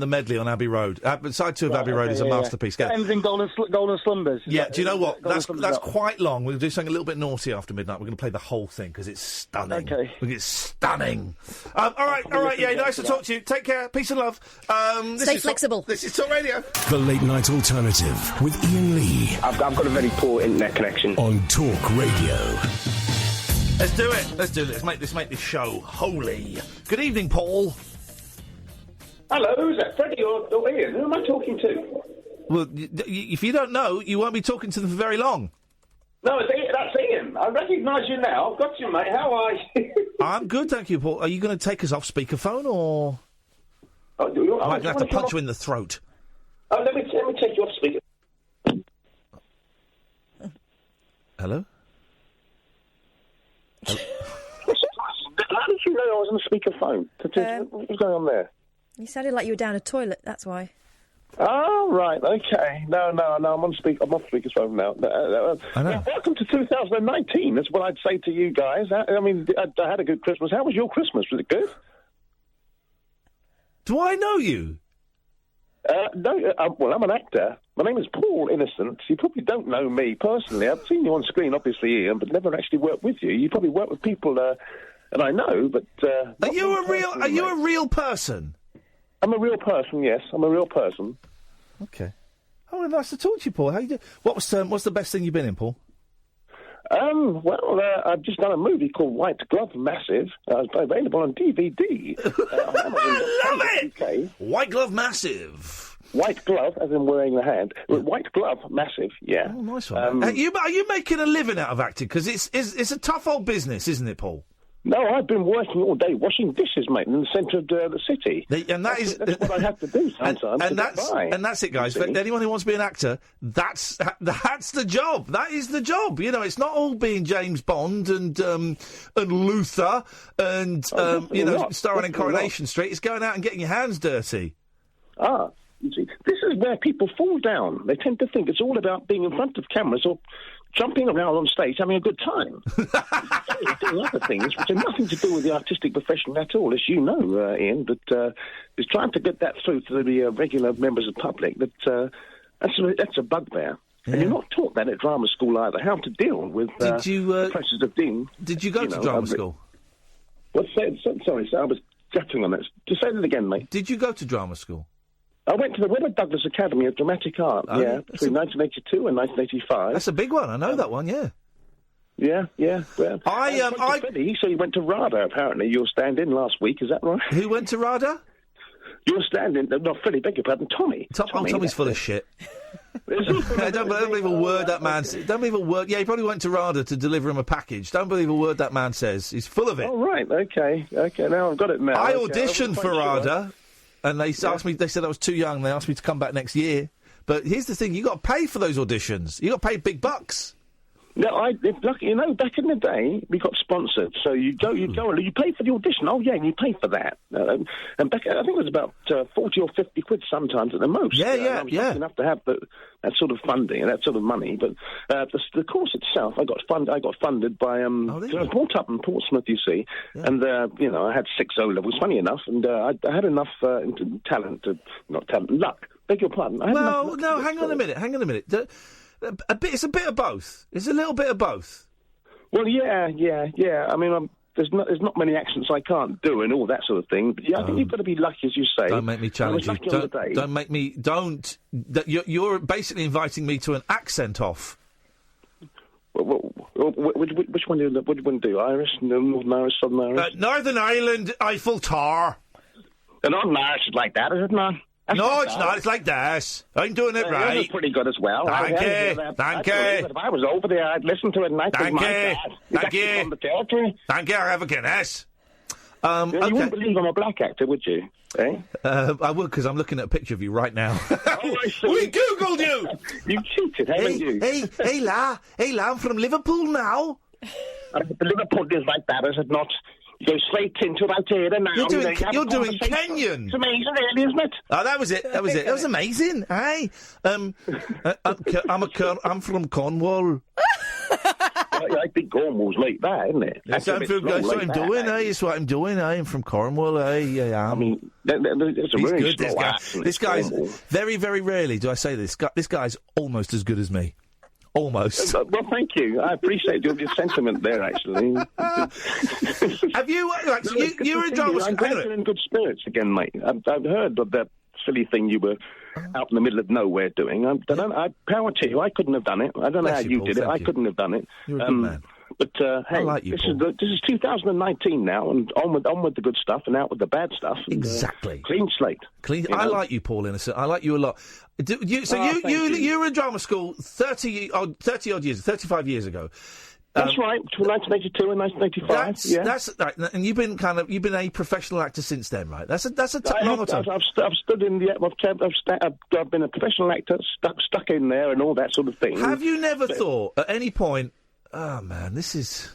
medley on Abbey Road. Side 2 of Abbey Road is a masterpiece. That ends in Golden Slumbers. Yeah, do you know what? That's quite long. We'll do something a little bit naughty after midnight. We're going to play the whole thing because it's stunning. Okay. It's stunning. All right, yeah, nice to talk to you. Take care. Peace and love. Stay flexible. This is Talk Radio. The Late Night Alternative with Iain Lee. I've got a very poor internet connection. On Talk Radio. Let's do it. Let's make this show holy. Good evening, Paul. Hello, is that Freddie or Ian? Who am I talking to? Well, if you don't know, you won't be talking to them for very long. No, that's Ian. I recognise you now. I've got you, mate. How are you? I'm good, thank you, Paul. Are you going to take us off speakerphone, or I might going to have to punch you in the throat? Oh, let me take you off speaker. Hello? How did you know I was on the speakerphone? What was going on there? You sounded like you were down a toilet, that's why. Oh, right, okay. No, I'm on I'm off speakerphone now. I know. Yeah, welcome to 2019, that's what I'd say to you guys. I mean, I had a good Christmas. How was your Christmas? Was it good? Do I know you? No, well, I'm an actor. My name is Paul Innocent. You probably don't know me personally. I've seen you on screen, obviously, Ian, but never actually worked with you. You probably work with people, and I know, but... Are you a real person? I'm a real person, yes. I'm a real person. Okay. Oh, nice to talk to you, Paul. How you doing? What's the best thing you've been in, Paul? Well, I've just done a movie called White Glove Massive. It's available on DVD. I love it! UK. White Glove Massive. White glove, as in wearing the hand. White Glove Massive, yeah. Oh, nice one. Are you making a living out of acting? Because it's a tough old business, isn't it, Paul? No, I've been working all day washing dishes, mate, in the centre of the city. That's what I have to do sometimes. And that's it, guys. For anyone who wants to be an actor, that's the job. That is the job. You know, it's not all being James Bond and Luther and starring in Coronation Street. It's going out and getting your hands dirty. You see, this is where people fall down. They tend to think it's all about being in front of cameras or jumping around on stage having a good time. Doing other things which have nothing to do with the artistic profession at all, as you know, Ian, but is trying to get that through to the regular members of the public. That's a bugbear. Yeah. And you're not taught that at drama school either, how to deal with the pressures of being... Did you go to drama school? Sorry, sir, I was gutting on that. Just say that again, mate. Did you go to drama school? I went to the Robert Douglas Academy of Dramatic Art, between 1982 and 1985. That's a big one. I know that one, yeah. Yeah. Well, Freddie, he said he went to RADA, apparently. You were stand-in last week, is that right? Who went to RADA? You were stand-in, not Freddie, beg your pardon, Tommy. Tommy's full of shit. Don't believe a word that man says. Don't believe a word. Yeah, he probably went to RADA to deliver him a package. Don't believe a word that man says. He's full of it. Oh, right, okay, now I've got it now. I auditioned for RADA. And they asked me. They said I was too young. They asked me to come back next year. But here's the thing: you got to pay for those auditions. You got to pay big bucks. No, back in the day, we got sponsored. So you pay for the audition. Oh, yeah, you pay for that. And back, I think it was about 40 or 50 quid sometimes at the most. I was lucky enough to have that sort of funding and that sort of money. But the course itself, I got funded by. I was brought up in Portsmouth, you see, and I had 6 O levels. Funny enough, and I had enough luck. Beg your pardon. Hang on a minute. It's a bit of both. It's a little bit of both. Well, yeah. I mean, there's not many accents I can't do and all that sort of thing. But I think you've got to be lucky, as you say. Don't make me challenge you. Don't make me. Don't. You're basically inviting me to an accent off. Which one do you do? Irish, Northern Irish, Southern Irish? Northern Ireland, Eiffel Tower. Northern Irish is like that, is it not? No, it's not. It's like this. I'm doing it right. That's pretty good as well. Thank you. If I was over there, I'd listen to it and I'd think, my God, Thank you. From the territory. Thank you. I have a Guinness. You wouldn't believe I'm a black actor, would you? Eh? I would, because I'm looking at a picture of you right now. We Googled you! You cheated, haven't you? Hey, La, I'm from Liverpool now. Liverpool is like that, is it not? You go straight into it, I'll tell you now. You're doing Kenyan. It's amazing, really, isn't it? Oh, that was it. It was amazing. Hey, I'm from Cornwall. I think Cornwall's like that, isn't it? That's what I'm doing. I'm from Cornwall. I mean, it's a really slow accent. This guy's very, very rarely do I say this. This guy's almost as good as me. Almost. Well, thank you. I appreciate your sentiment there, actually. Have you... you're a drama... I'm glad you're in good spirits again, mate. I've heard of that silly thing you were out in the middle of nowhere doing. I power to you. I couldn't have done it. I don't know how you did it. I couldn't have done it. You're a good man. But, hey, like you, this is 2019 now, and on with the good stuff and out with the bad stuff. And, exactly. Clean slate. I like you, Paul, innocent. I like you a lot. You were in drama school 35 years ago. That's right, between 1982 and 1985. That's right, and you've been a professional actor since then, right? That's a long time. I've stood in the. I've been a professional actor, stuck in there, and all that sort of thing. Have you never thought at any point, oh man, this is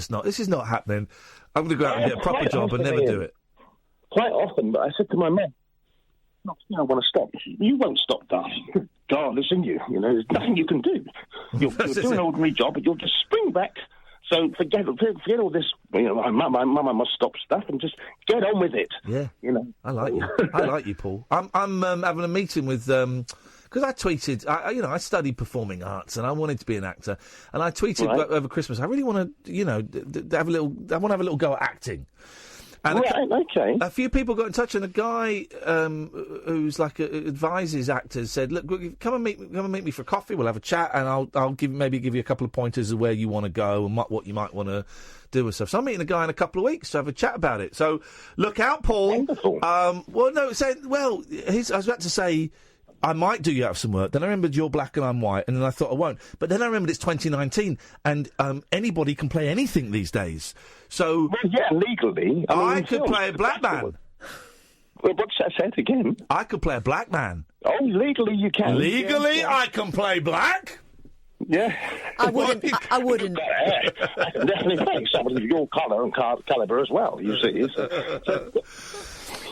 not happening. I'm going to go out and get a proper job and never do it. Quite often, but I said to my mum, I want to stop. You won't stop, darling. God, listen, you know, there's nothing you can do. You'll do an ordinary job, but you'll just spring back. So forget all this. You know, Mama must stop stuff and just get on with it. Yeah, you know. I like you. I like you, Paul. I'm having a meeting with because I tweeted. I studied performing arts and I wanted to be an actor. And I tweeted over Christmas. I really want to, have a little. I want to have a little go at acting. And a few people got in touch, and a guy who's advises actors said, "Look, come and meet me for coffee. We'll have a chat, and I'll give you a couple of pointers of where you want to go and what you might want to do and stuff." So I'm meeting a guy in a couple of weeks to have a chat about it. So look out, Paul. Wonderful. I was about to say, I might do you out of some work. Then I remembered you're black and I'm white, and then I thought I won't. But then I remembered it's 2019, and anybody can play anything these days. So legally, I could play a black man. Well, what's that said again? I could play a black man. Oh, legally you can. Legally, I can play black. Yeah, I wouldn't. I wouldn't. I can definitely play somebody of your colour and calibre as well. You see,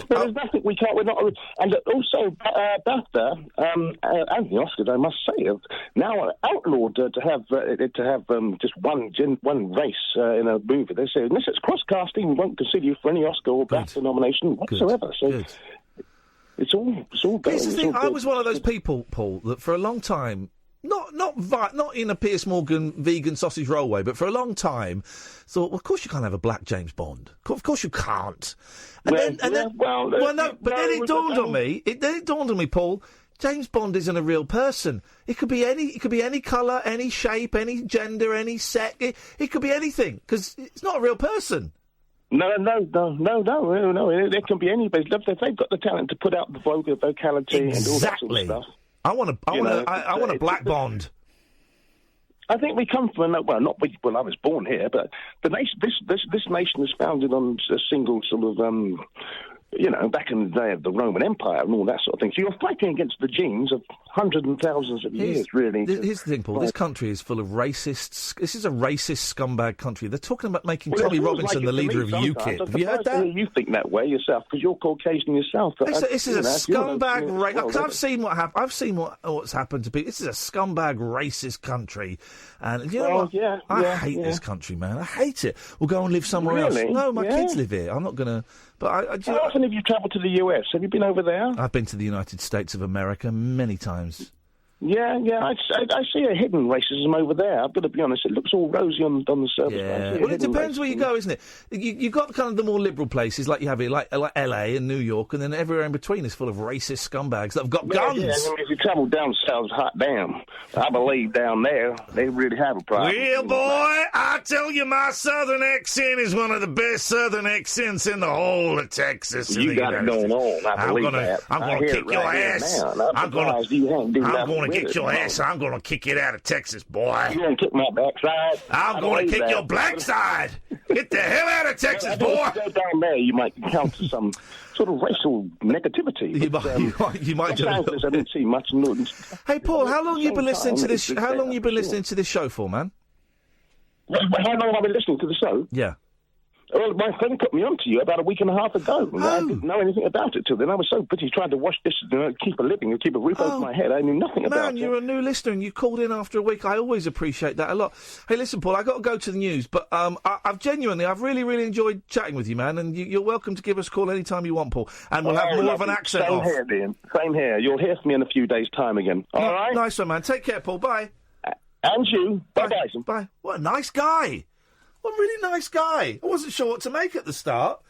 there's nothing we can't. We're not. And also, BAFTA and the Oscars, I must say, have now outlawed to have just one race in a movie. They say unless it's cross casting, we won't consider you for any Oscar or BAFTA nomination whatsoever. So it's all going. Here's the thing. I was one of those people, Paul, that for a long time. Not in a Piers Morgan vegan sausage roll way, but for a long time thought, well, of course you can't have a black James Bond. Of course you can't. Then it dawned on me, Paul. James Bond isn't a real person. It could be any colour, any shape, any gender, any sex. It could be anything because it's not a real person. No. It can be anybody. If they've got the talent to put out the vocality and all that sort of stuff. I want a black Bond. I think we come from I was born here, but the nation, this nation is founded on a single sort of back in the day of the Roman Empire and all that sort of thing. So you're fighting against the genes of hundreds and thousands of years, really. Here's the thing, Paul. This country is full of racists. This is a racist scumbag country. They're talking about making Tommy Robinson the leader of UKIP. Have you heard that? You think that way yourself, because you're Caucasian yourself. This is a scumbag race. Because I've seen what happened. I've seen what's happened to people. This is a scumbag racist country. And you know what? I hate this country, man. I hate it. We'll go and live somewhere else. No, my kids live here. I'm not going to... But how often have you travelled to the US? Have you been over there? I've been to the United States of America many times. Yeah, I see a hidden racism over there. I've got to be honest, it looks all rosy on the surface. Yeah, well, it depends where you go, isn't it? You've got kind of the more liberal places, like you have here, like LA and New York, and then everywhere in between is full of racist scumbags that have got guns. Yeah, I mean, if you travel down south, hot damn, I believe down there, they really have a problem. Well, boy, I tell you, my southern accent is one of the best southern accents in the whole of Texas. You got it going on, I believe that. I'm going to kick your ass. I'm going to kick your ass. I'm going to kick it out of Texas, boy. You going to kick my backside? I'm going to kick your black side. Get the hell out of Texas, boy. If you go down there, you might encounter some sort of racial negativity. You might do. I didn't see much. Hey, Paul, how long you been listening to this? How long you been listening to this show for, man? How long have I been listening to the show? Yeah. Well, my friend put me on to you about a week and a half ago. And I didn't know anything about it till then. I was so busy trying to wash dishes and keep a living and keep a roof over my head. I knew nothing about it. Man, you're a new listener and you called in after a week. I always appreciate that a lot. Hey, listen, Paul, I've got to go to the news, but I've really, really enjoyed chatting with you, man, and you're welcome to give us a call anytime you want, Paul, and we'll have more of an accent off. Same here, Dean. Same here. You'll hear from me in a few days' time again. All right? Nice one, man. Take care, Paul. Bye. And you. Bye-bye. Bye. What a nice guy. What a really nice guy. I wasn't sure what to make at the start.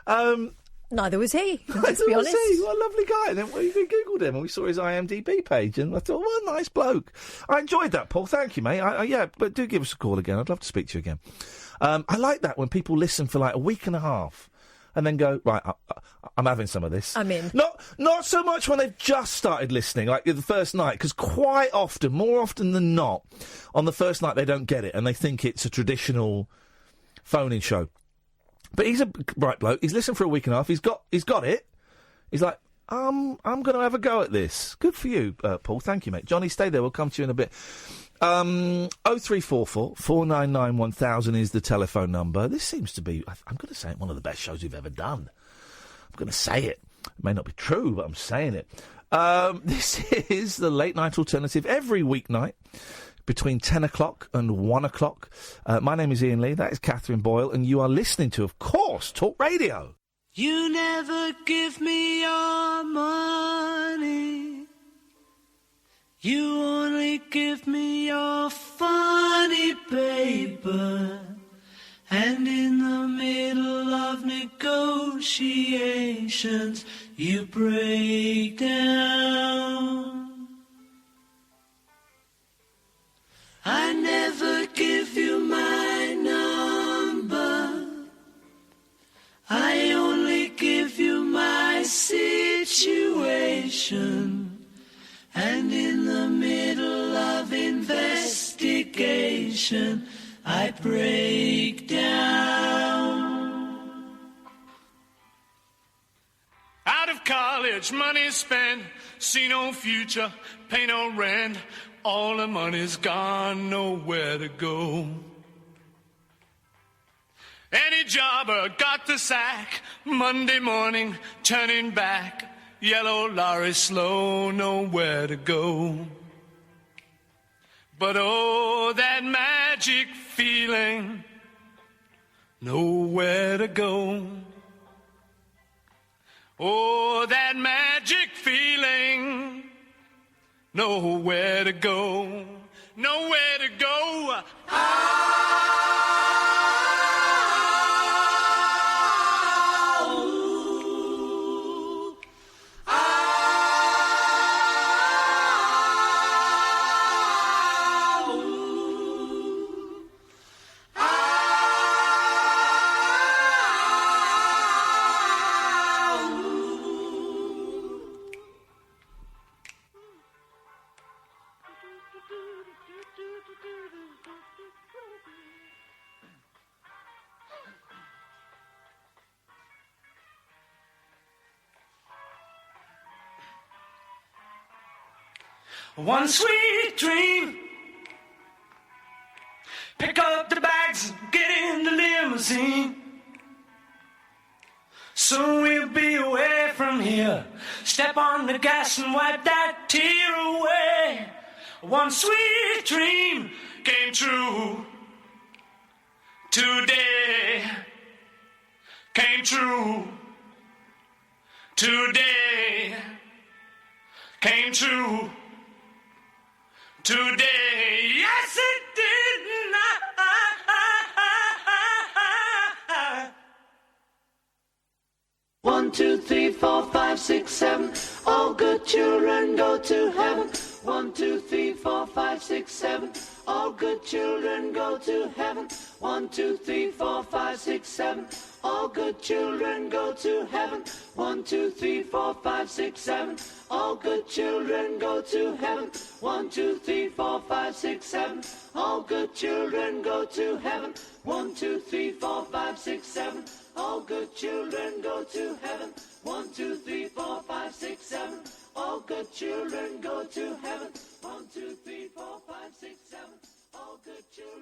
Neither was he, let's be honest. What a lovely guy. And then we Googled him and we saw his IMDb page and I thought, what a nice bloke. I enjoyed that, Paul. Thank you, mate. Yeah, but do give us a call again. I'd love to speak to you again. I like that when people listen for like a week and a half and then go, right, I'm having some of this. I'm in. Not so much when they've just started listening, like the first night, because quite often, more often than not, on the first night they don't get it and they think it's a traditional phone-in show. But he's a bright bloke. He's listened for a week and a half. He's got it. He's like, I'm going to have a go at this. Good for you, Paul. Thank you, mate. Johnny, stay there. We'll come to you in a bit. 0344 499 1000 is the telephone number. This seems to be, I'm going to say it, one of the best shows we've ever done. I'm going to say it. It may not be true, but I'm saying it. This is the Late Night Alternative every weeknight between 10 o'clock and 1 o'clock. My name is Iain Lee, that is Catherine Boyle, and you are listening to, of course, Talk Radio. You never give me your money. You only give me your funny paper. And in the middle of negotiations, you break down. I never give you my number. I only give you my situation. And in the middle of investigation, I break down. Out of college, money spent, see no future, pay no rent. All the money's gone, nowhere to go. Any jobber got the sack, Monday morning, turning back. Yellow lorry slow, nowhere to go. But oh, that magic feeling, nowhere to go. Oh, that magic feeling, nowhere to go, nowhere to go. one sweet dream. Pick up the bags, get in the limousine. Soon we'll be away from here. Step on the gas and wipe that tear away. One sweet dream came true today. Came true today. Came true today. Yes, it did. 1, 2, 3, 4, 5, 6, 7. All good children go to heaven. 1, 2, 3, 4, 5, 6, 7. All good children go to heaven. 1, 2, 3, 4, 5, 6, 7. All good children go to heaven. 1, 2, 3, 4, 5, 6, 7. All good children go to heaven. 1, 2, 3, 4, 5, 6, 7. All good children go to heaven. 1, 2, 3, 4, 5, 6, 7. All good children go to heaven. 1, 2, 3, 4, 5, 6, 7. All good children go to heaven. 1, 2, 3, 4, 5, 6, 7. All good children go to heaven. 1, 2, 3, 4, 5, 6, 7. All good children.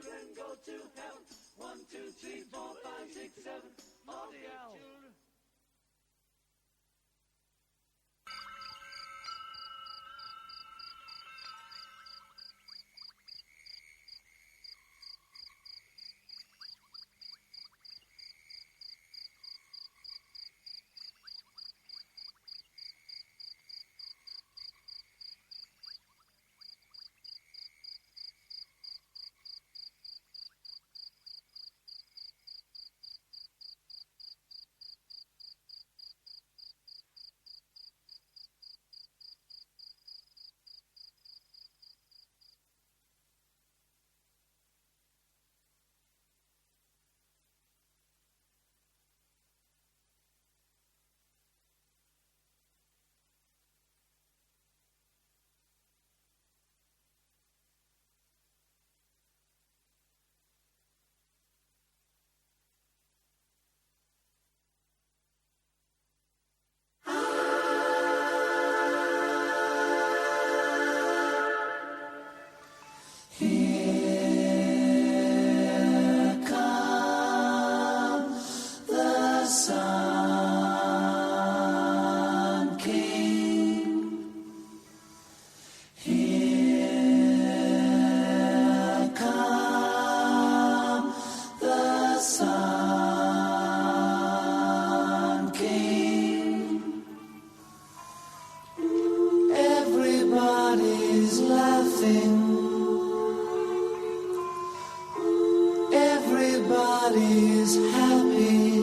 Everybody's happy.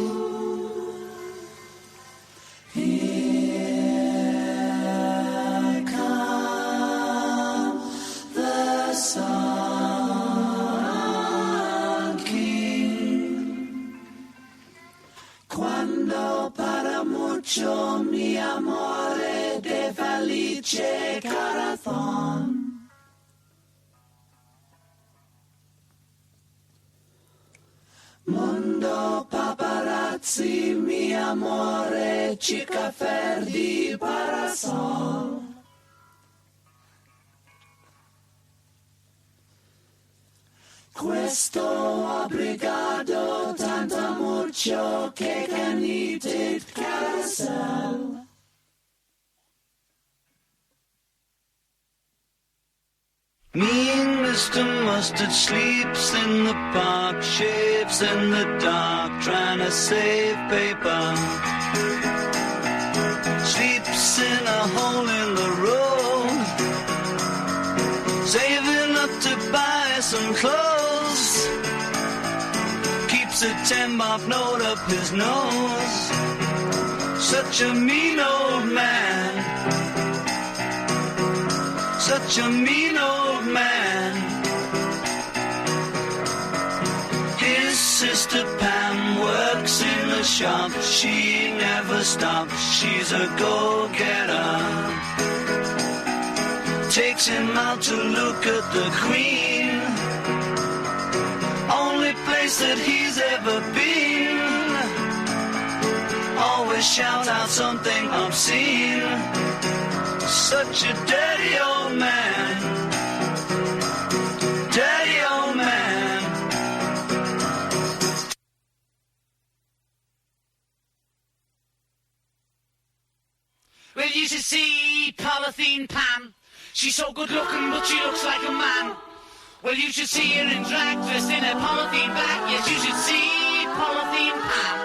Here come the Sun King. Quando para mucho mi amore de felice corazón. Mondo paparazzi, mi amore, chica ferdi parasol. Questo obbligato tanto mucho che can eat it carousel. Me and Mr. Mustard sleeps in the park, shaves in the dark, trying to save paper. Sleeps in a hole in the road, saving up to buy some clothes. Keeps a 10-bob note up his nose. Such a mean old man. Such a mean old man. His sister Pam works in the shop. She never stops. She's a go-getter. Takes him out to look at the Queen. Only place that he's ever been. Always shout out something obscene. such a dirty old man. Dirty old man. Well, you should see Polythene Pam. She's so good looking, but she looks like a man. Well, you should see her in drag, dressed in a polythene bag. Yes, you should see Polythene Pam.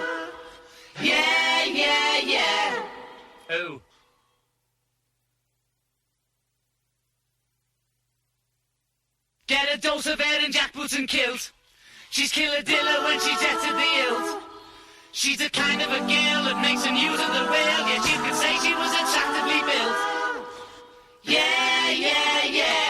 Yeah, yeah, yeah. Oh. Get a dose of air in jackboots and kilt. She's killadilla when she's at the hilt. She's the kind of a girl that makes an use of the whale. Yes, you could say she was attractively built. Yeah, yeah, yeah.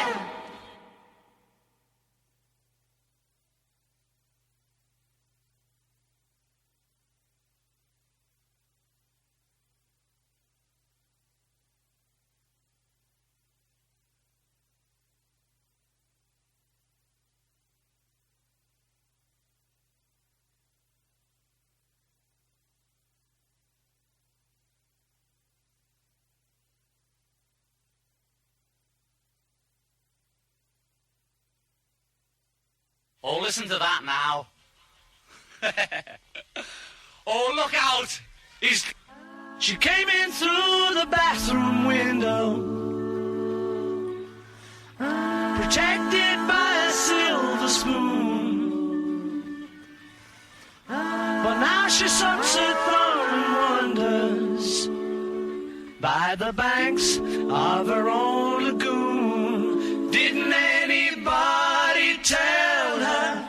Oh, listen to that now. Oh, look out! She came in through the bathroom window, protected by a silver spoon. But now she sucks her thumb and wanders by the banks of her own lagoon. Didn't anybody tell her?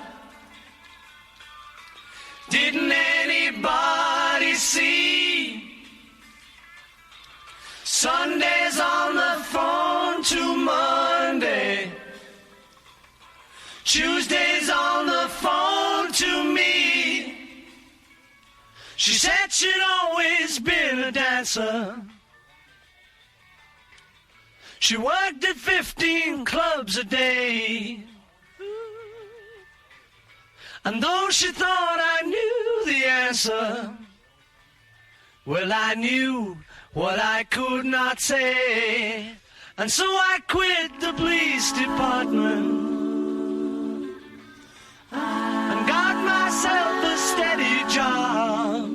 Didn't anybody see? Sunday's on the phone to Monday. Tuesday's on the phone to me. She said she'd always been a dancer. She worked at 15 clubs a day. And though she thought I knew the answer, well, I knew what I could not say. And so I quit the police department and got myself a steady job.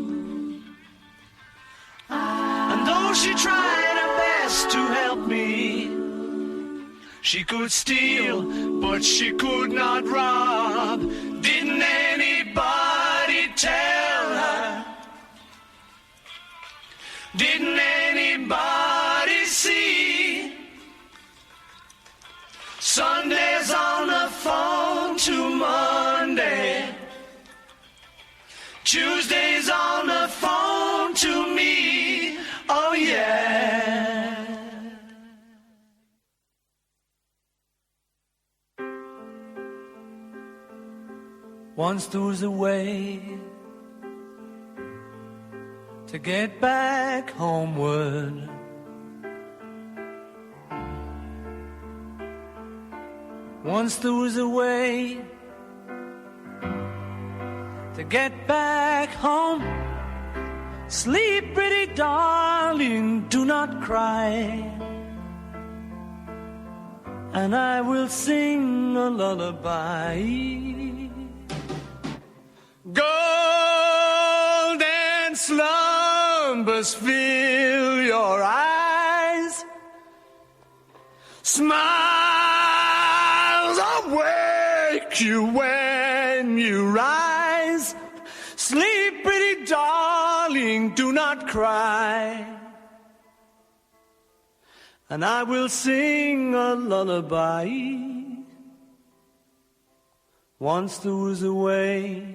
And though she tried her best to help me, she could steal, but she could not rob. Didn't anybody tell her? Didn't anybody see? Sunday's on the phone to Monday. Tuesday's on the phone to me. Oh, yeah. Once there was a way to get back homeward. Once there was a way to get back home. Sleep, pretty darling, do not cry, and I will sing a lullaby. Golden slumbers fill your eyes. Smiles awake you when you rise. Sleep, pretty darling, do not cry, and I will sing a lullaby. Once there was a way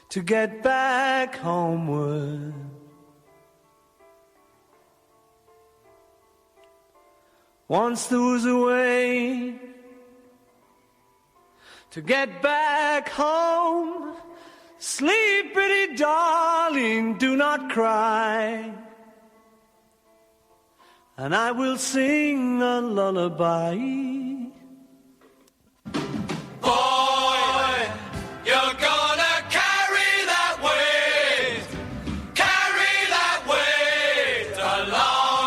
to get back homeward. Once there was a way to get back home. Sleep, pretty darling, do not cry, and I will sing a lullaby. Boy, you're gonna carry that weight a long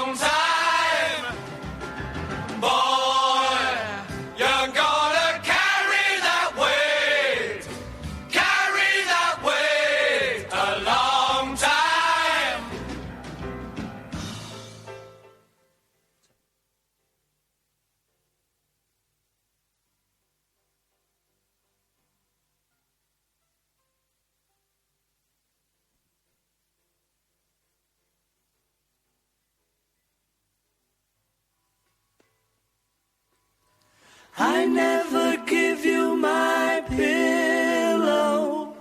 I never give you my pillow.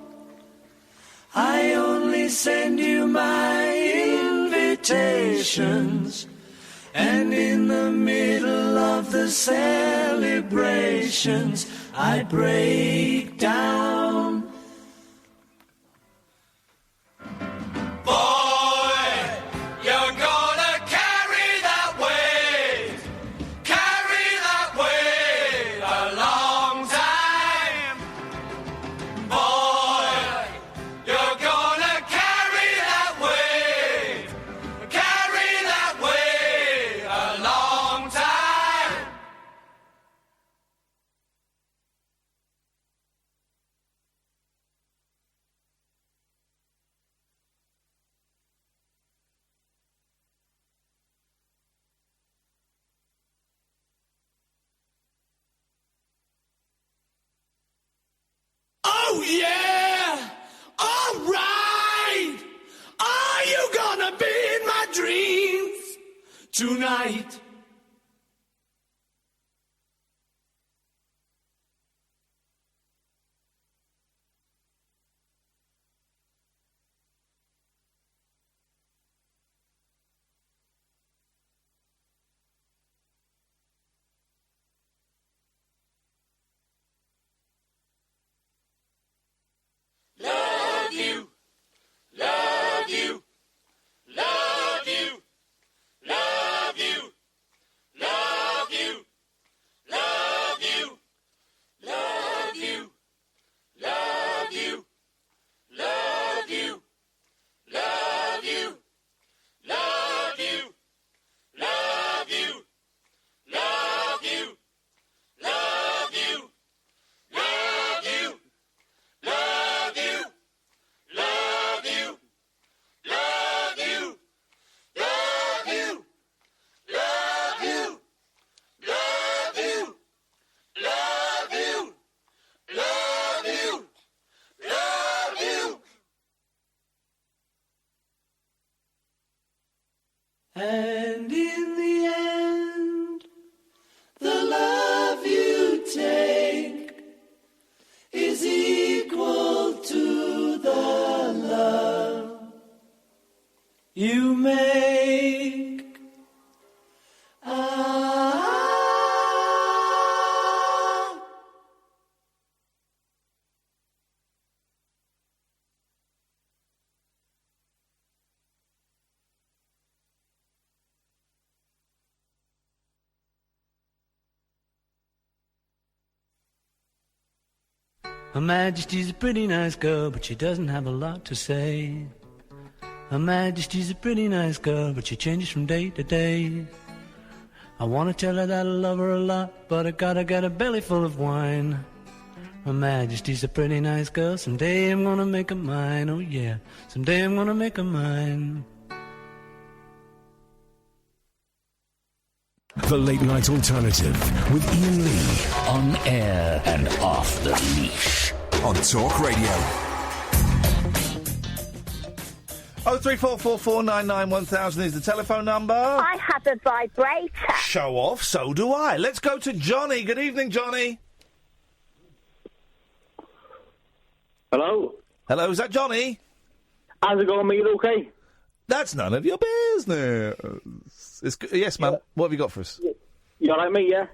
I only send you my invitations. And in the middle of the celebrations, I break down. Boy, you're gonna carry that weight a long time. Boy, you're gonna carry that weight a long time. Oh yeah! All right! Are you gonna be in my dreams tonight? Love you, love you, love you, love you, love you, love you, love you, love you, love you, love you, love you, love you, love you, love you, love you. Love you, love you, love you, love you, love you, love you, love you, love you, love you. And in the end, the love you take is equal to the love you make. Her Majesty's a pretty nice girl, but she doesn't have a lot to say. Her Majesty's a pretty nice girl, but she changes from day to day. I want to tell her that I love her a lot, but I gotta get a belly full of wine. Her Majesty's a pretty nice girl, someday I'm gonna make her mine, oh yeah, someday I'm gonna make her mine. The Late Night Alternative with Iain Lee. On air and off the leash. On Talk Radio. 03444991000 is the telephone number. I have a vibrator. Show off, so do I. Let's go to Johnny. Good evening, Johnny. Hello? Hello, is that Johnny? How's it going, mate? Okay? That's none of your business. Yes, ma'am. What have you got for us? You all right, mate, yeah?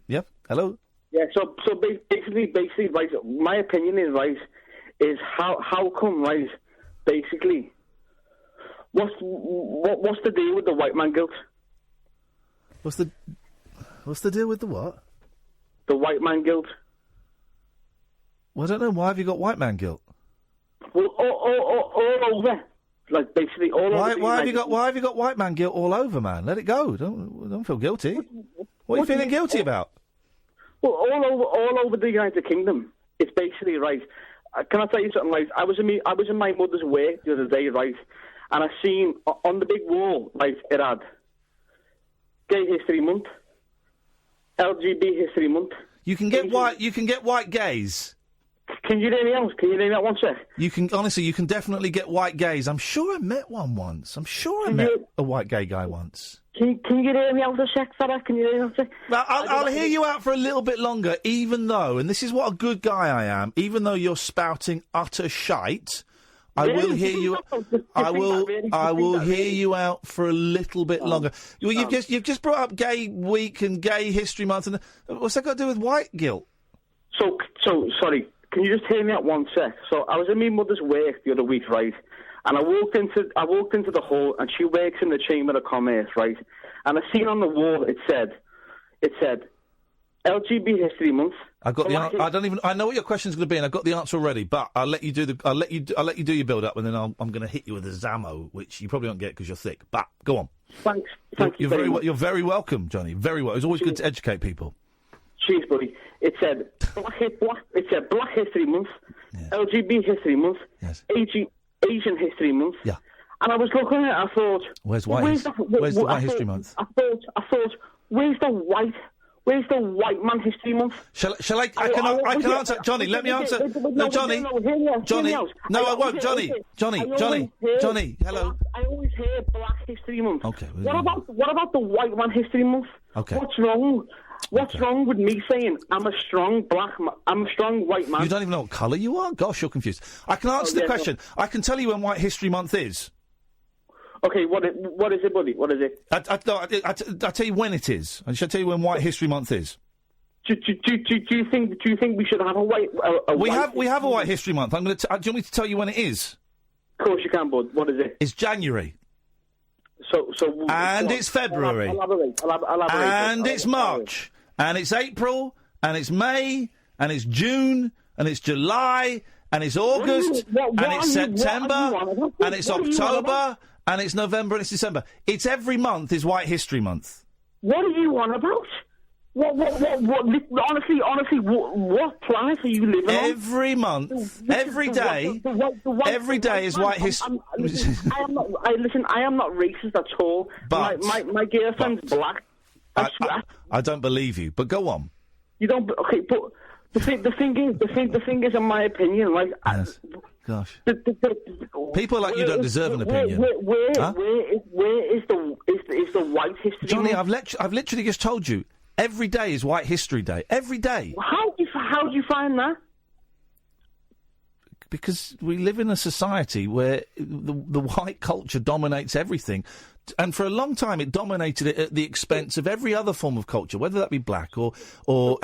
Yep. Hello? Yeah, so basically, right, my opinion is, right, is how come, right, basically, what's the deal with the white man guilt? What's the deal with the what? The white man guilt. Well, I don't know. Why have you got white man guilt? Well, all over. Like, basically all over. Why have you got white man guilt all over, man? Let it go. Don't feel guilty. What are you feeling guilty about? Well, all over the United Kingdom. It's basically, right, can I tell you something, right? I was in my mother's way the other day, right, and I seen on the big wall, right, it had Gay History Month, LGBT History Month. You can get white gays. Can you hear me out? Can you hear me out one sec? You can definitely get white gays. I'm sure I met one once. I'm sure I met a white gay guy once. Can you hear me out a sec, fella? Can you hear me out a sec? Well, I'll hear you out for a little bit longer, even though, and this is what a good guy I am, even though you're spouting utter shite, I will hear you. I will hear you out for a little bit longer. Well, you've just brought up Gay Week and Gay History Month, and what's that got to do with white guilt? So sorry. Can you just hear me out one sec? So I was in my mother's work the other week, right? And I walked into the hall, and she works in the Chamber of Commerce, right? And I seen on the wall it said LGBT History Month. I've got I know what your question's going to be, and I've got the answer already. But I'll let you do your build up, and then I'm going to hit you with a Zammo, which you probably won't get because you're thick. But go on. Thanks. You're very welcome, Johnny. Very well. It's always good to educate people. Cheers, buddy. It said Black History Month, yes. LGBT History Month, yes. Asian History Month. Yeah. And I was looking at it, I thought, where's the White History Month? I thought, where's the white man history month? Shall I can answer, Johnny. Let me answer. No, Johnny. No, I won't, Johnny. Johnny. Hello. I always hear Black History Month. Okay. What about the white man history month? Okay. What's wrong? What's wrong with me saying I'm a strong white man? You don't even know what colour you are? Gosh, you're confused. I can answer the question. No. I can tell you when White History Month is. Okay, what is it, buddy? What is it? I'll tell you when it is. I shall tell you when White History Month is. Do you think we should have a white? We have a White History Month. Do you want me to tell you when it is? Of course you can, bud. What is it? It's January. And it's February. Elaborate. And it's March. And it's April. And it's May. And it's June. And it's July. And it's August. And it's September. And it's October. And it's November and it's December. It's every month is White History Month. What are you on about? Honestly, what planet are you living on? Every month, every day, every day is White History. I am not racist at all. But my girlfriend's black. I don't believe you. But go on. You don't. Okay, but the thing is, in my opinion, like. Yes. Gosh. People like you don't deserve an opinion. Where is the White History? Johnny, I've literally just told you. Every day is White History Day. Every day. How do you find that? Because we live in a society where the white culture dominates everything. And for a long time, it dominated it at the expense of every other form of culture, whether that be black or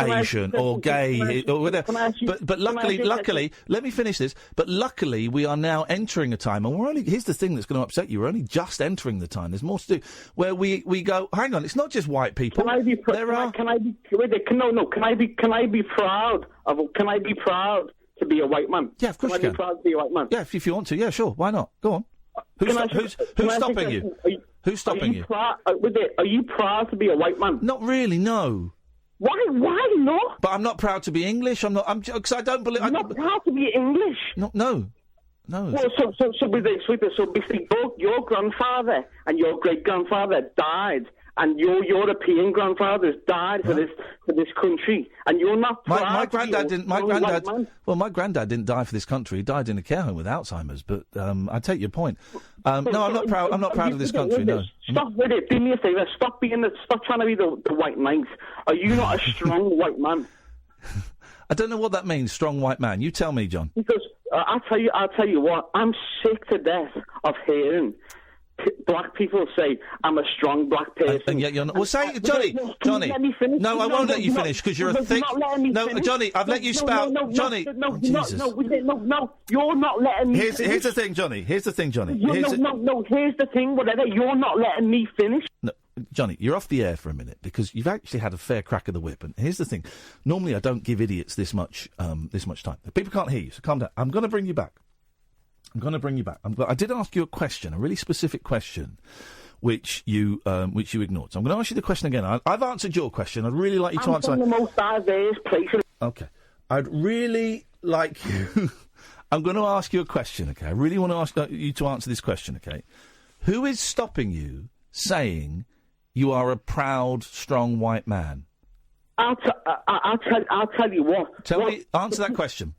Asian or gay or whatever. But luckily, let me finish this. But luckily, we are now entering a time, and here's the thing that's going to upset you: we're only just entering the time. There's more to do. Where we go. Hang on, it's not just white people. Can I be proud to be a white man? Yeah, of course you can. Can I be proud to be a white man? Yeah, if you want to. Yeah, sure. Why not? Go on. Who's stopping you? Who's stopping you? Are you proud to be a white man? Not really, no. Why not? But I'm not proud to be English. Because I don't believe. You're not proud to be English. No. Well, so basically, both your grandfather and your great grandfather died, and your European grandfathers died for this country, and you're not proud. My granddad didn't. My granddad didn't die for this country. He died in a care home with Alzheimer's. But I take your point. No, I'm not proud. I'm not proud of this country. No. Stop with it. Do me a favour. Stop trying to be the white knight. Are you not a strong white man? I don't know what that means. Strong white man. You tell me, John. Because I'll tell you what. I'm sick to death of hearing black people say I'm a strong black person. And yet you're not. Well, say, Johnny. No, I won't let you finish because you're a thick. No, Johnny, I've let you spout. Johnny. Jesus. No, you're not letting me. Here's the thing, Johnny. Here's the thing. Whatever. You're not letting me finish. No, Johnny, you're off the air for a minute because you've actually had a fair crack of the whip. And here's the thing. Normally, I don't give idiots this much time. People can't hear you, so calm down. I'm going to bring you back. I did ask you a question, a really specific question, which you ignored. So I'm going to ask you the question again. I've answered your question. I'd really like you to answer. I'm from the most diverse place. Okay. I'd really like you. I'm going to ask you a question. Okay. I really want to ask you to answer this question. Okay. Who is stopping you saying you are a proud, strong white man? I'll tell you what. Answer that question.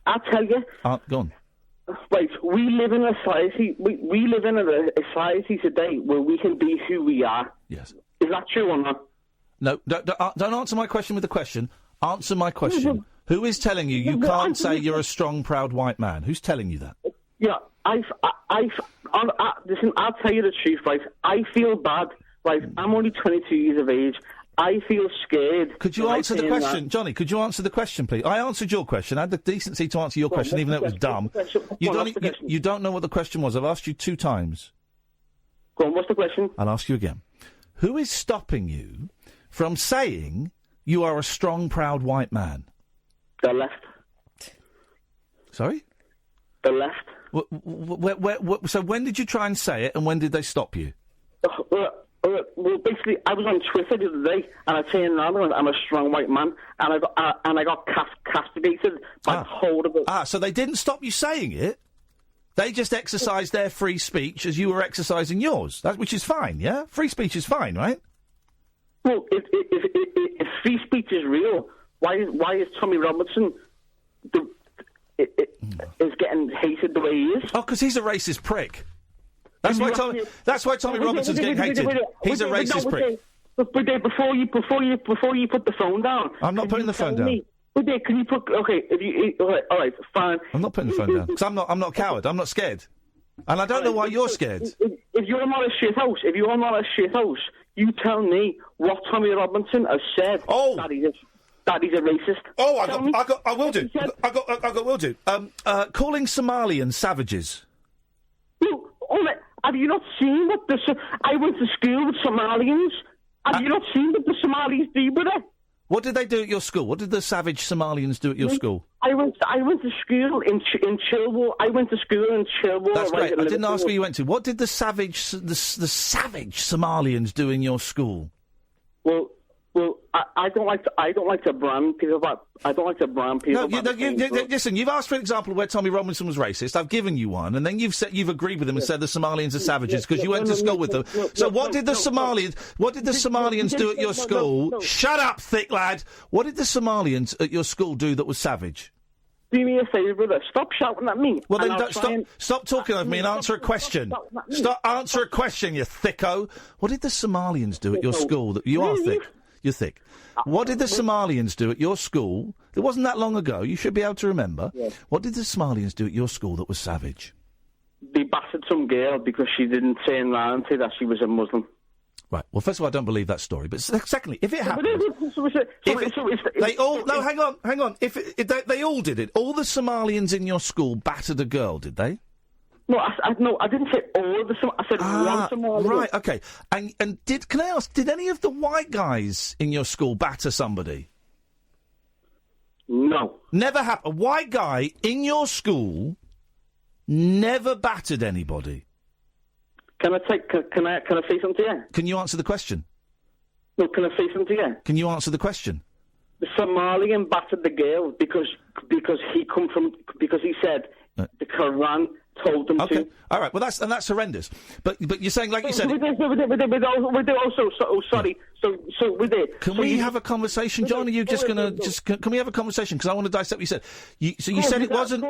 I'll tell you. Go on. Right, we live in a society. We live in a society today where we can be who we are. Yes. Is that true or not? No, don't answer my question with a question. Answer my question. Who is telling you you can't say you're a strong, proud white man? Who's telling you that? Yeah, listen, I'll tell you the truth, right? I feel bad, right? I'm only 22 years of age. I feel scared. Could you answer the question, Johnny? Could you answer the question, please? I answered your question. I had the decency to answer your question, even though it was dumb. You don't know what the question was. I've asked you 2 times. Go on, what's the question? I'll ask you again. Who is stopping you from saying you are a strong, proud white man? The left. Sorry? The left. So when did you try and say it, and when did they stop you? Well, basically, I was on Twitter the other day, and I turned around and I'm a strong white man, and I got castigated by the whole of it. So they didn't stop you saying it. They just exercised their free speech as you were exercising yours, which is fine, yeah? Free speech is fine, right? Well, if free speech is real, why is Tommy Robinson is getting hated the way he is? Oh, because he's a racist prick. That's why Tommy Robinson's getting hated. He's a racist prick. But before you put the phone down, I'm not putting the phone down. But can you put all right, fine. I'm not putting the phone down because I'm not a coward. I'm not scared, and I don't know why you're scared. If you're not a shit house, you tell me what Tommy Robinson has said. Oh, that he's a racist. Oh, I will do. Calling Somalians savages. Have you not seen what I went to school with Somalians. Have you not seen what the Somalis do with it? What did they do at your school? What did the savage Somalians do at your school? I went to school in Chilwell. I went to school in Chilwell. That's great. I didn't ask where you went to. What did the savage Somalians do in your school? Well, I don't like to brand people, but I don't like to brand people. Listen, you've asked for an example of where Tommy Robinson was racist. I've given you one, and then you've agreed with him and said the Somalians are savages because you went to school with them. So what did the Somalians do at your school? Shut up, thick lad. What did the Somalians at your school do that was savage? Do me a favour, brother. Stop shouting at me. Well, then stop talking over me and answer a question. Answer a question, you thicko. What did the Somalians do at your school? You are thick. You're thick. What did the Somalians do at your school? It wasn't that long ago. You should be able to remember. Yes. What did the Somalians do at your school that was savage? They battered some girl because she didn't turn around and say that she was a Muslim. Right. Well, first of all, I don't believe that story. But secondly, if it happened, they all hang on. If they all did it, all the Somalians in your school battered a girl, did they? No, I didn't say all of the. I said one Somalian. Right. Okay. And can I ask? Did any of the white guys in your school batter somebody? No. Never happened. A white guy in your school never battered anybody. Can I say something to you? Can you answer the question? No, can I say something to you? Can you answer the question? The Somalian battered the girl because he said the Quran told them to. All right. Well, that's horrendous. But you're saying, like you said. Sorry. So with it. Can we have a conversation, John? Are you just going to Can we have a conversation? Because I want to dissect what you said. You said it wasn't.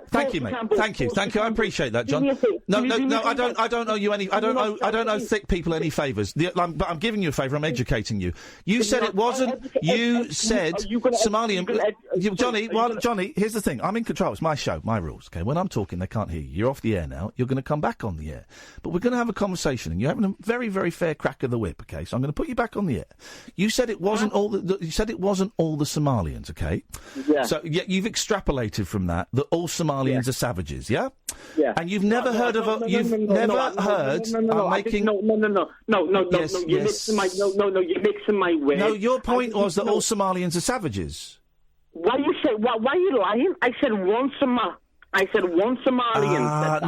Thank you, mate. Thank you. I appreciate that, John. No. I don't owe you any. I don't owe thick people any favours. But I'm giving you a favour. I'm educating you. You said it wasn't. You said Somalian. Johnny. Here's the thing. I'm in control. It's my show, my rules. Okay. When I'm talking, they can't hear you. You're off the air now. You're going to come back on the air. But we're going to have a conversation, and you're having a very, very fair crack of the whip. Okay. So I'm going to put you back on the air. You said it wasn't all the Somalians, okay? Yeah. So you've extrapolated from that all Somalians are savages, yeah? Yeah. And you've never heard of a you've never heard of making No. You're mixing my words. No, your point was that all Somalians are savages. Why are you lying? I said one Somalian.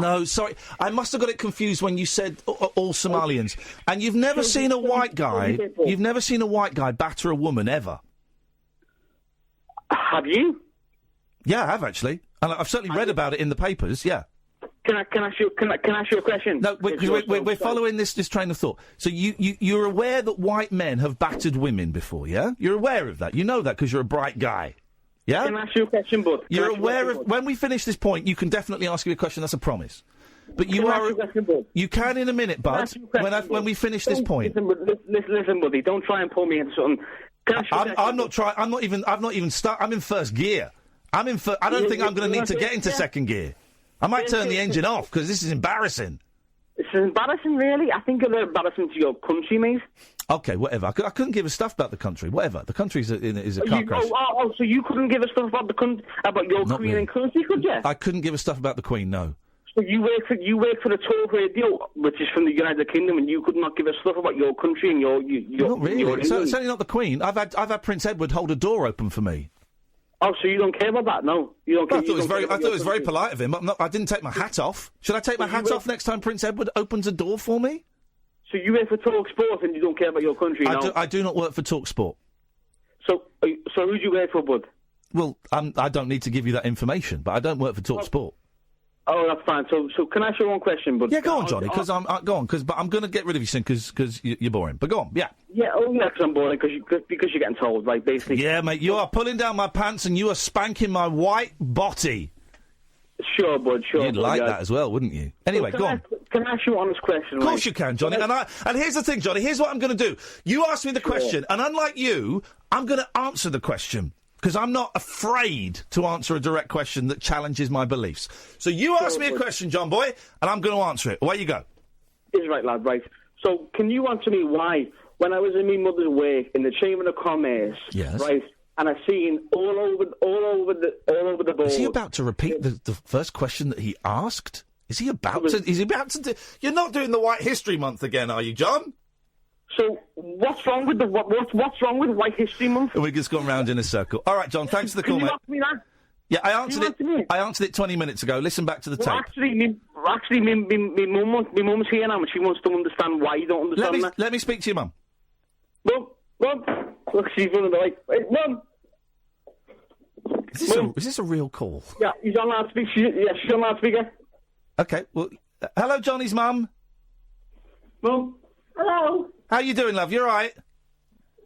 No, sorry. I must have got it confused when you said all Somalians. And you've never seen a white guy. You've never seen a white guy batter a woman ever. Have you? Yeah, I have actually, and I've certainly read about it in the papers. Yeah. Can I ask you a question? No, we're following this train of thought. So you're aware that white men have battered women before, yeah? You're aware of that. You know that because you're a bright guy. Yeah? Can I ask you a question, bud? You're aware of... When we finish this point, you can definitely ask me a question. That's a promise. But you are... You can in a minute, bud, when we finish this point. Listen, buddy, don't try and pull me into something. I'm not trying... I've not even started... I'm in first gear. I don't think I'm going to need to get into second gear. I might turn the engine off, because this is embarrassing. This is embarrassing, really? I think it's embarrassing to your country, mate. OK, whatever. I couldn't give a stuff about the country. Whatever. The country is a car crash. So you couldn't give a stuff about about your Not Queen really. and country, could you? I couldn't give a stuff about the Queen, no. So you work for the Talk Radio, which is from the United Kingdom, and you could not give a stuff about your country and your Not really. It's certainly not the Queen. I've had Prince Edward hold a door open for me. Oh, so you don't care about that? No, you don't. I thought it was very polite of him. I didn't take my hat off. Should I take my hat off next time Prince Edward opens a door for me? So you work for Talk Sport and you don't care about your country? I do not work for Talk Sport. So who do you work for, bud? Well, I don't need to give you that information, but I don't work for Talk Sport. Oh, that's fine. So can I ask you one question, bud? Yeah, go on, Johnny. Because but I'm going to get rid of you soon because you're boring. But go on, yeah. Yeah, because I'm boring because you're getting told, like basically. Yeah, mate, you are pulling down my pants and you are spanking my white body. Sure, bud. Sure. You'd like that as well, wouldn't you? Anyway, go on. Can I ask you an honest question? Of course you can, Johnny. And here's the thing, Johnny. Here's what I'm going to do. You ask me the question, and unlike you, I'm going to answer the question. Because I'm not afraid to answer a direct question that challenges my beliefs. So you ask me a question, John Boy, and I'm going to answer it. Away you go. Is right, lad, right. So can you answer me why, when I was in my mother's work in the Chamber of Commerce, yes, right, and I seen all over the board... Is he about to repeat the first question that he asked? Is he about to do... You're not doing the White History Month again, are you, John? So what's wrong with what's wrong with White History Month? We're just going round in a circle. All right, John, thanks for the call, mate. Can you ask me that? Yeah, I answered it 20 minutes ago. Listen back to the tape. Actually, my mum's here now, and she wants to understand why you don't understand that. Let me speak to your mum. Mum, look, she's running away. Wait, Mum. Is this a real call? Yeah, he's on loudspeaker. She's on loudspeaker. Okay, well, hello, Johnny's mum. Mum. Hello. How you doing, love? You all right?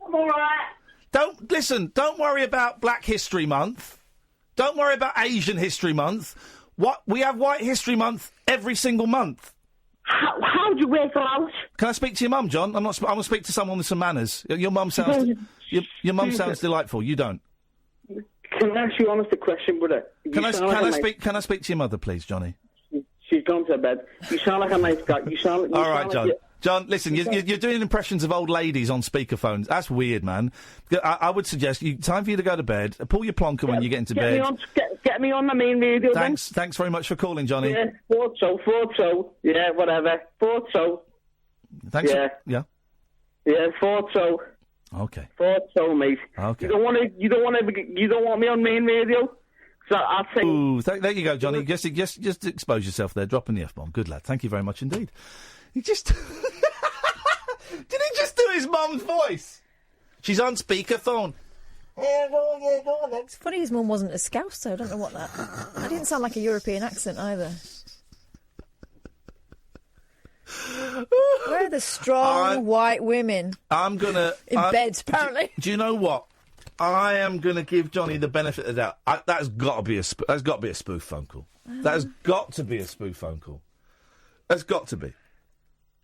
I'm all right. Don't worry about Black History Month. Don't worry about Asian History Month. We have White History Month every single month. How do you work that out? Can I speak to your mum, John? I'm going to speak to someone with some manners. Your mum sounds... your mum sounds delightful. You don't. Can I ask you honest a question, brother? Can I speak to your mother, please, Johnny? She's gone to bed. You sound like a nice guy. All right, John. John, listen, you're doing impressions of old ladies on speakerphones. That's weird, man. I would suggest time for you to go to bed. Pull your plonker when you get into bed. Get me on the main radio, Thanks very much for calling, Johnny. Yeah, thought so. Yeah, whatever. Thought so. Thanks. Yeah. Yeah, thought so. Okay. Thought so, mate. Okay. You don't want me on main radio? So I'll say... Ooh, there you go, Johnny. Just expose yourself there, dropping the F-bomb. Good lad. Thank you very much indeed. He just... Did he just do his mum's voice? She's on speakerphone. It's funny his mum wasn't a Scouse, so I don't know what that... That didn't sound like a European accent either. Where are the strong white women? I'm gonna... In bed, apparently. Do you know what? I am gonna give Johnny the benefit of the doubt. That's got to be a spoof phone call. That has got to be a spoof phone call. That's got to be.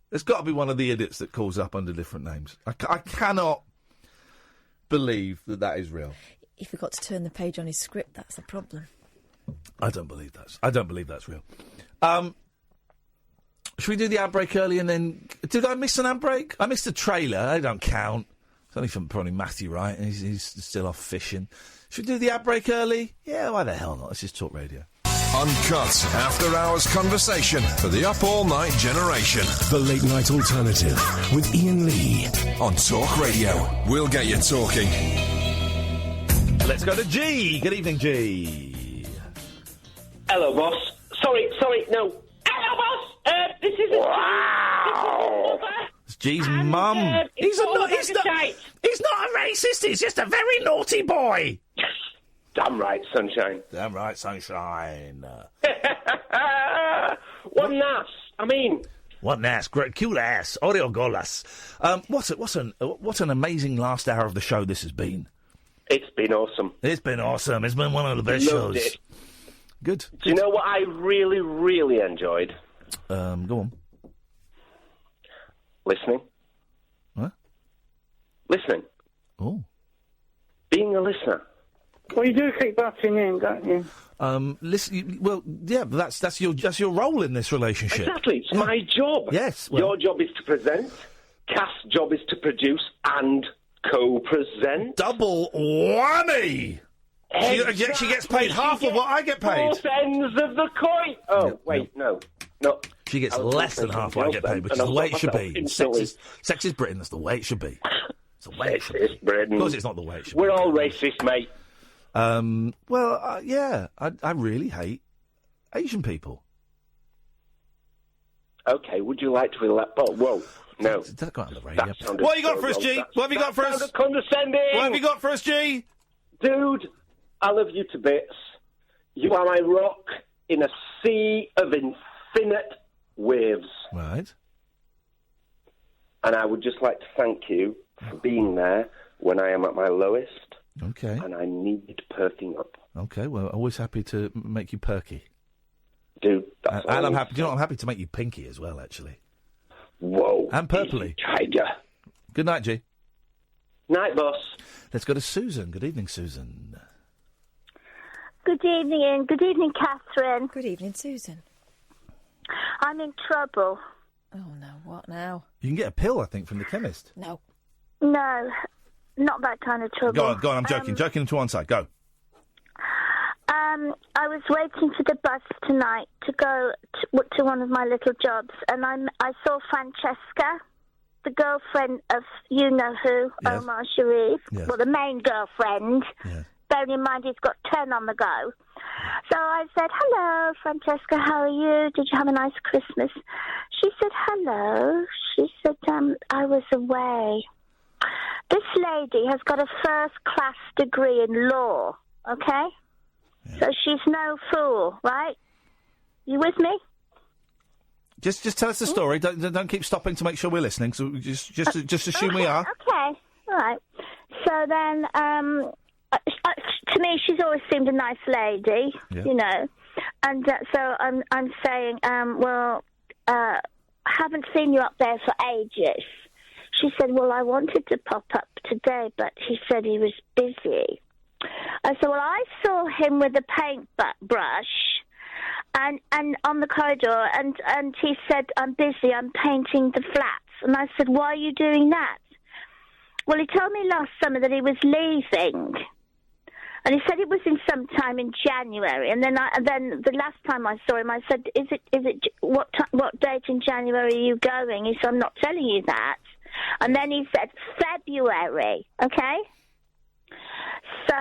It's got to be one of the idiots that calls up under different names. I cannot believe that is real. He forgot to turn the page on his script. That's the problem. I don't believe that's real. Should we do the ad break early and then... Did I miss an ad break? I missed a trailer. They don't count. It's only from probably Matthew, right? He's still off fishing. Should we do the ad break early? Yeah, why the hell not? Let's just talk radio. Uncut after-hours conversation for the up-all-night generation. The Late Night Alternative with Iain Lee on Talk Radio. We'll get you talking. Let's go to G. Good evening, G. Hello, boss. Sorry, no. Hello, boss. This is wow. It's G's mum. He's not a racist. He's just a very naughty boy. Damn right, sunshine. Damn right, sunshine. What an ass. I mean... What an ass. Great, cute ass. Oreo golas. What an amazing last hour of the show this has been. It's been awesome. It's been awesome. It's been one of the best Loved shows. it. Good. Do you know what I really, really enjoyed? Go on. Listening. What? Listening. Oh. Being a listener. Well, you do keep butting in, don't you? Listen. Well, yeah, but that's your role in this relationship. Exactly. It's my job. Yes. Your job is to present. Kath's job is to produce and co-present. Double whammy. Exactly. She gets paid half of what I get paid. Both ends of the coin. Oh, wait, no. She gets less than half what I get paid, which is the way it should be. Sexist Britain, that's the way it should be. It's the way it should be. Britain. Of course it's not the way it should We're be. all racist, mate. Yeah, I really hate Asian people. Okay, would you like to elaborate? Oh, whoa, no. That got on the radio. What have you got for us, G? What have you got for us? Condescending. What have you got for us, G? Dude, I love you to bits. You are my rock in a sea of infinite waves. Right. And I would just like to thank you for being there when I am at my lowest. Okay. And I need perking up. Okay, well, always happy to make you perky. Dude, that's and all I'm happy. Do you know what? I'm happy to make you pinky as well, actually. Whoa. And purpley. Tiger. Good night, G. Night, boss. Let's go to Susan. Good evening, Susan. Good evening, Ian. Good evening, Catherine. Good evening, Susan. I'm in trouble. Oh, no. What now? You can get a pill, I think, from the chemist. No. No, not that kind of trouble. Go on, I'm joking. Joking to one side. Go. I was waiting for the bus tonight to go to one of my little jobs, and I saw Francesca, the girlfriend of you-know-who, Yes. Omar Sharif. Yes. Well, the main girlfriend. Yes. Bearing in mind he's got 10 on the go. So I said, hello, Francesca, how are you? Did you have a nice Christmas? She said, hello. She said, I was away. This lady has got a first-class degree in law, okay? So she's no fool, right? You with me? Just tell us the story. Don't keep stopping to make sure we're listening. So just assume we are. Okay, all right. So then, to me, she's always seemed a nice lady, you know. And so I'm saying, haven't seen you up there for ages. She said, well, I wanted to pop up today, but he said he was busy. I said, well, I saw him with a paint brush and on the corridor, and he said, I'm busy, I'm painting the flats. And I said, why are you doing that? Well, he told me last summer that he was leaving. And he said it was in sometime in January. And then the last time I saw him, I said, "Is it what date in January are you going?" He said, "I'm not telling you that." And then he said February. Okay. So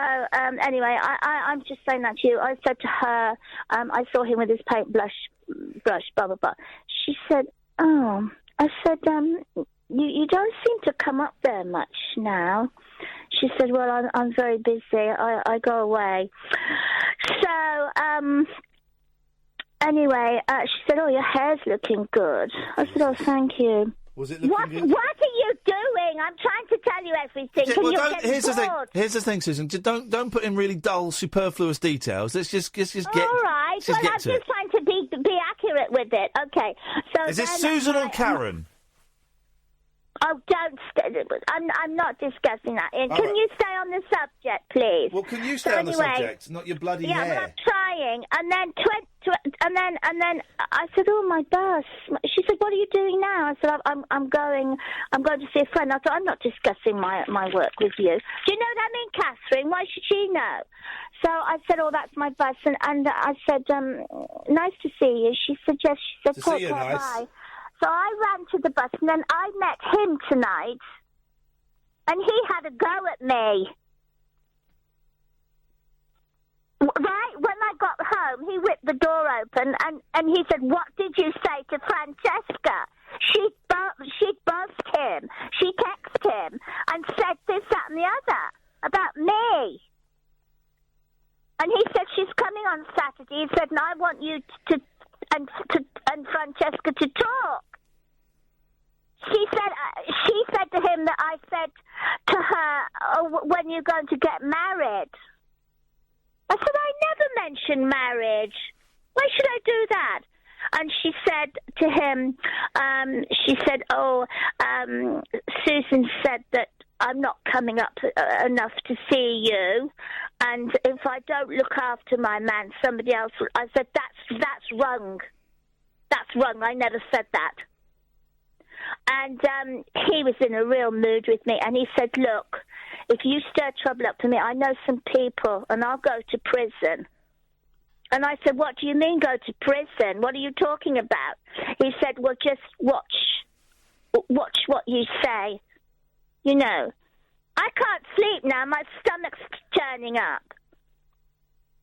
anyway, I'm just saying that to you. I said to her, I saw him with his paint brush, blah blah blah. She said, "Oh," I said, "You don't seem to come up there much now." She said, well, I'm very busy. I go away. So, anyway, she said, oh, your hair's looking good. I said, oh, thank you. Was it What are you doing? I'm trying to tell you everything. Can you get Here's the thing. bored? Here's the thing, Susan. Don't put in really dull, superfluous details. Let's just get. All right. Let's Well, just get I'm to just it. trying to be accurate with it. Okay. So Is this then Susan or Karen? Oh, don't. I'm not discussing that. Ian. All Can right. you stay on the subject, please? Well, can you stay So on the anyway, subject, not your bloody yeah, hair? well, I'm trying. And then, and then I said, "Oh, my bus." She said, "What are you doing now?" I said, "I'm going to see a friend." I thought, "I'm not discussing my work with you." Do you know what I mean, Catherine? Why should she know? So I said, "Oh, that's my bus," and I said, "Nice to see you." She said, "Yes." She said, To see "Take you, care, nice. bye." So I ran to the bus, and then I met him tonight, and he had a go at me. Right? When I got home, he ripped the door open, and he said, what did you say to Francesca? She buzzed him. She texted him and said this, that, and the other about me. And he said, she's coming on Saturday. He said, and I want you and Francesca to talk. She said to him that I said to her, oh, when you're going to get married. I said, I never mentioned marriage. Why should I do that? And she said to him, Susan said that I'm not coming up enough to see you, and if I don't look after my man, somebody else will. I said, that's wrong. That's wrong. I never said that. And he was in a real mood with me, and he said, look, if you stir trouble up for me, I know some people, and I'll go to prison. And I said, what do you mean go to prison? What are you talking about? He said, well, just watch what you say. You know, I can't sleep now. My stomach's turning up.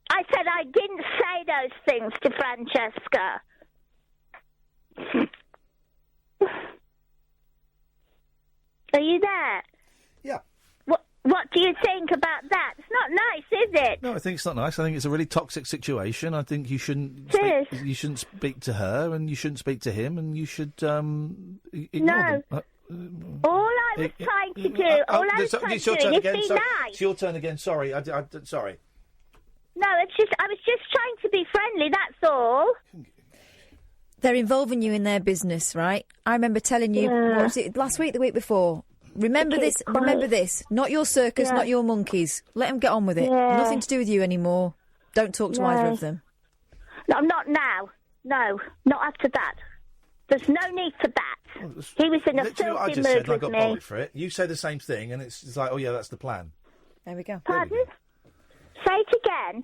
I said I didn't say those things to Francesca. Are you there? Yeah. What do you think about that? It's not nice, is it? No, I think it's not nice. I think it's a really toxic situation. I think you shouldn't speak to her, and you shouldn't speak to him, and you should ignore them. All I was trying to do, it's your turn again. be Sorry. nice. It's your turn again. Sorry, sorry. No, I was just trying to be friendly, that's all. They're involving you in their business, right? I remember telling you, what was it, last week, the week before? Remember this. Not your circus, not your monkeys. Let them get on with it. Yeah. Nothing to do with you anymore. Don't talk to either of them. No, not now. No, not after that. There's no need for that. He was in a filthy what I just mood said, and I with got me. bollocked for it. You say the same thing, and it's like, oh yeah, that's the plan. There we go. Pardon? Say it again.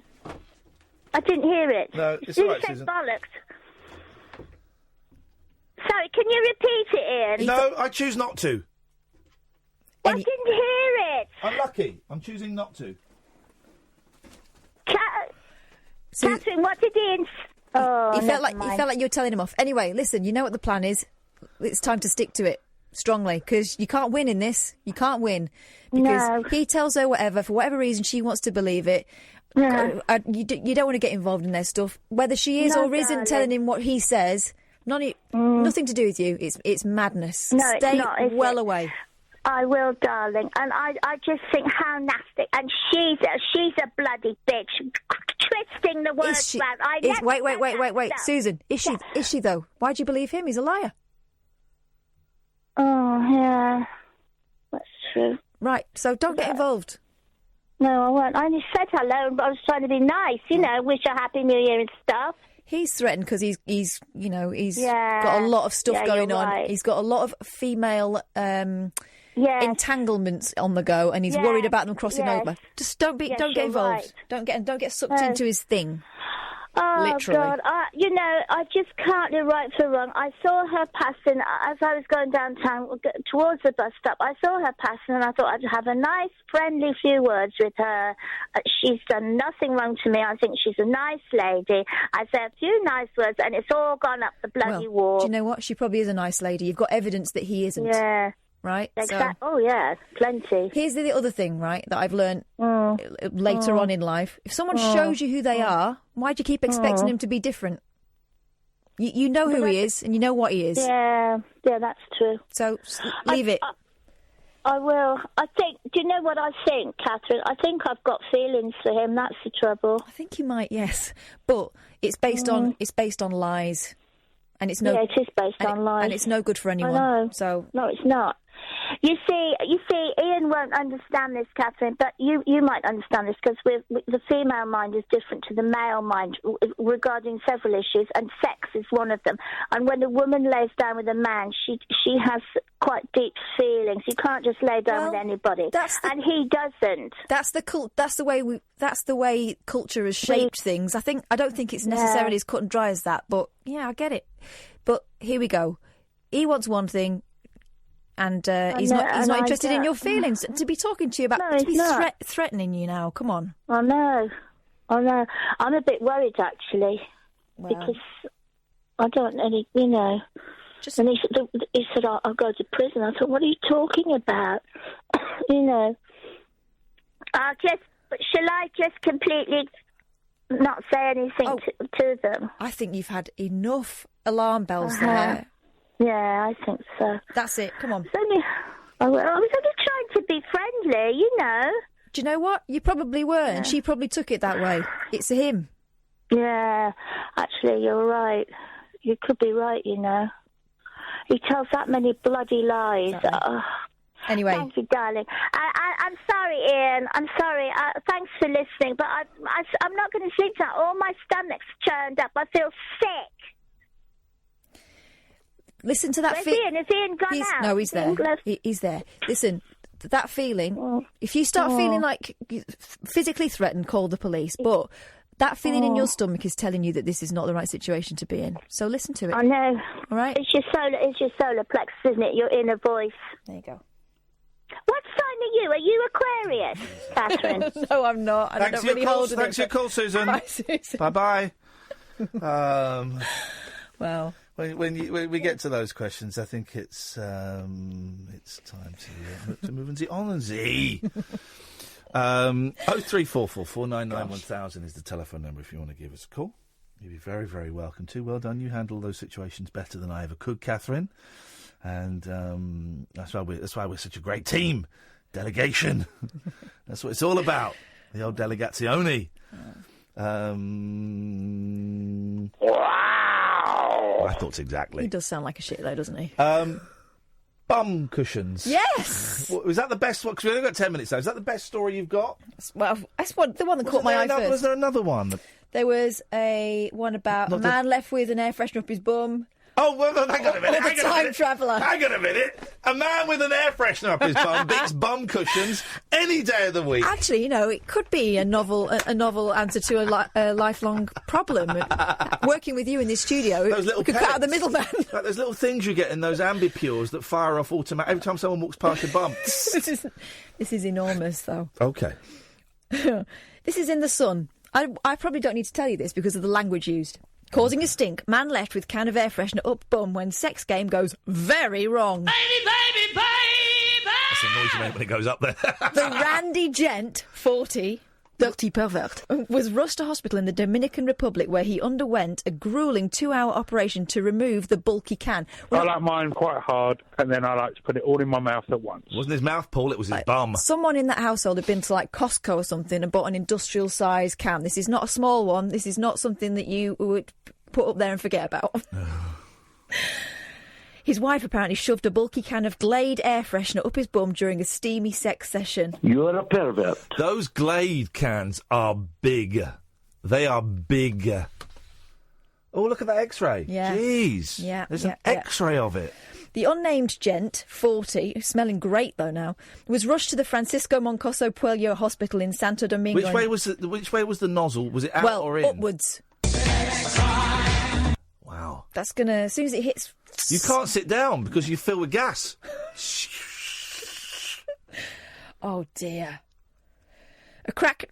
I didn't hear it. No, it's you all right, said Susan. bollocks. Sorry, can you repeat it, Ian? No, I choose not to. I didn't hear it. I'm lucky. I'm choosing not to. Catherine, what did Ian... He felt like you were telling him off. Anyway, listen, you know what the plan is. It's time to stick to it strongly, because you can't win in this. You can't win. Because he tells her whatever, for whatever reason she wants to believe it. No. You don't want to get involved in their stuff. Whether she is or isn't telling him what he says, nothing to do with you. It's madness. No, Stay it's not, well away. I will, darling. And I just think how nasty. And she's a bloody bitch. Twisting the words around. Wait. Susan, is she though? Why do you believe him? He's a liar. Oh, yeah. That's true. Right, so don't get involved. No, I won't. I only said hello, but I was trying to be nice, wish a happy new year and stuff. He's threatened because he's got a lot of stuff going on. Right. He's got a lot of female entanglements on the go, and he's worried about them crossing over. Just don't get involved. Right. Don't get sucked into his thing. Oh, Literally. God. I just can't do right for wrong. I saw her passing as I was going downtown towards the bus stop. I saw her passing, and I thought I'd have a nice, friendly few words with her. She's done nothing wrong to me. I think she's a nice lady. I say a few nice words, and it's all gone up the bloody wall. Do you know what? She probably is a nice lady. You've got evidence that he isn't. Yeah. Right? Exactly. Oh, yeah, plenty. Here's the other thing, right, that I've learned later on in life. If someone shows you who they are, why do you keep expecting him to be different? You know who he is, and you know what he is. Yeah, that's true. So leave it. I will. I think. Do you know what I think, Catherine? I think I've got feelings for him. That's the trouble. I think you might, yes, but it's based on lies, and it's it is based on lies, and it's no good for anyone. I know. So no, it's not. You see, Ian won't understand this, Catherine, but you might understand this because the female mind is different to the male mind regarding several issues, and sex is one of them. And when a woman lays down with a man, she has quite deep feelings. You can't just lay down with anybody, and he doesn't. That's the way culture has shaped things. I don't think it's necessarily as cut and dry as that, but yeah, I get it. But here we go. He wants one thing. And he's not interested in your feelings. To be talking to you about, to be threatening you now. Come on. I know. I'm a bit worried, actually, because I don't really, And he said, I'll go to prison. I thought, what are you talking about? Shall I just completely not say anything to them? I think you've had enough alarm bells there. Yeah, I think so. That's it. Come on. I was only trying to be friendly. friendly, you know. Do you know what? You probably were, and she probably took it that way. It's him. Yeah, actually, you're right. You could be right, you know. He tells that many bloody lies. Exactly. Oh. Anyway. Thank you, darling. I'm sorry, Ian. I'm sorry. Thanks for listening, but I'm not going to sleep tonight. All my stomach's churned up. I feel sick. Listen to that Where's Ian? Is Ian gone out? No, he's there. He's there. Listen, that feeling, if you start feeling like physically threatened, call the police, but that feeling in your stomach is telling you that this is not the right situation to be in. So listen to it. I know. All right? It's your solar plexus, isn't it? Your inner voice. There you go. What sign are you? Are you Aquarius, Catherine? No, I'm not. I don't really hold it. Thanks for your call, Susan. Bye, Susan. Bye-bye. Well... When we get to those questions, I think it's time to move on to Onzy. 0344 499 1000 is the telephone number if you want to give us a call. You'd be very, very welcome to. Well done. You handle those situations better than I ever could, Catherine. And that's why we're such a great team. Delegation. That's what it's all about. The old delegazione. I thought exactly. He does sound like a shit, though, doesn't he? Bum cushions. Yes! Was that the best one? Because we've only got 10 minutes now. Is that the best story you've got? Well, that's the one that caught my eye first. Was there another one? There was one about a man left with an air freshener up his bum. Oh, well, hang on a minute. Or the time traveller. Hang on a minute. A man with an air freshener up his bum beats bum cushions any day of the week. Actually, it could be a novel answer to a lifelong problem. Working with you in this studio, those little could cut out the middleman. Like those little things you get in those ambipures that fire off automatic every time someone walks past your bum. This is enormous, though. Okay. This is in The Sun. I probably don't need to tell you this because of the language used. Causing a stink, man left with can of air freshener up bum when sex game goes very wrong. Baby, That's the noise you make when it goes up there. The randy gent, 40, dirty pervert, was rushed to hospital in the Dominican Republic where he underwent a gruelling 2-hour operation to remove the bulky can. I like mine quite hard, and then I like to put it all in my mouth at once. It wasn't his mouth, Paul, it was his bum. Someone in that household had been to Costco or something and bought an industrial-sized can. This is not a small one. This is not something that you would put up there and forget about. His wife apparently shoved a bulky can of Glade air freshener up his bum during a steamy sex session. You're a pervert. Those Glade cans are big. They are big. Oh, look at that X-ray. Yeah. Jeez. Yeah. There's an X-ray of it. The unnamed gent, 40, who's smelling great though now, was rushed to the Francisco Moncoso Puello Hospital in Santo Domingo. Which way was the nozzle? Was it out or in? Upwards. Wow. That's gonna, as soon as it hits... You can't sit down because you fill with gas. Oh dear. A crack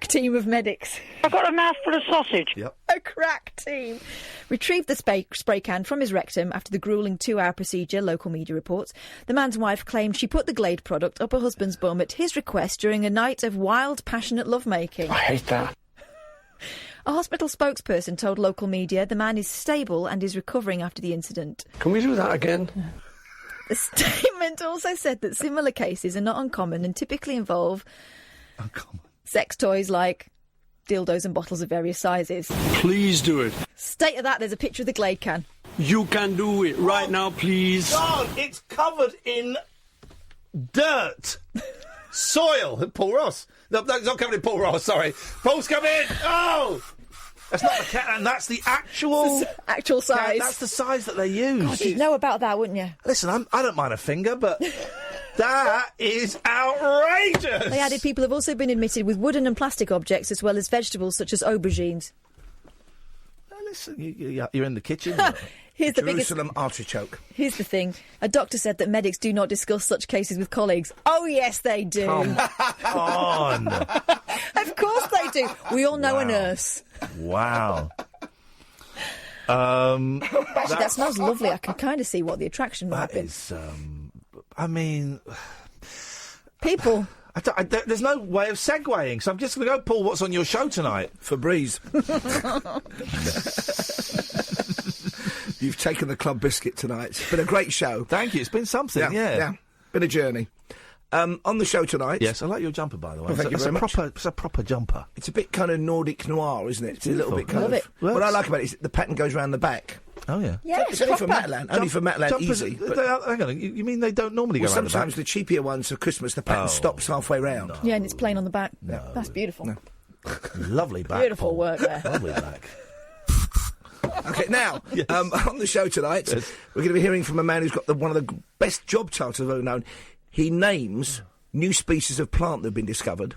team of medics. I've got a mouthful of sausage. Yep. A crack team retrieved the spray can from his rectum after the gruelling 2-hour procedure, local media reports. The man's wife claimed she put the Glade product up her husband's bum at his request during a night of wild, passionate lovemaking. I hate that. A hospital spokesperson told local media the man is stable and is recovering after the incident. Can we do that again? The statement also said that similar cases are not uncommon and typically involve sex toys like dildos and bottles of various sizes. Please do it. State of that, there's a picture of the Glade can. You can do it right now, please. God, it's covered in dirt. Soil. Paul Ross. No, it's not covered in Paul Ross, sorry. Paul's come in. Oh! That's not the can, that's the actual... actual size. That's the size that they use. God, you'd know about that, wouldn't you? Listen, I don't mind a finger, but that is outrageous! They added people have also been admitted with wooden and plastic objects as well as vegetables such as aubergines. Listen, you're in the kitchen. Here's the biggest... Jerusalem artichoke. Here's the thing. A doctor said that medics do not discuss such cases with colleagues. Oh, yes, they do. Come on. Of course they do. We all know a nurse. Wow. Actually, that smells lovely. I can kind of see what the attraction might be. I mean... People... there's no way of segueing, so I'm just going to go, Paul, what's on your show tonight? Febreze. You've taken the club biscuit tonight. It's been a great show. Thank you. It's been something, yeah. Been a journey. On the show tonight... Yes, I like your jumper, by the way. Well, thank you very much. It's a proper jumper. It's a bit kind of Nordic noir, isn't it? It's a little bit kind Love of... it. What I like about it is the pattern goes round the back. Oh, yeah. Yeah, it's only for Matland. Only for Matland, easy. Hang on, you mean they don't normally go around the back? Sometimes the cheapier ones for Christmas, the pattern stops halfway round. No. Yeah, and it's plain on the back. No. That's beautiful. No. Lovely back. Beautiful work there. Lovely back. OK, now, on the show tonight, we're going to be hearing from a man who's got one of the best job titles I've ever known. He names new species of plant that have been discovered.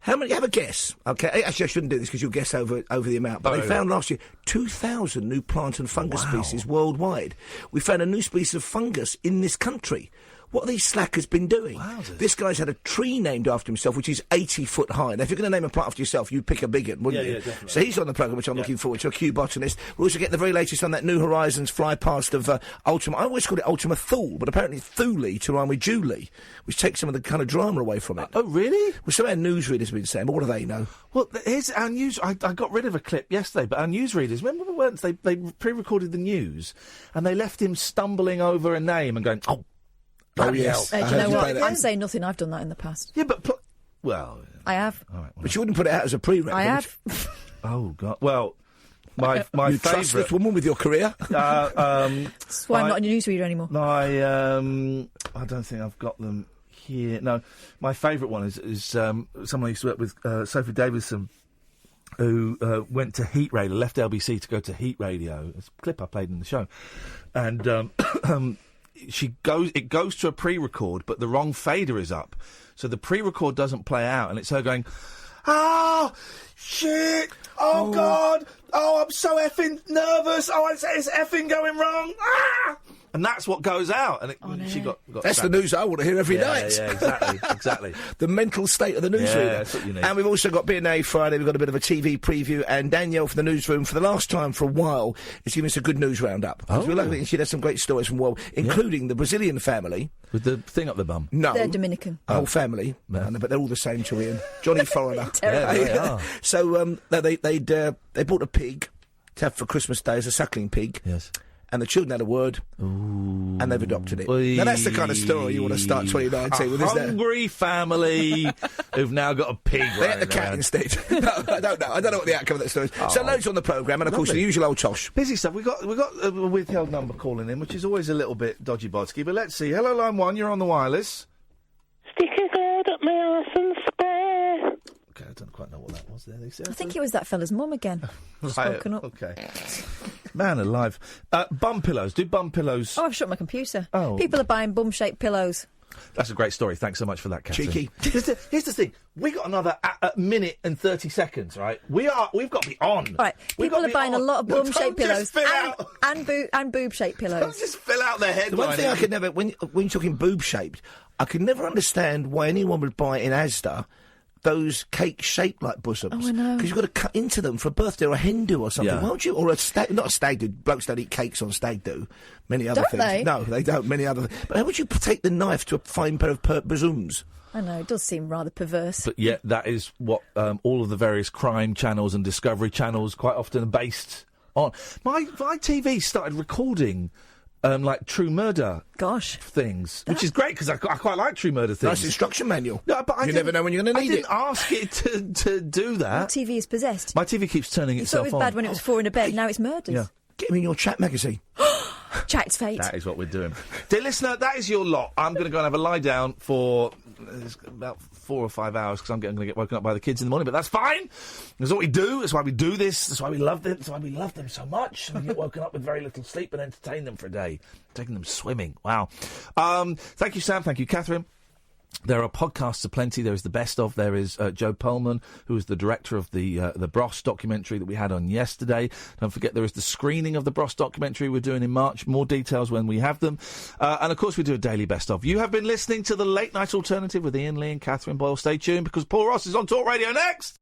How many? Have a guess. OK, actually, I shouldn't do this because you'll guess over the amount. But they found last year 2,000 new plant and fungus species worldwide. We found a new species of fungus in this country. What have these slackers been doing? Wowzers. This guy's had a tree named after himself, which is 80 foot high. Now, if you're going to name a plant after yourself, you'd pick a big one, wouldn't you? Yeah, definitely. So he's on the programme, which I'm looking forward to, a Q botanist. We'll also get the very latest on that New Horizons fly past of Ultima. I always called it Ultima Thule, but apparently Thule to rhyme with Julie, which takes some of the kind of drama away from it. Oh, really? Well, some of our newsreaders have been saying, but what do they know? Well, here's our news... I got rid of a clip yesterday, but our newsreaders, remember once they pre-recorded the news, and they left him stumbling over a name and going, oh, yes. Do you know what? I'm saying nothing. I've done that in the past. Yeah, but... well... I have. All right, but you wouldn't put it out as a pre-record. I have. Oh, God. Well, my you trust this woman with your career? That's why I'm not a newsreader anymore. I don't think I've got them here. No, my favourite one is someone I used to work with, Sophie Davison, who went to Heat Radio, left LBC to go to Heat Radio. It's a clip I played in the show. And... it goes to a pre-record, but the wrong fader is up. So the pre-record doesn't play out, and it's her going, oh, shit, oh, God, oh, I'm so effing nervous, oh, it's effing going wrong, ah! And that's what goes out. And she got that's the news I want to hear every night. Yeah, exactly. The mental state of the newsreader. Yeah, that's what you need. And we've also got B&A Friday. We've got a bit of a TV preview. And Danielle from the newsroom, for the last time for a while, is giving us a good news roundup. Oh. We like it. She has some great stories from the world, including the Brazilian family. With the thing up the bum? No. They're Dominican. Whole family. Yeah. But they're all the same to Ian. Johnny Foreigner. Yeah, they are. So they bought a pig to have for Christmas Day as a suckling pig. Yes. And the children had a word, and they've adopted it. Oy. Now, that's the kind of story you want to start 2019 with, isn't it? A hungry family who've now got a pig. They had the cat instead. No, I don't know. I don't know what the outcome of that story is. So loads on the programme, and of course the usual old tosh. Busy stuff. We got a withheld number calling in, which is always a little bit dodgy bodsky. But let's see. Hello, line 1. You're on the wireless. Stick a guard up my arse and spare. Okay, I don't quite know what that was there. I think it was that fella's mum again. Spoken up. Okay. Man alive. Bum pillows. Do bum pillows... Oh, I've shut my computer. Oh. People are buying bum-shaped pillows. That's a great story. Thanks so much for that, Catherine. Cheeky. Here's the thing. We got another minute and 30 seconds, right? We've got to be on. All right. People are buying a lot of bum-shaped pillows and boob-shaped pillows. Don't just fill out their headline. The one thing I could never... When you're talking boob-shaped, I could never understand why anyone would buy in Asda those cakes shaped like bosoms. Oh, I know. Because you've got to cut into them for a birthday or a hen do or something. Yeah. Why don't you? Or a stag... Not a stag do. Blokes don't eat cakes on stag do. Many other Don't things. they? No, they don't. Many other things. But how would you take the knife to a fine pair of bosoms? I know, it does seem rather perverse. But yet that is what all of the various crime channels and Discovery channels quite often are based on. My TV started recording... like true murder things, which is great because I quite like true murder things. Nice instruction manual. No, but you never know when you're going to need it. I didn't ask it to do that. Your TV is possessed. My TV keeps turning You itself thought it on. was bad when it was 4 in a bed, now it's murders. Yeah. Get me in your chat magazine. Chat, it's fate. That is what we're doing. Dear listener, that is your lot. I'm going to go and have a lie down for about 4 or 5 hours because I'm going to get woken up by the kids in the morning, but that's fine. That's what we do. That's why we do this. That's why we love them. That's why we love them so much. We get woken up with very little sleep and entertain them for a day. Taking them swimming. Wow. Thank you, Sam. Thank you, Catherine. There are podcasts aplenty. There is the best of. There is Joe Pullman, who is the director of the Bros documentary that we had on yesterday. Don't forget there is the screening of the Bros documentary we're doing in March. More details when we have them. And, of course, we do a daily best of. You have been listening to the Late Night Alternative with Iain Lee and Catherine Boyle. Stay tuned because Paul Ross is on Talk Radio next.